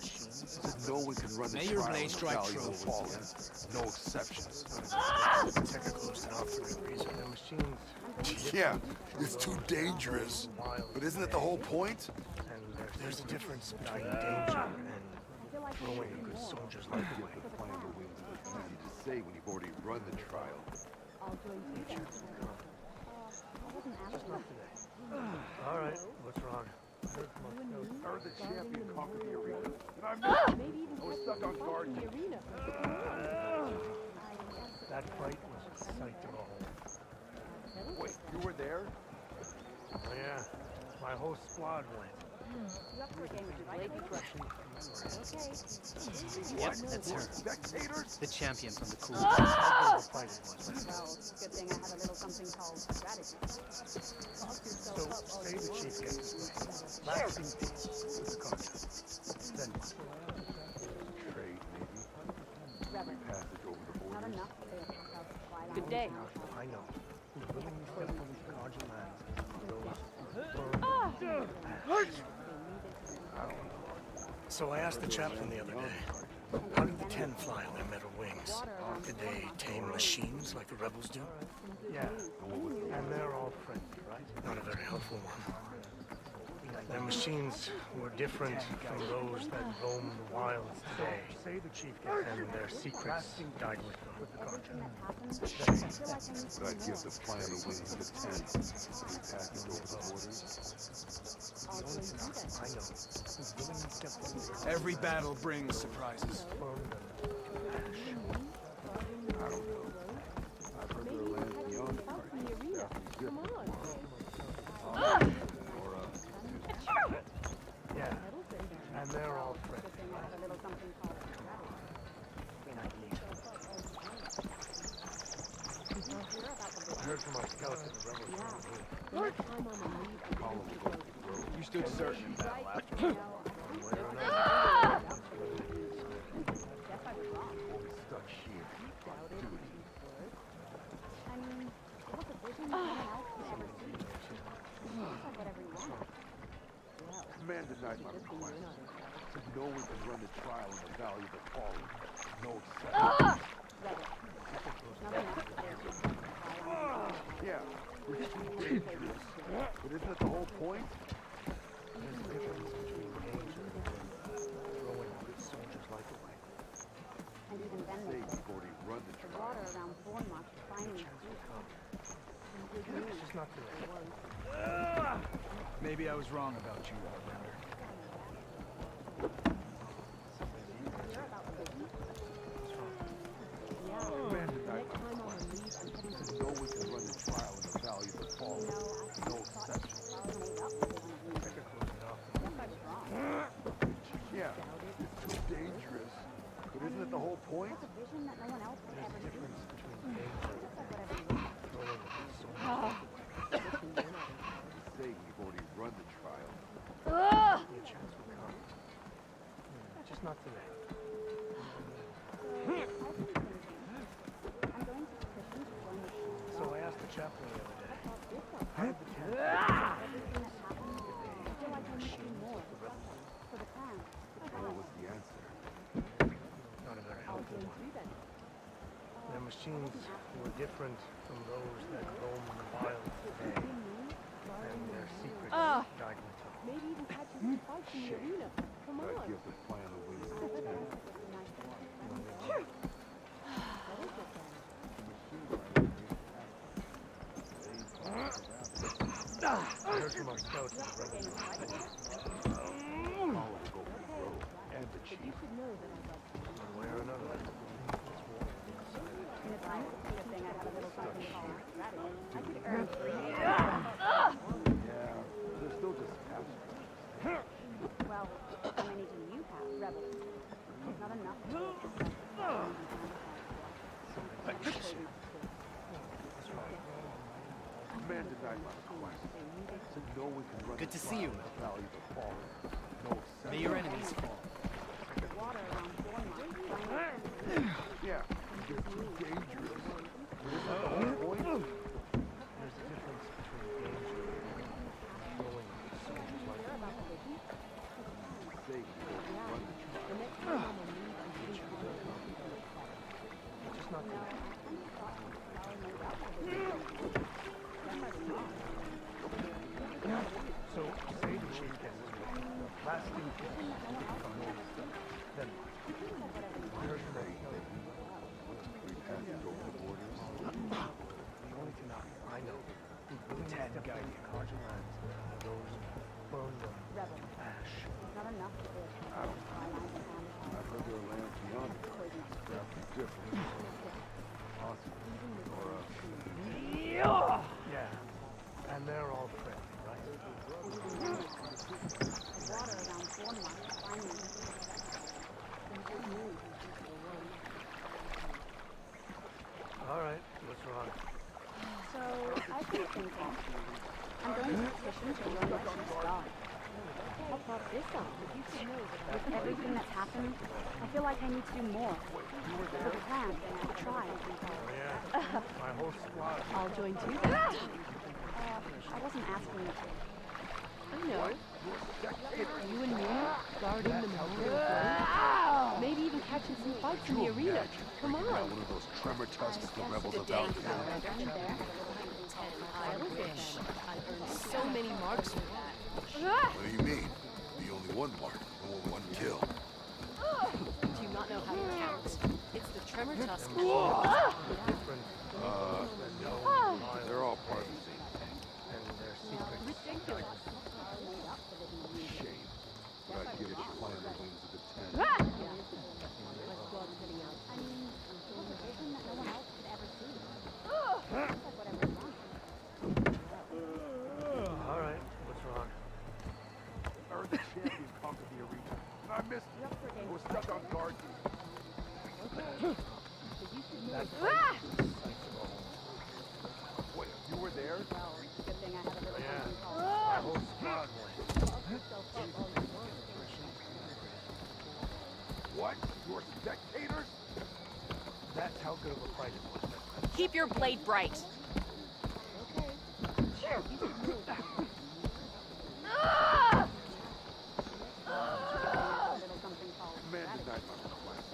Said no we can run the May your trial blade in the strike Valley of the true. Fallen. No exceptions. technical stuff for a reason? The machines Yeah, it's too dangerous. But isn't it the whole point? and there's a difference between danger and throwing good soldiers like Get away. the plan the way it's easy to say when you've already run the trial. I'll join you then. I wasn't asking. All right, what's wrong? I heard from our scouts. Heard the champion conquered the arena. And I'm Maybe even I was practice stuck some on faults guard in the duty. arena. That fight was a sight to behold. Wait, you were there? Oh yeah, my whole squad went. You up for a game of strike later? Yep, that's her. Spectators? The champion from the cool. Well, good thing I had a little something called strategy. So, say the chief gets his way. Lasting peace with the cartel. Then trade, maybe. Passage over the borders. Not enough that they attack our supply line. Good day. I know. Who's willing to step on these Carja lands? Those So I asked the chaplain the other day, how did the 10 fly on their metal wings? Did they tame machines like the rebels do? Yeah, and they're all friendly, right? Not a very helpful one. Their machines were different from those that roam the wilds today. Say the chief and their secrets died with them. But I give the plan of the wings to 10. We pass over the borders. I know. Every battle brings surprises. I don't know. I've heard there are lands beyond the arena. Come on. Yeah, and they're all friendly. I heard from our scouts that the rebels were You stood desertion in battle after. stuck here. I mean, it was a vision no one else could ever see. It looks like whatever you want. Command denied my request. Said no one can run the trial in the Valley of the Fallen. No exception. Yeah, it's too dangerous. But isn't that the whole point? There's a difference between danger and throwing good soldiers' life away. And even then, They've already run the the trial. water around Thornmark finally It's just not good. Maybe I was wrong about you, Outlander. Command denied my request. Said no one can run the trial in the Valley of the Fallen. No exception. Yeah, it's too dangerous. But isn't it the whole point? There's a vision that no one else could ever see. Difference between danger It looks like whatever you want. and throwing a good soldier. Say we've already run the trial. Maybe a chance will come. Just not today. So I asked the chaplain the other day, how did the 10 what was the answer? Not a very helpful one. Their machines were different from those that roam the wild today. And their secrets died with them. Maybe even catch you fights in the arena. Come on. I give the plan of wings to 10. I heard from our scouts that the rebels and the chief. One way or another. In a time of thing, I had a little something called strategy. I could earn free. Yeah, they're still just pastors. Well, how many do you have, rebels? Not enough. Command denied my request. Said no one can run Good the to see you. trial in the Valley of the Fallen. No exception. May your enemies fall. Water around Thornmark. Yeah, it's too dangerous. But isn't that the whole point? There's a difference between danger and throwing soldiers like Say you don't run the trial. Just not today. So, say the chief gets his way. Lasting peace from those. Then there's the we passed over the borders. The only thing I know is the 10 guide the Carja lands and those burned them to ash. Not enough to do I've heard there are lands beyond the Carja. That's different. Awesome. Or, yeah, and they're all friendly, right? water around Thornmark finally. All right, what's wrong? So, I've been thinking. I'm going to petition to run my chief's guard. How about this up? With everything that's happened, I feel like I need to do more. For the clan than I tried. Yeah, my whole squad. I'll join too. I wasn't asking you to. I know. You and me, guarding the memorial. Maybe even catching some fights in the arena. Come on. One of those tremor tusks the rebels about here. Fish. I earned so many marks for that. What do you mean? The only one mark, or one kill. Do you not know how to count? It's the tremor tusk. They're all part of the same thing. And their secrets. Ridiculous. Shame. But I'd give it flying the wings of the 10. My squad's heading out. I mean, it was a vision that no one else could ever see. It's like whatever you want. All right, what's wrong? Earth champion conquered the arena. And I missed it. I was stuck on guard duty. That's Wait, you were there? Well, good thing I have a really Yeah, something called. my whole squad went. What? You're spectators? That's how good of a fight it was. Keep your blade bright. Man denied my request.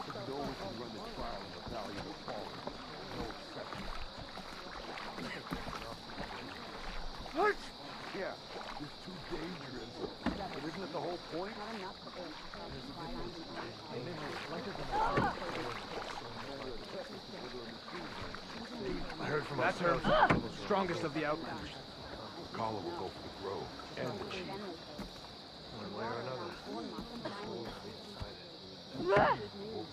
But no one can run the trial in the Valley of the Fallen. No exception. What? Yeah, it's too dangerous. But isn't it the whole point? I heard from That's our her. Strongest of the Outlanders. Kala will go for the grove and the chief. one way or another.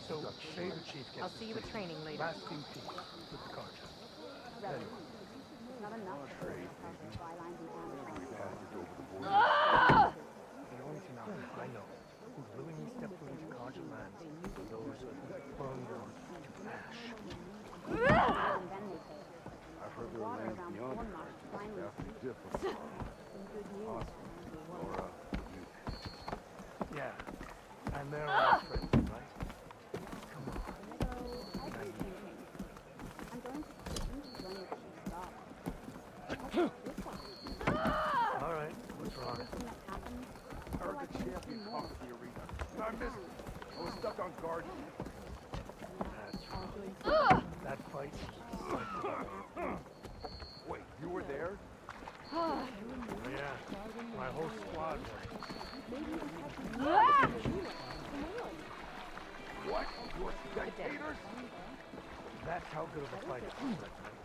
So, say the chief gets I'll see you at training later. lasting peace with the Carja. Then, Not enough to Trade, bylines and animals. passage over the border. the only thing I know who willingly step foot into Carja lands are those who burn them to ash. Even then they say, I've heard there are water lands around beyond Corn it. Marsh finally Vastly different. some good news. Or, Yeah, and they're all friends, right? Come on. So, I've been thinking. I'm going to petition to join the chief's guard. This one. All right, what's wrong? Everything that's happened, I feel Heard like the I need to do champion more. conquered the arena. And I missed it. I was stuck on guard duty. That fight. Wait, you were there? Yeah, my whole squad went. What? You're spectators? That's how good of a fight it was that time.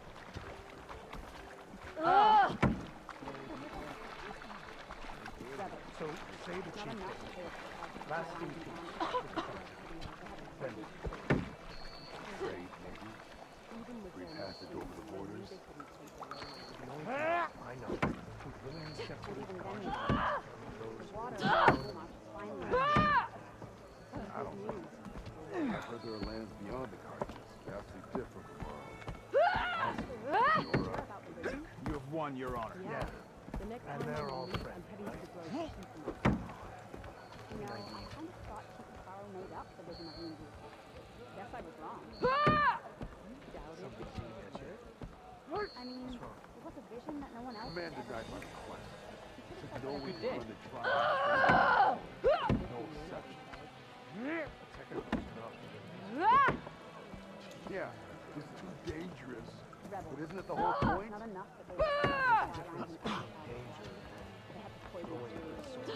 So, say the chief gets lasting peace with the Carja. Then, Trade, maybe? Free passage over the borders? the only thing I know who's willingly step foot into Carja lands are those who burn them to ash. I don't know. I've heard there are lands beyond the Carjas, vastly different from ours. You have won, Your Honor. Yeah, The next and time they're I all leave, friends, I'm heading right? to the grove. You know, I kind of thought Chief Carl made up the vision of Moonview. Guess I was wrong. Something to get you. I mean, it was a vision that no one else Command had denied ever my seen. request. Said no one can run the trial. No exception. Yeah, it's too dangerous. But isn't it the whole point? Not enough that they were bylines and animals. They had to poison the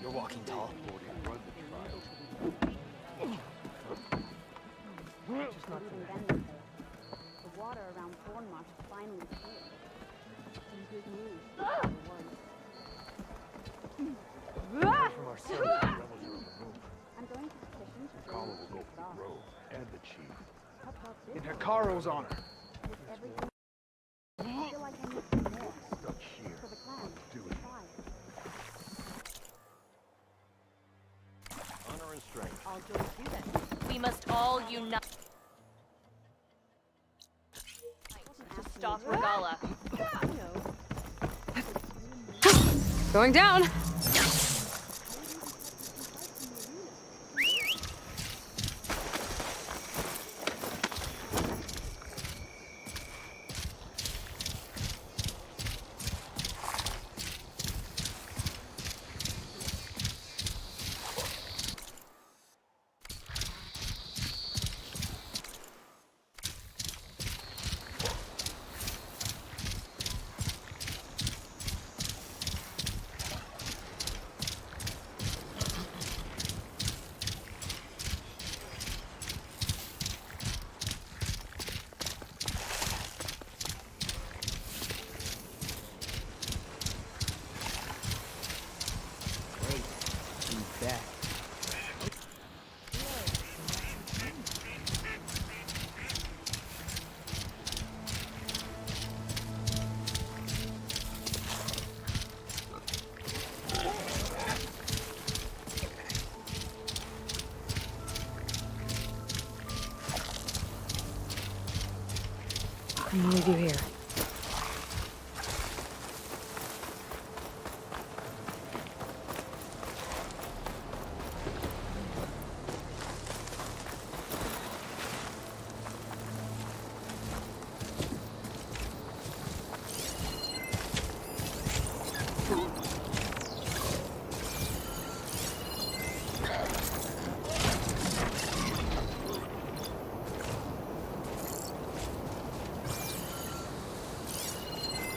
You're walking tall. Run the trial. Just not Even today. then they say, the water around Thornmarsh is finally clear. Some good news for the ones. Heard from our sons that the rebels are on the move. I'm going to petition to Kala join will the go chief's for the guard. grove and the chief. How about this? In Hikaru's honor. With everything, I feel like I need to do more. Stuck here. For the clan. Do it. Try. Honor and strength. I'll join you then. We must all unite. Doth Regala. Going down. I'm gonna leave you here.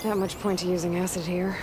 Not much point to using acid here.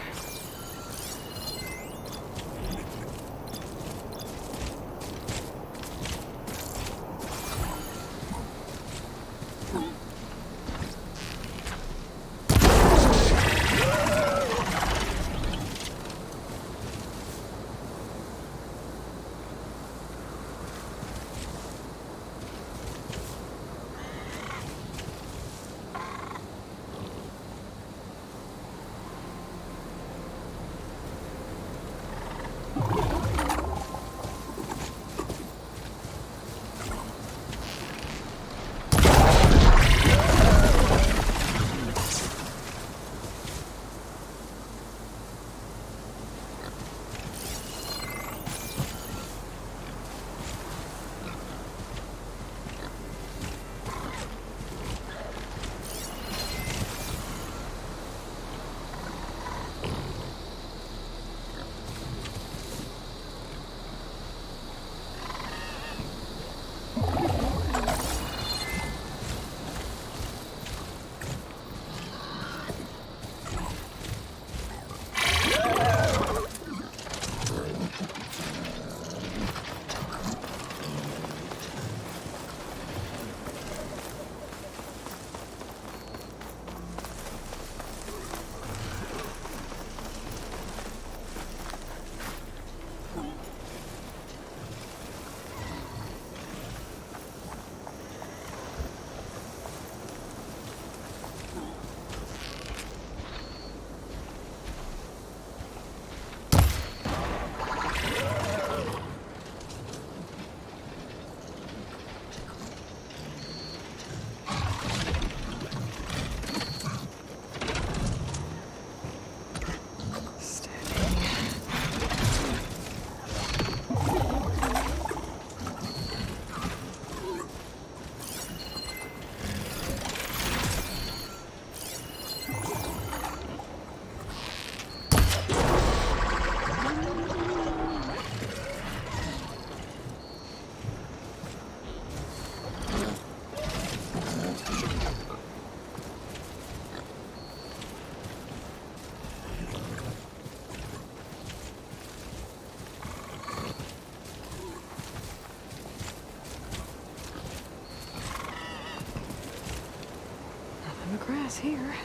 Grass here.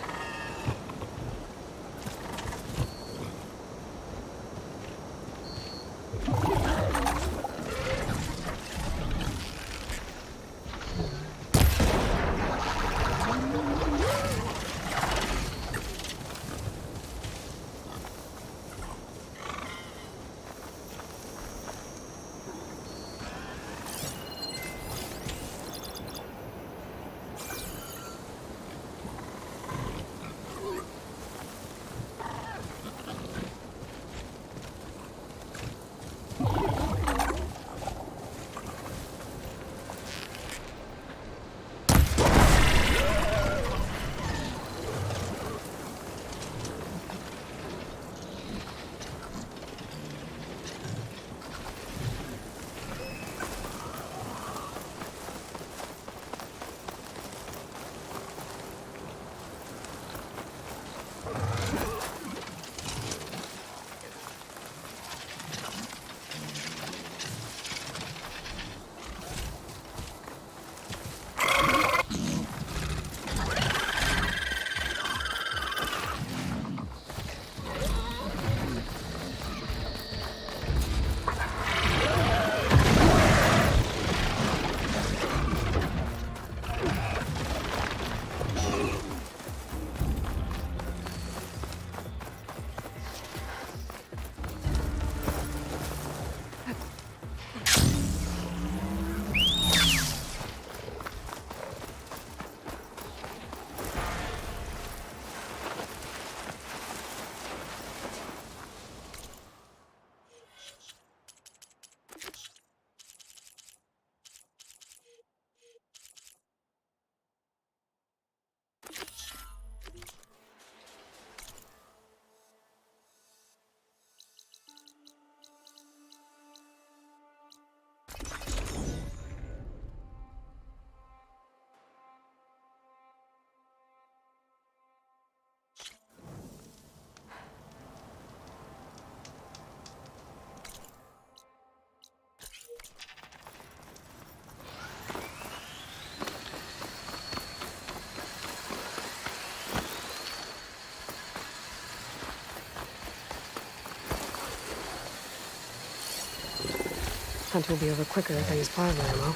Hunt will be over quicker if I use plasma ammo.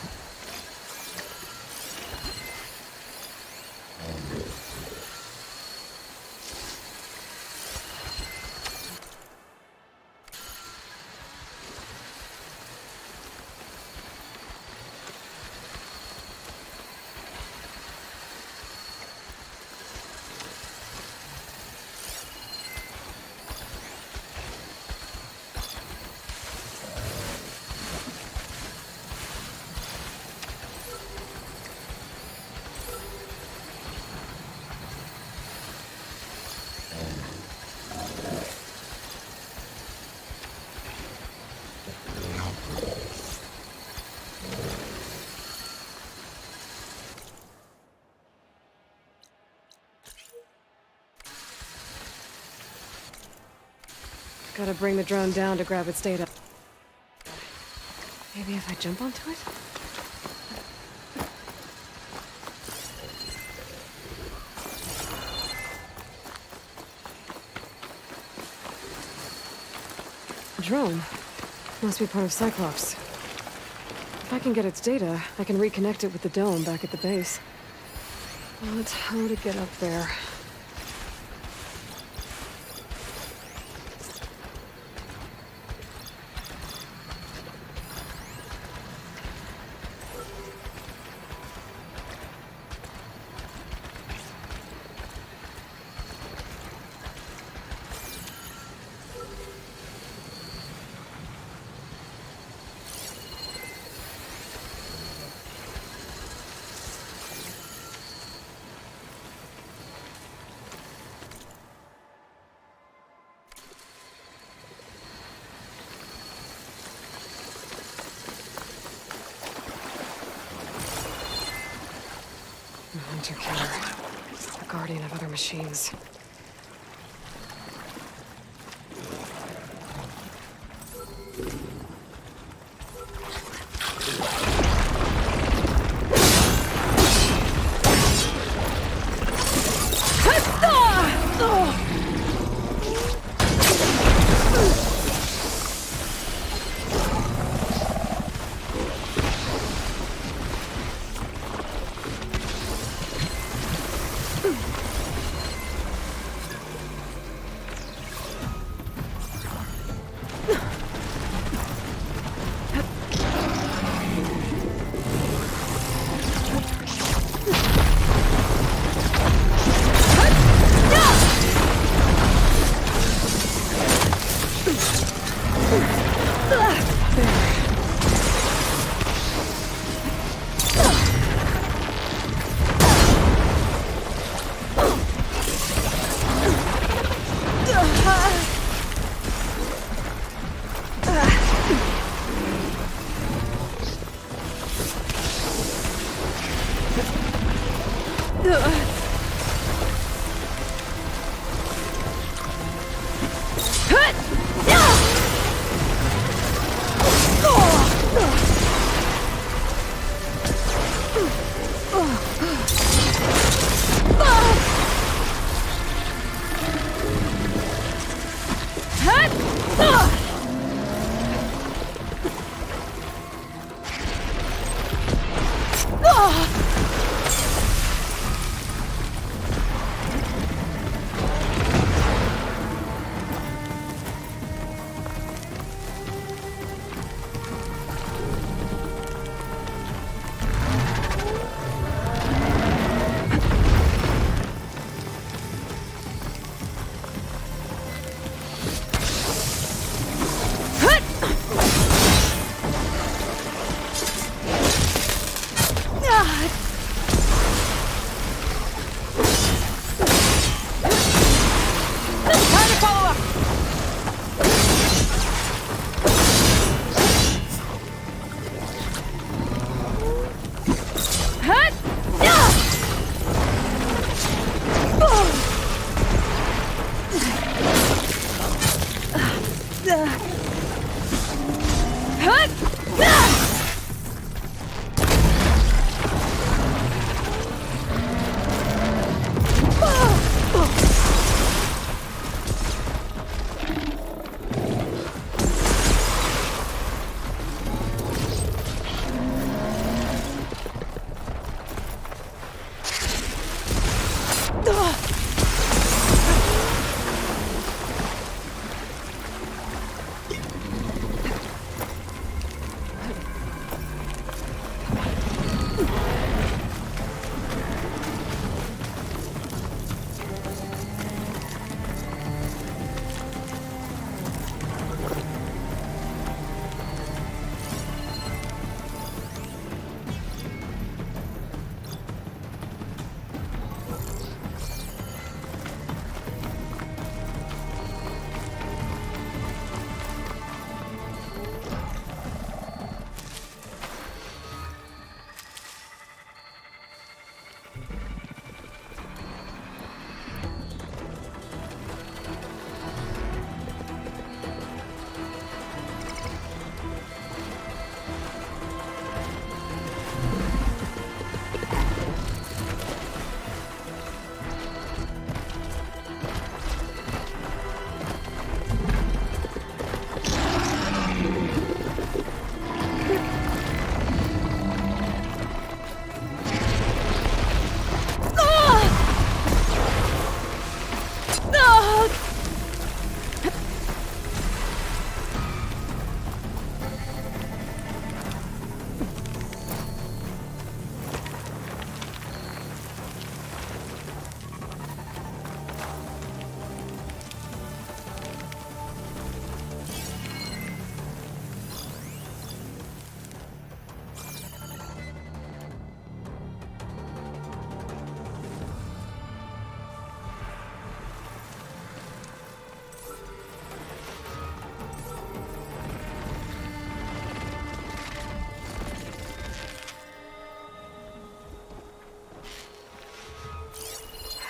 Gotta bring the drone down to grab its data. Maybe if I jump onto it? Drone. Must be part of Cyclops. If I can get its data, I can reconnect it with the dome back at the base. But how to get up there? Hunter-killer. The guardian of other machines.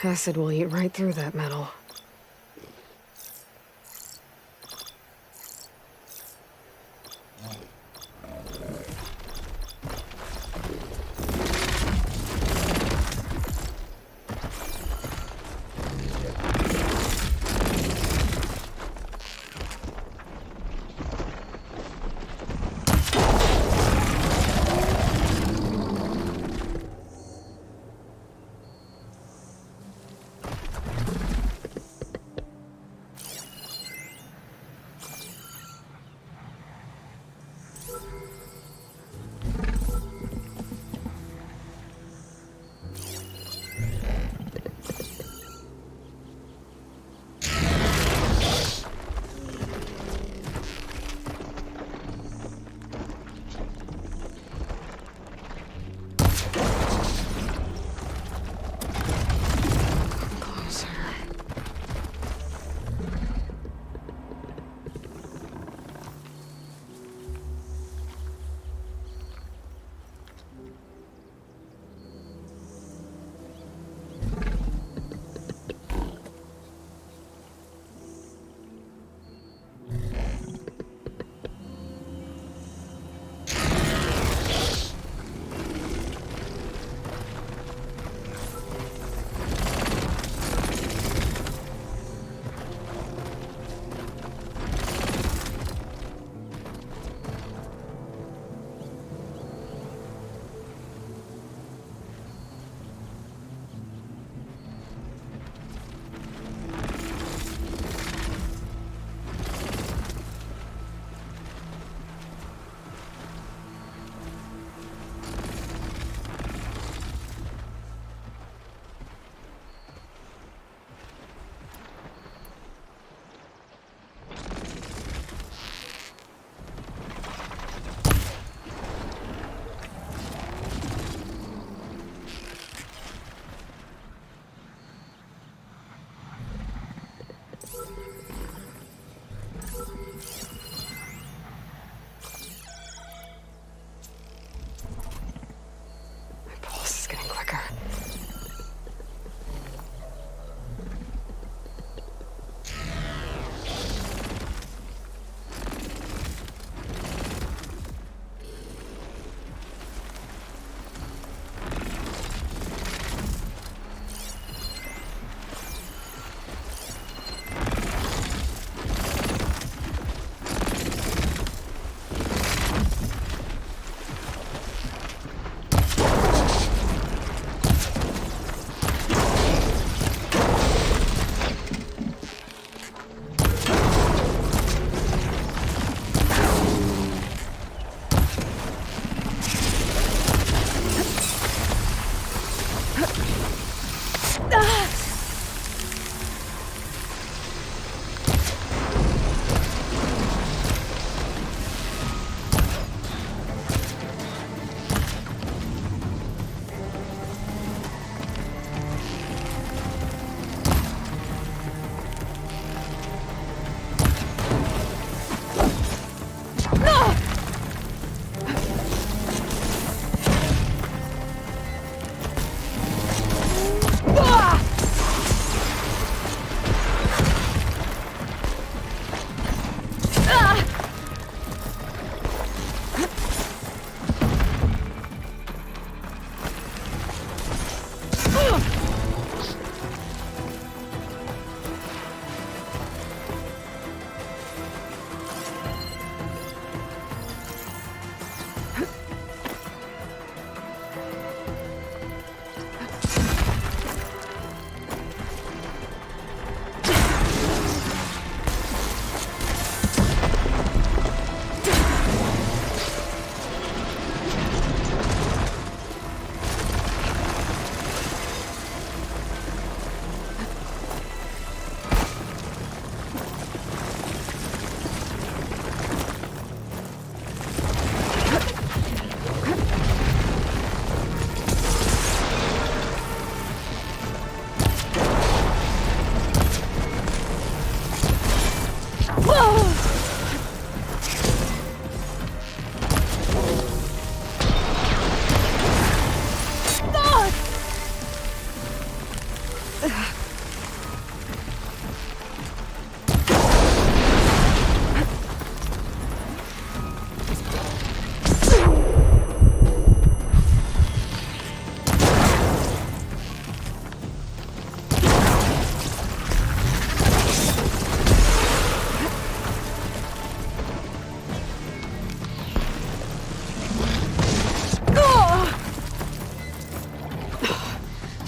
Acid will eat right through that metal.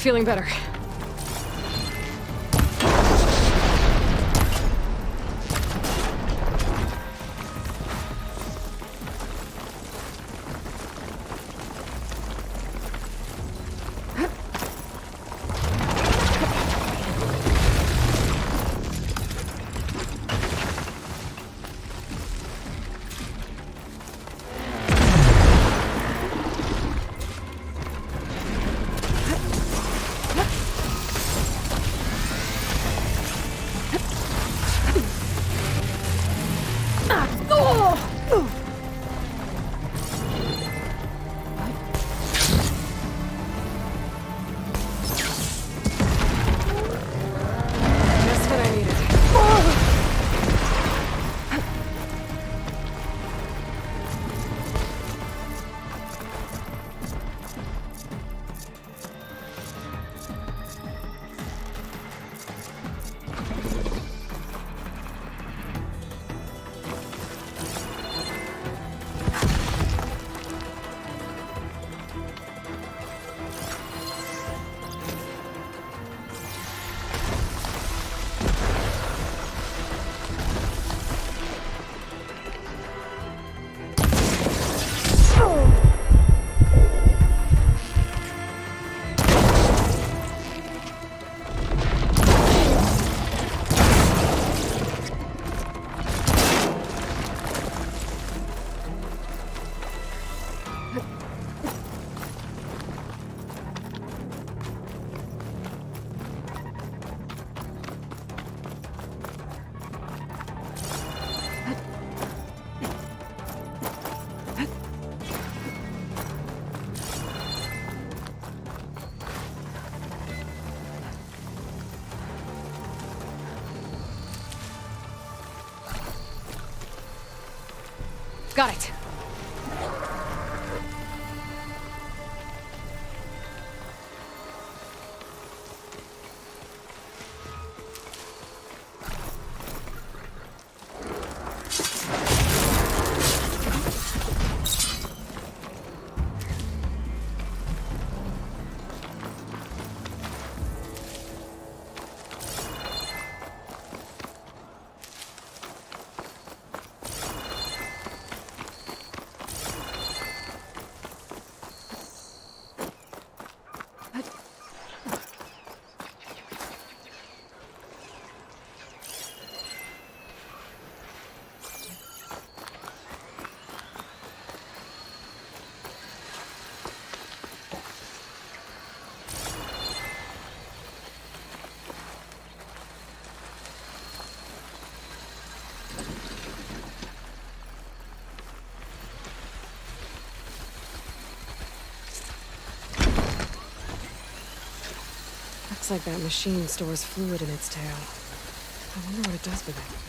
Feeling better. Got it. Looks like that machine stores fluid in its tail. I wonder what it does with it.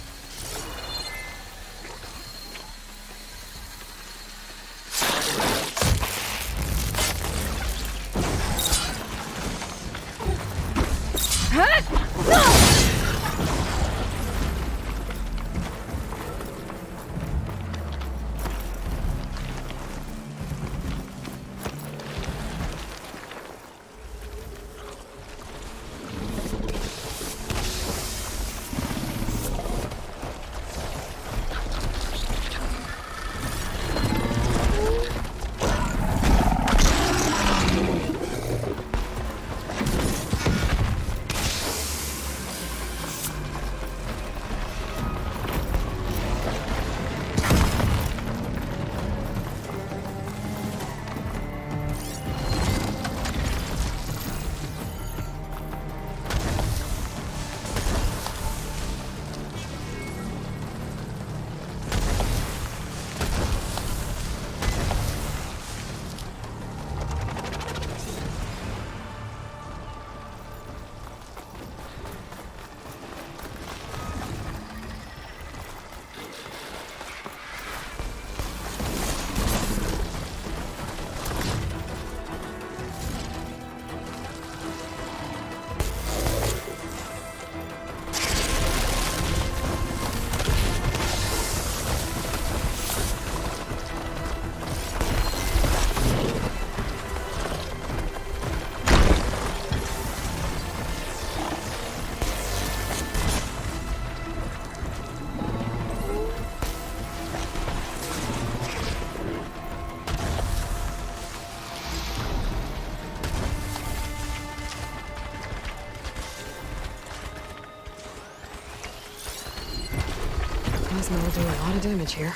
Plasma will do a lot of damage here.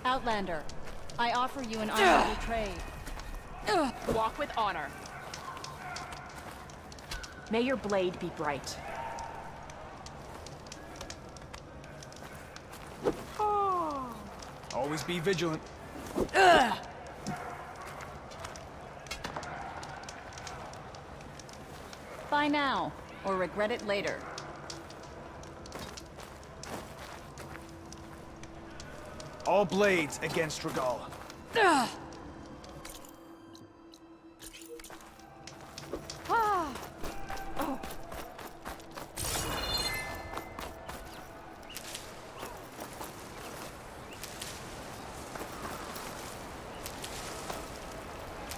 Outlander, I offer you an honorable trade. Walk with honor. May your blade be bright. Always be vigilant. Buy now, or regret it later. All blades against Regal.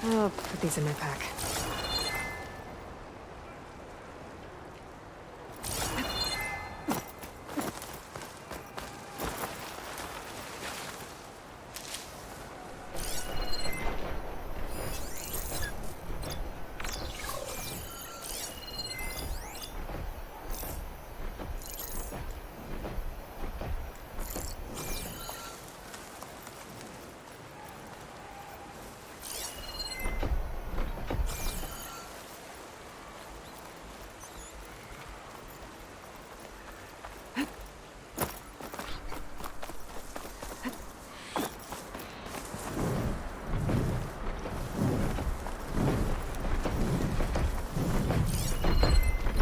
I'll put these in my pack.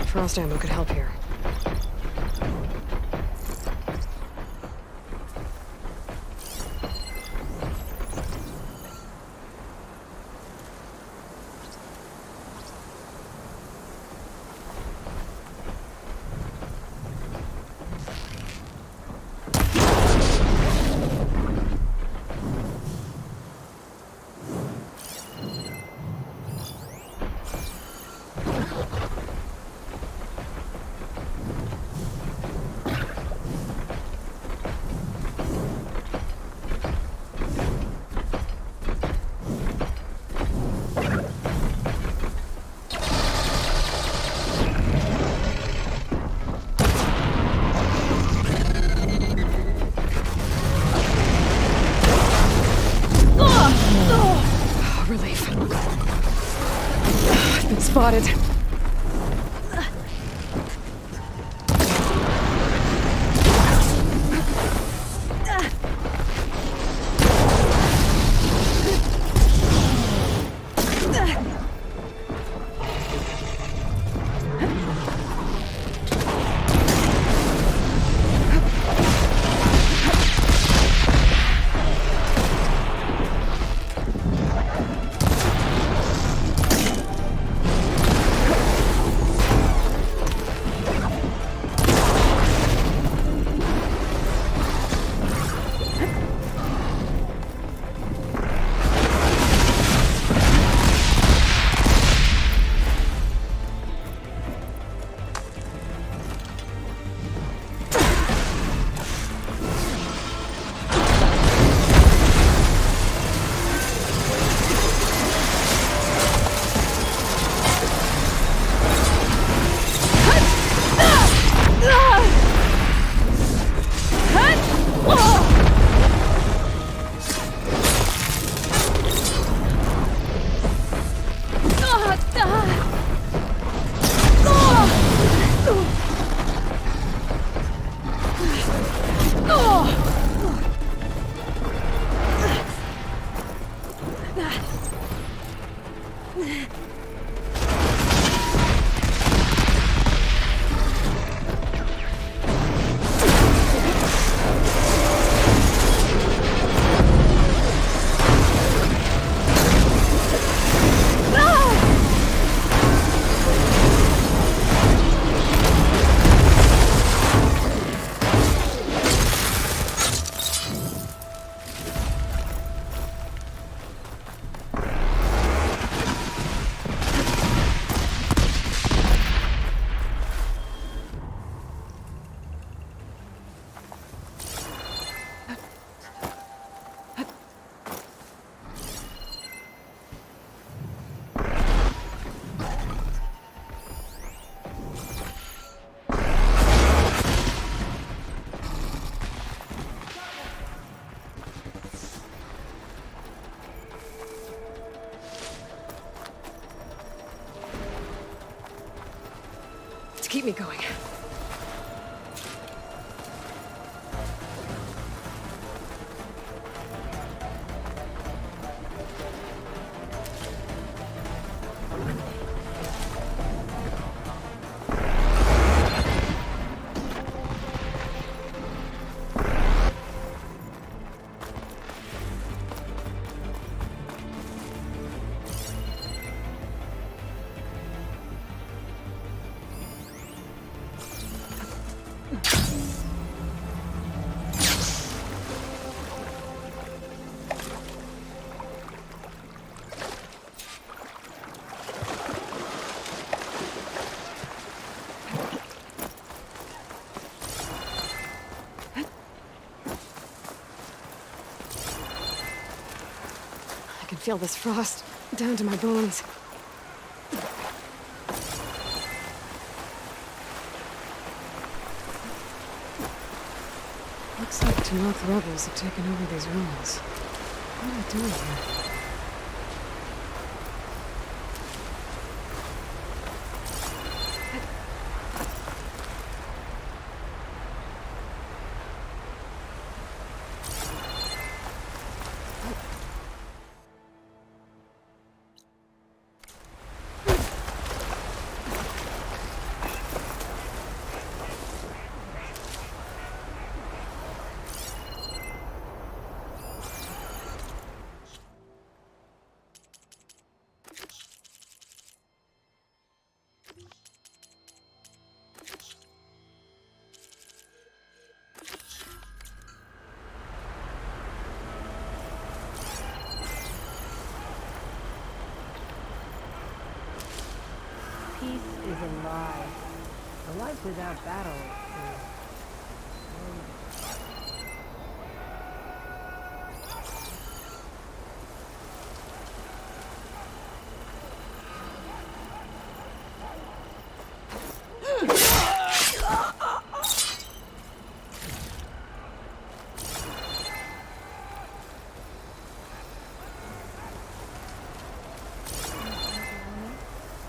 Frost ammo could help here. Relief. I've been spotted. keep me going. I can feel this frost down to my bones. Looks like Tanoth rebels have taken over these ruins. What are they doing here? Peace is a lie. A life without battle is...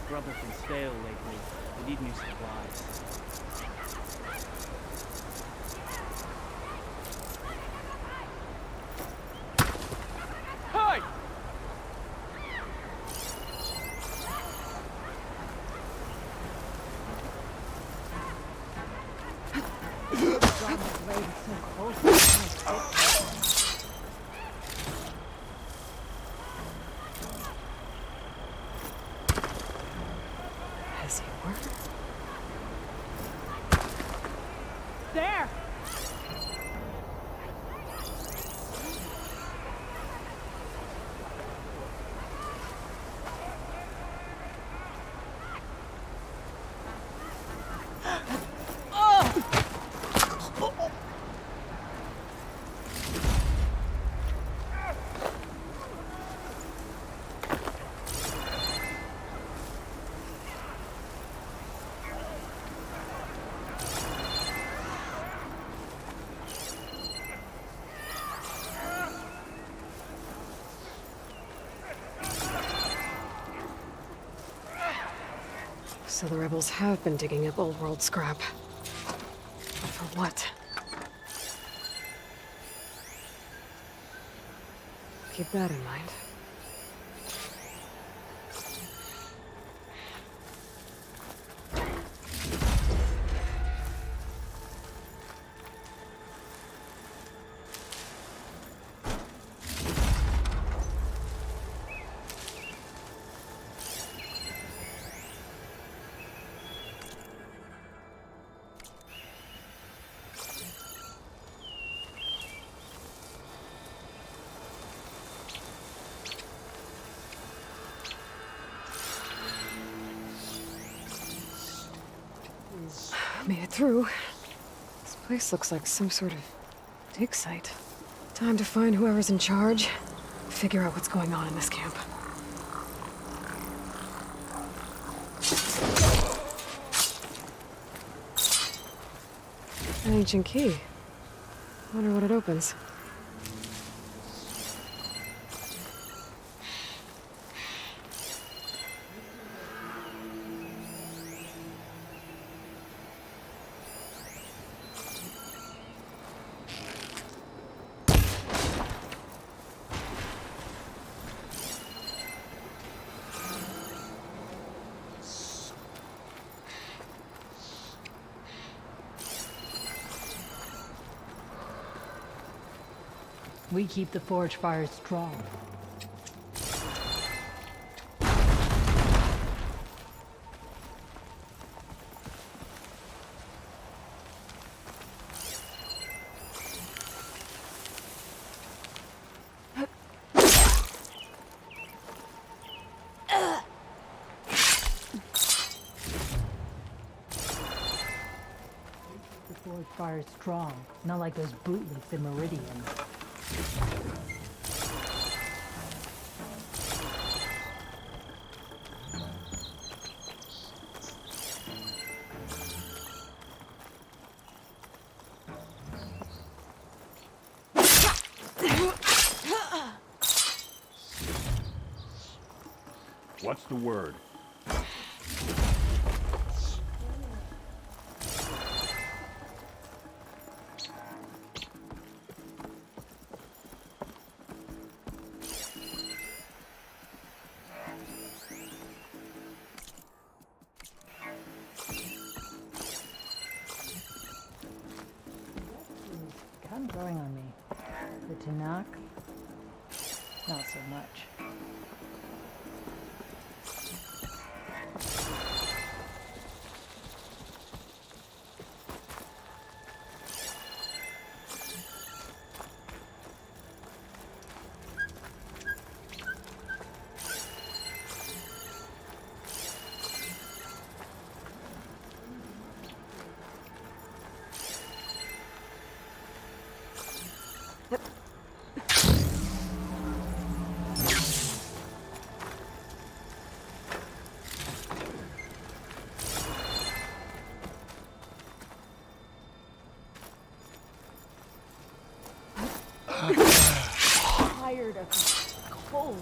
Rubble been stale lately. We need new supplies. Hey! Has he worked? There! So the rebels have been digging up old world scrap. But for what? Keep that in mind. Made it through. This place looks like some sort of dig site. Time to find whoever's in charge. Figure out what's going on in this camp. An ancient key. Wonder what it opens. We keep the forge fires strong. The forge fires strong, not like those bootlegs in Meridian. What's the word? Kind of growing on me. The Tanakh, not so much. Tired of cold.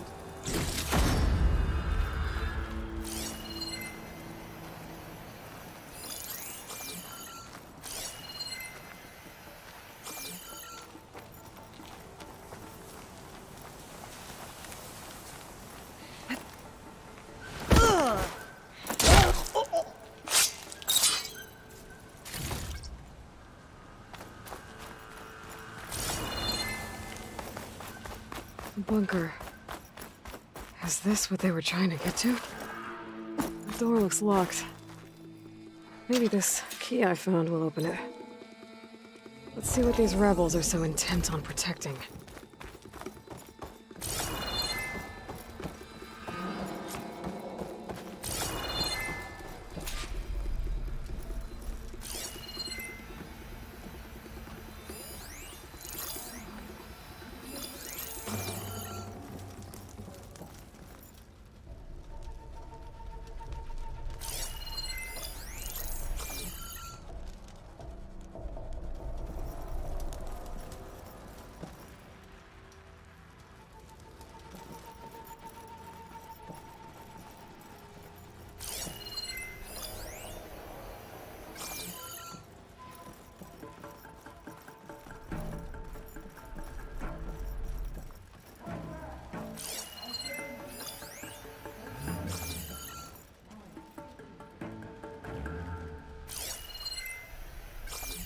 Bunker. Is this what they were trying to get to? The door looks locked. Maybe this key I found will open it. Let's see what these rebels are so intent on protecting.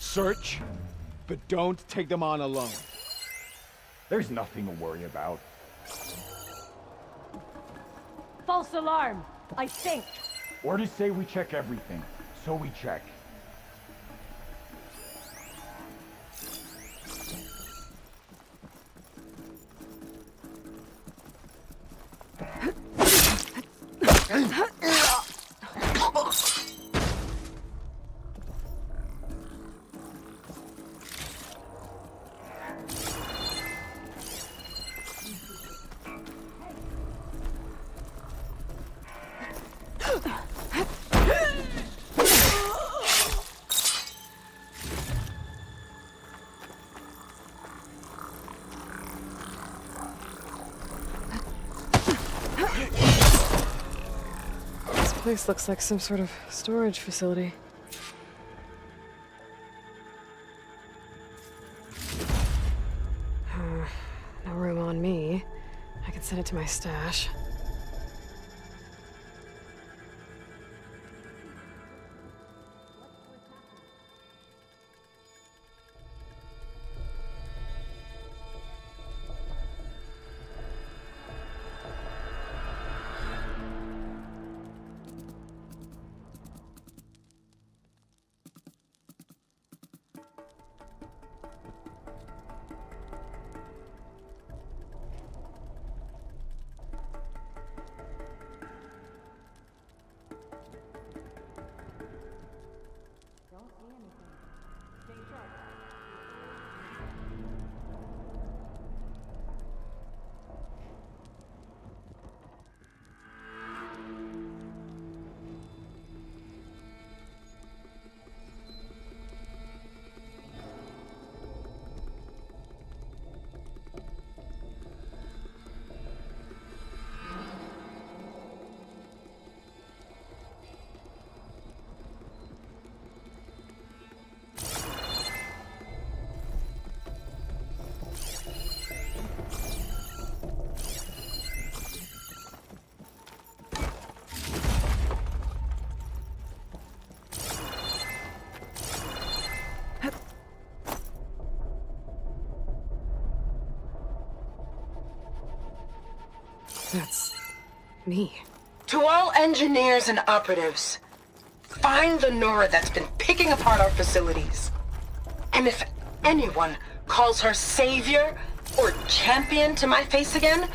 Search, but don't take them on alone. There's nothing to worry about. False alarm, I think. Orders say we check everything, so we check. This place looks like some sort of storage facility. No room on me. I can send it to my stash. That's me. To all engineers and operatives, find the Nora that's been picking apart our facilities. And if anyone calls her savior or champion to my face again,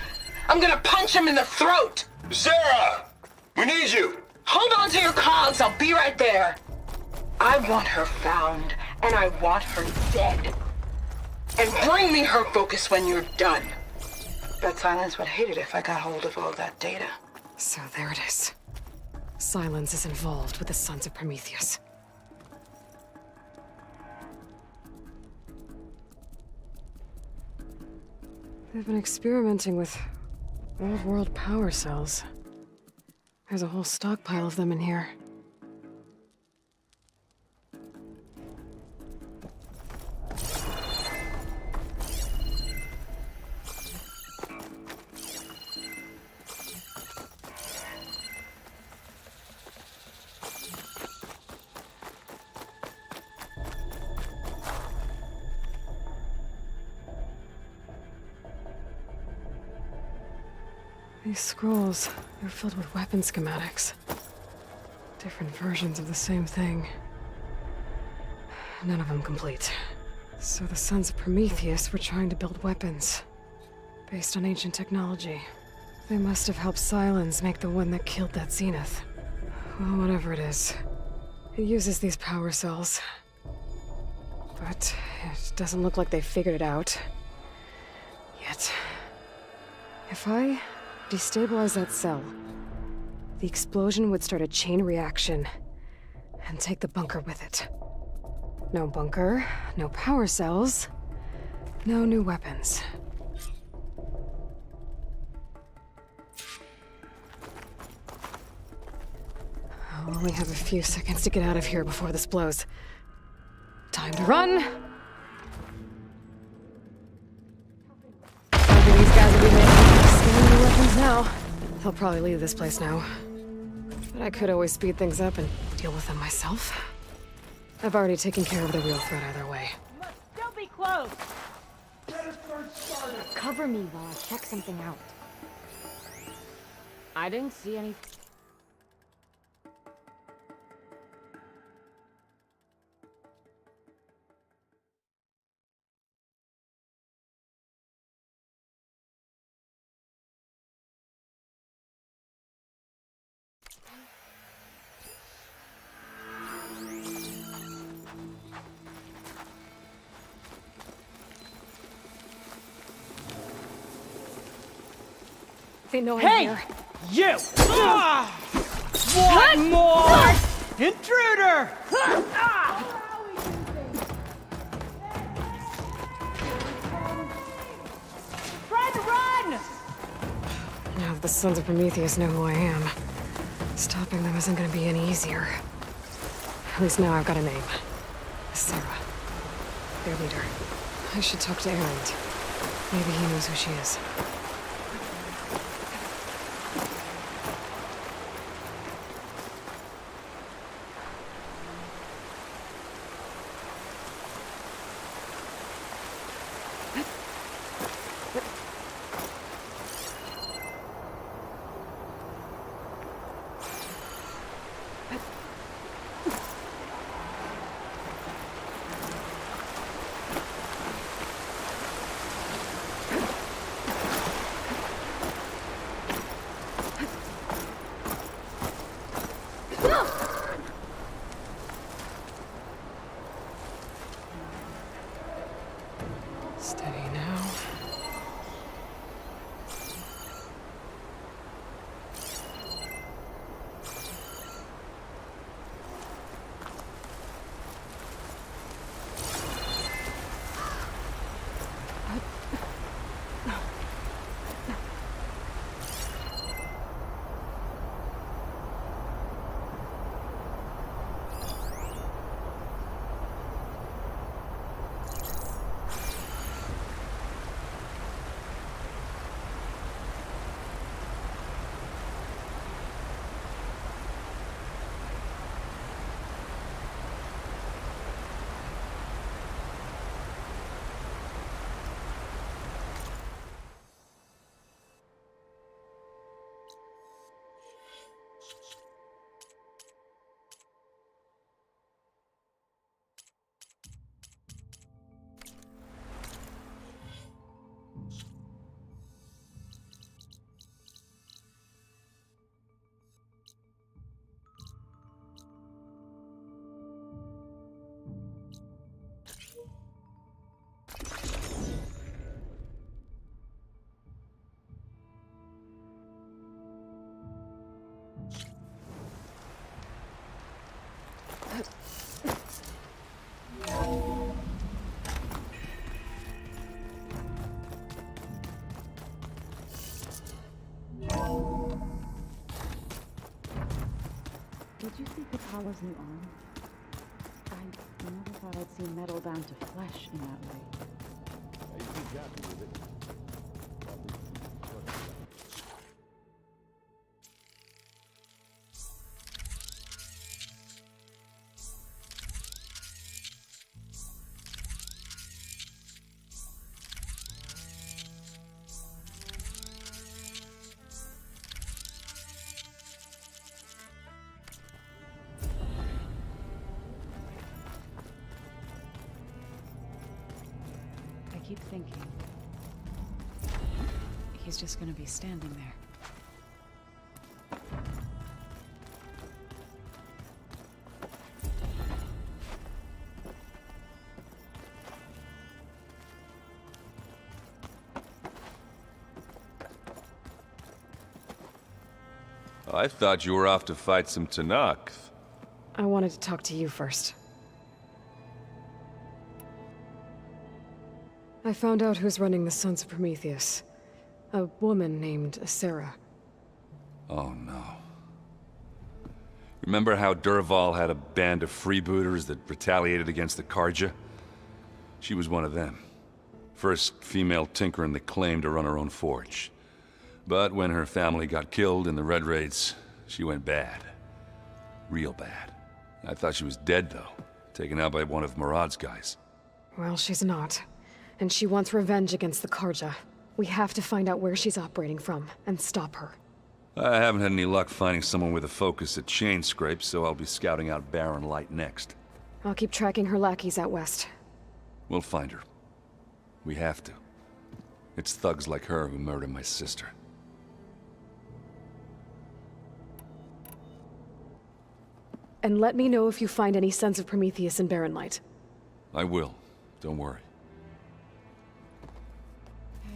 I'm gonna punch him in the throat! Sarah! We need you! Hold on to your cogs, I'll be right there. I want her found, and I want her dead. And bring me her focus when you're done. Bet Silence would hate it if I got hold of all that data. So there it is. Silence is involved with the Sons of Prometheus. They've been experimenting with old-world power cells. There's a whole stockpile of them in here. These scrolls, they're filled with weapon schematics. Different versions of the same thing. None of them complete. So the Sons of Prometheus were trying to build weapons based on ancient technology. They must have helped Silence make the one that killed that Zenith. Well, whatever it is. It uses these power cells. But it doesn't look like they figured it out. Yet. If I destabilize that cell, the explosion would start a chain reaction and take the bunker with it. No bunker, no power cells, no new weapons. I'll only have a few seconds to get out of here before this blows. Time to run! These guys will be making new weapons now. They'll probably leave this place now. But I could always speed things up and deal with them myself. I've already taken care of the real threat either way. Still be close! Cover me while I check something out. I didn't see any... They know I'm Hey! here. You! One more! Intruder! Try to run! Now that the Sons of Prometheus know who I am, stopping them isn't gonna be any easier. At least now I've got a name. Sarah. Their leader. I should talk to Erend. Maybe he knows who she is. Steady now. Did you see Katala's new arm? I never thought I'd see metal down to flesh in that way. I keep thinking he's just gonna be standing there. I thought you were off to fight some Tanakh. I wanted to talk to you first. I found out who's running the Sons of Prometheus. A woman named Sarah. Oh no. Remember how Durval had a band of freebooters that retaliated against the Karja? She was one of them. First female tinker in the claim to run her own forge. But when her family got killed in the Red Raids, she went bad. Real bad. I thought she was dead, though. Taken out by one of Murad's guys. Well, she's not. And she wants revenge against the Karja. We have to find out where she's operating from, and stop her. I haven't had any luck finding someone with a focus at chain scrapes, so I'll be scouting out Barren Light next. I'll keep tracking her lackeys out west. We'll find her. We have to. It's thugs like her who murdered my sister. And let me know if you find any Sons of Prometheus in Barren Light. I will. Don't worry.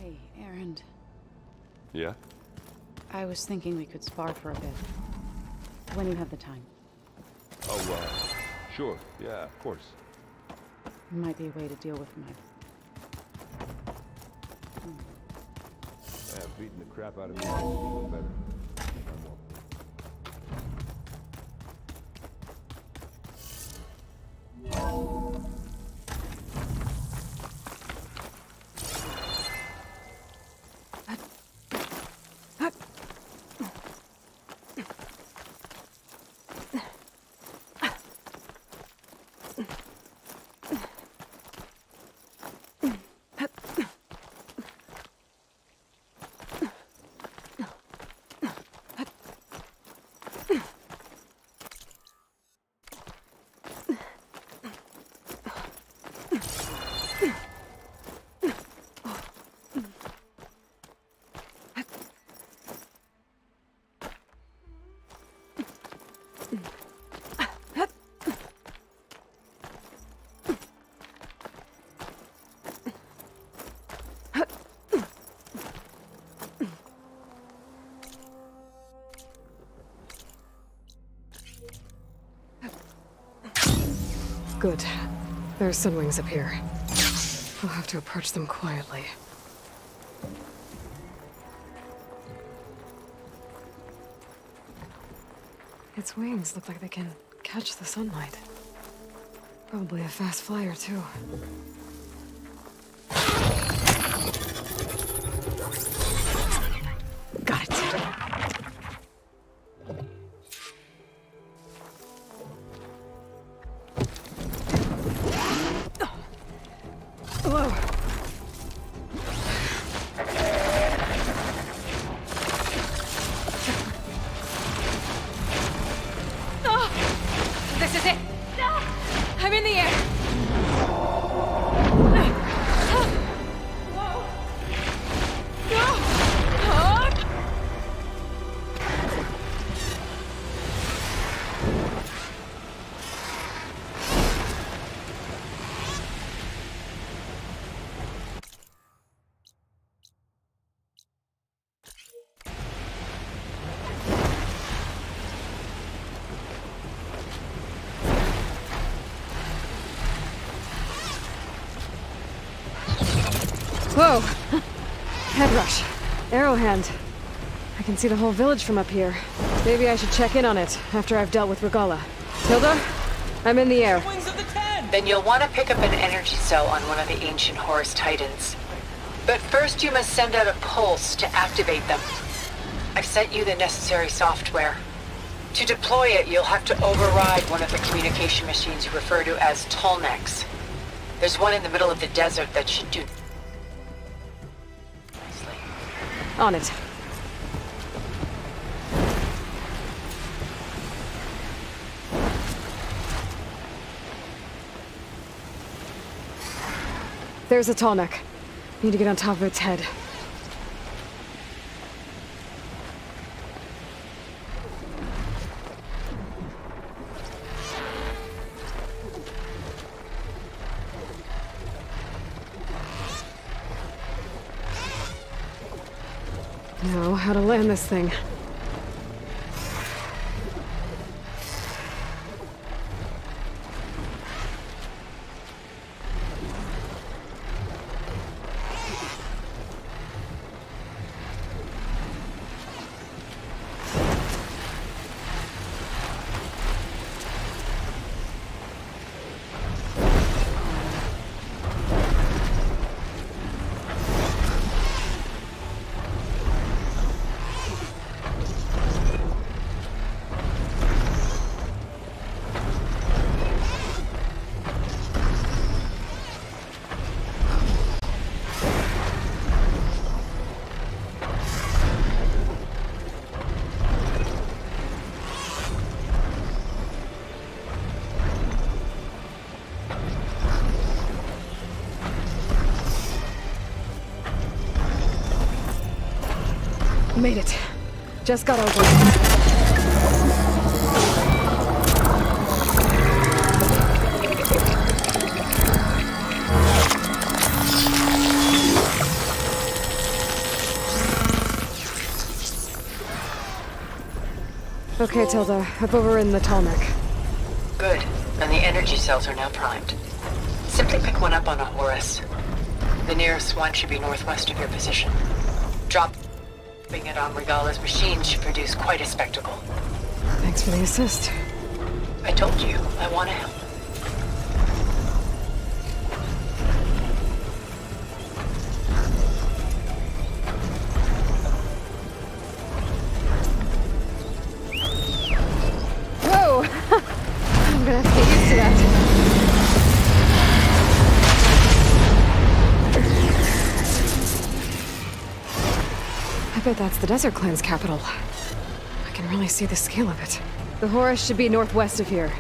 Hey, Erend. Yeah? I was thinking we could spar for a bit. When you have the time. Oh, sure. Yeah, of course. Might be a way to deal with my... Yeah, beating the crap out of me makes me feel better. Good. There are sunwings up here. We'll have to approach them quietly. Its wings look like they can catch the sunlight. Probably a fast flyer, too. Got it. Whoa. This is it! No! I'm in the air! Whoa! Head rush. Arrow hand. I can see the whole village from up here. Maybe I should check in on it after I've dealt with Regala. Hilda? I'm in the air. Then you'll want to pick up an energy cell on one of the ancient Horus Titans. But first you must send out a pulse to activate them. I've sent you the necessary software. To deploy it, you'll have to override one of the communication machines you refer to as Tolnecs. There's one in the middle of the desert that should do nicely. On it. There's a Tolnec. Need to get on top of its head. Now, how to land this thing. Made it. Just got over. Okay, Tilda. I've overridden the Tolnec. Good. And the energy cells are now primed. Simply pick one up on a Horus. The nearest one should be northwest of your position. Dropping it on Regala's machine should produce quite a spectacle. Thanks for the assist. I told you, I want to help. Whoa! I'm gonna have to get used to that. I bet that's the Desert Clan's capital. I can really see the scale of it. The Horus should be northwest of here.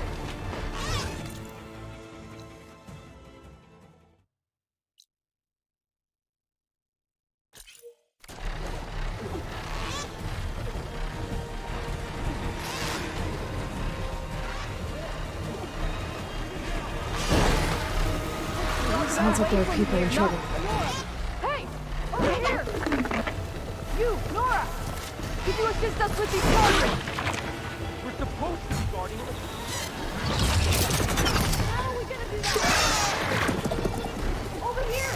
Sounds like there are people in trouble. Hey! Over here! You, Nora! Could you assist us with these targets? We're supposed to be guarding it. How are we gonna do that? Over here!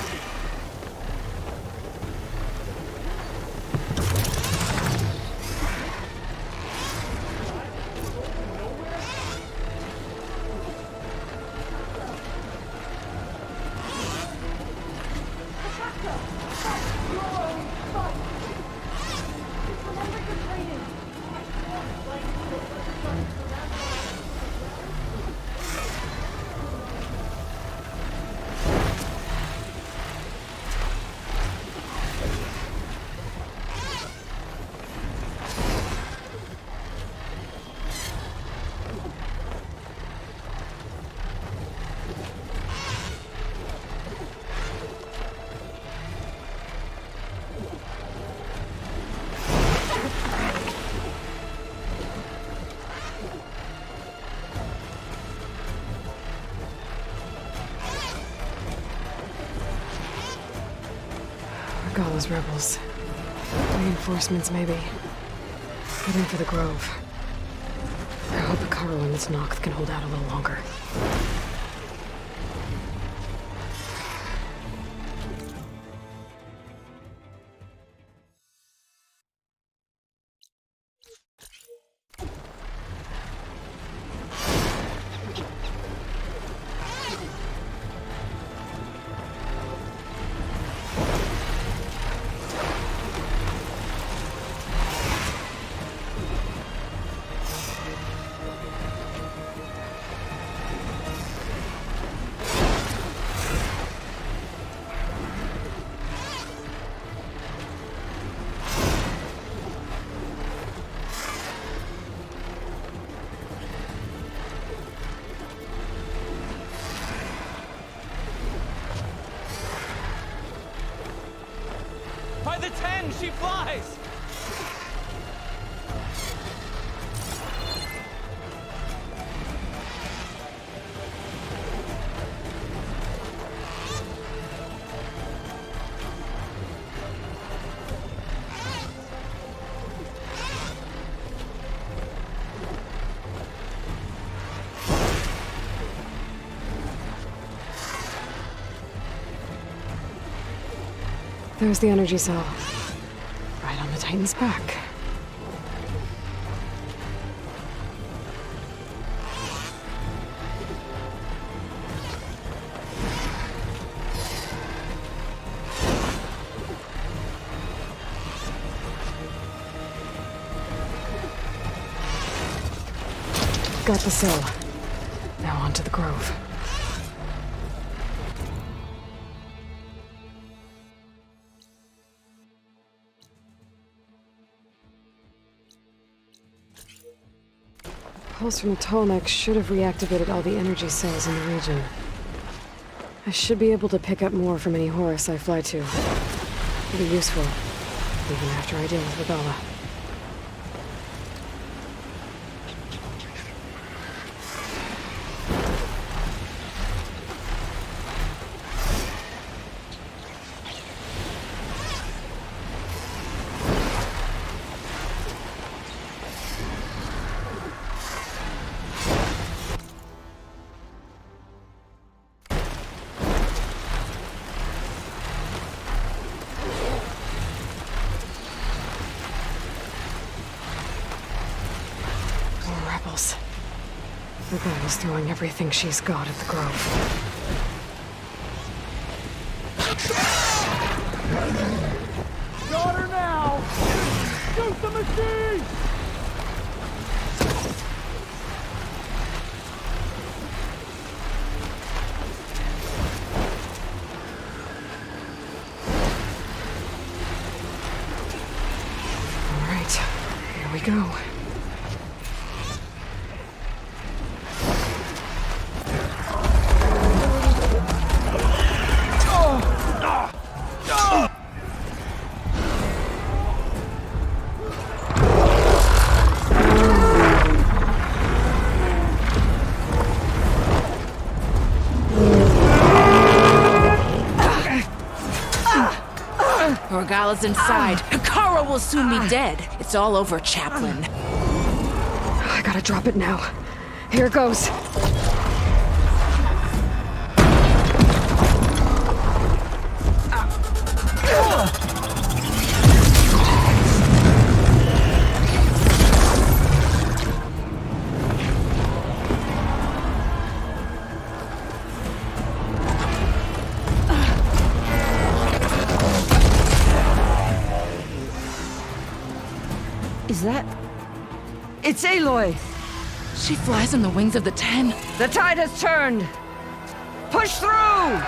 Regala's rebels. Reinforcements, maybe. Heading for the Grove. I hope Hikaru and this Noct can hold out a little longer. The 10! She flies! There's the energy cell. Right on the Titan's back. Got the cell. Now on to the Grove. Pulse from Tolmec should have reactivated all the energy cells in the region. I should be able to pick up more from any Horus I fly to. It'll be useful, even after I deal with Regala. Regala's throwing everything she's got at the Grove. Got her now! Shoot the machine! All right, here we go. Regala's inside. Kara will soon be dead. It's all over, Chaplain. I gotta drop it now. Here goes. Is that... It's Aloy! She flies on the wings of the 10. The tide has turned! Push through!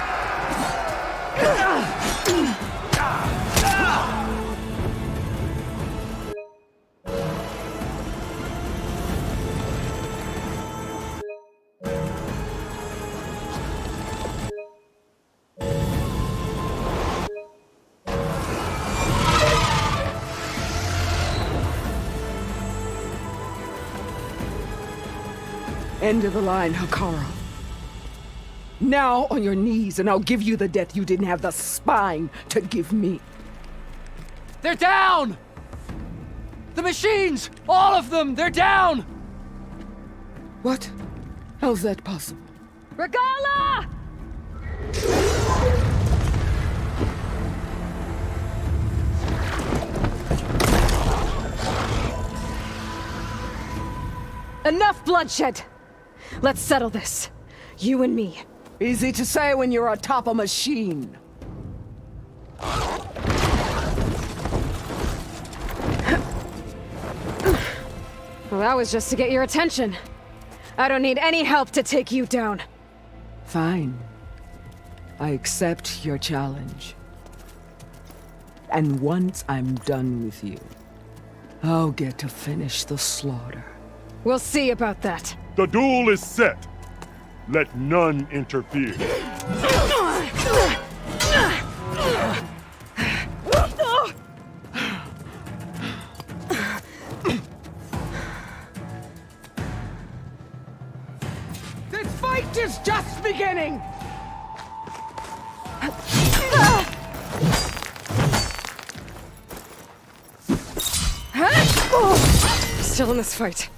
End of the line, Hakara. Now on your knees, and I'll give you the death you didn't have the spine to give me. They're down! The machines! All of them! They're down! What? How's that possible? Regala! Enough bloodshed! Let's settle this. You and me. Easy to say when you're atop a machine. Well, that was just to get your attention. I don't need any help to take you down. Fine. I accept your challenge. And once I'm done with you, I'll get to finish the slaughter. We'll see about that. The duel is set. Let none interfere. just beginning! Still in this fight.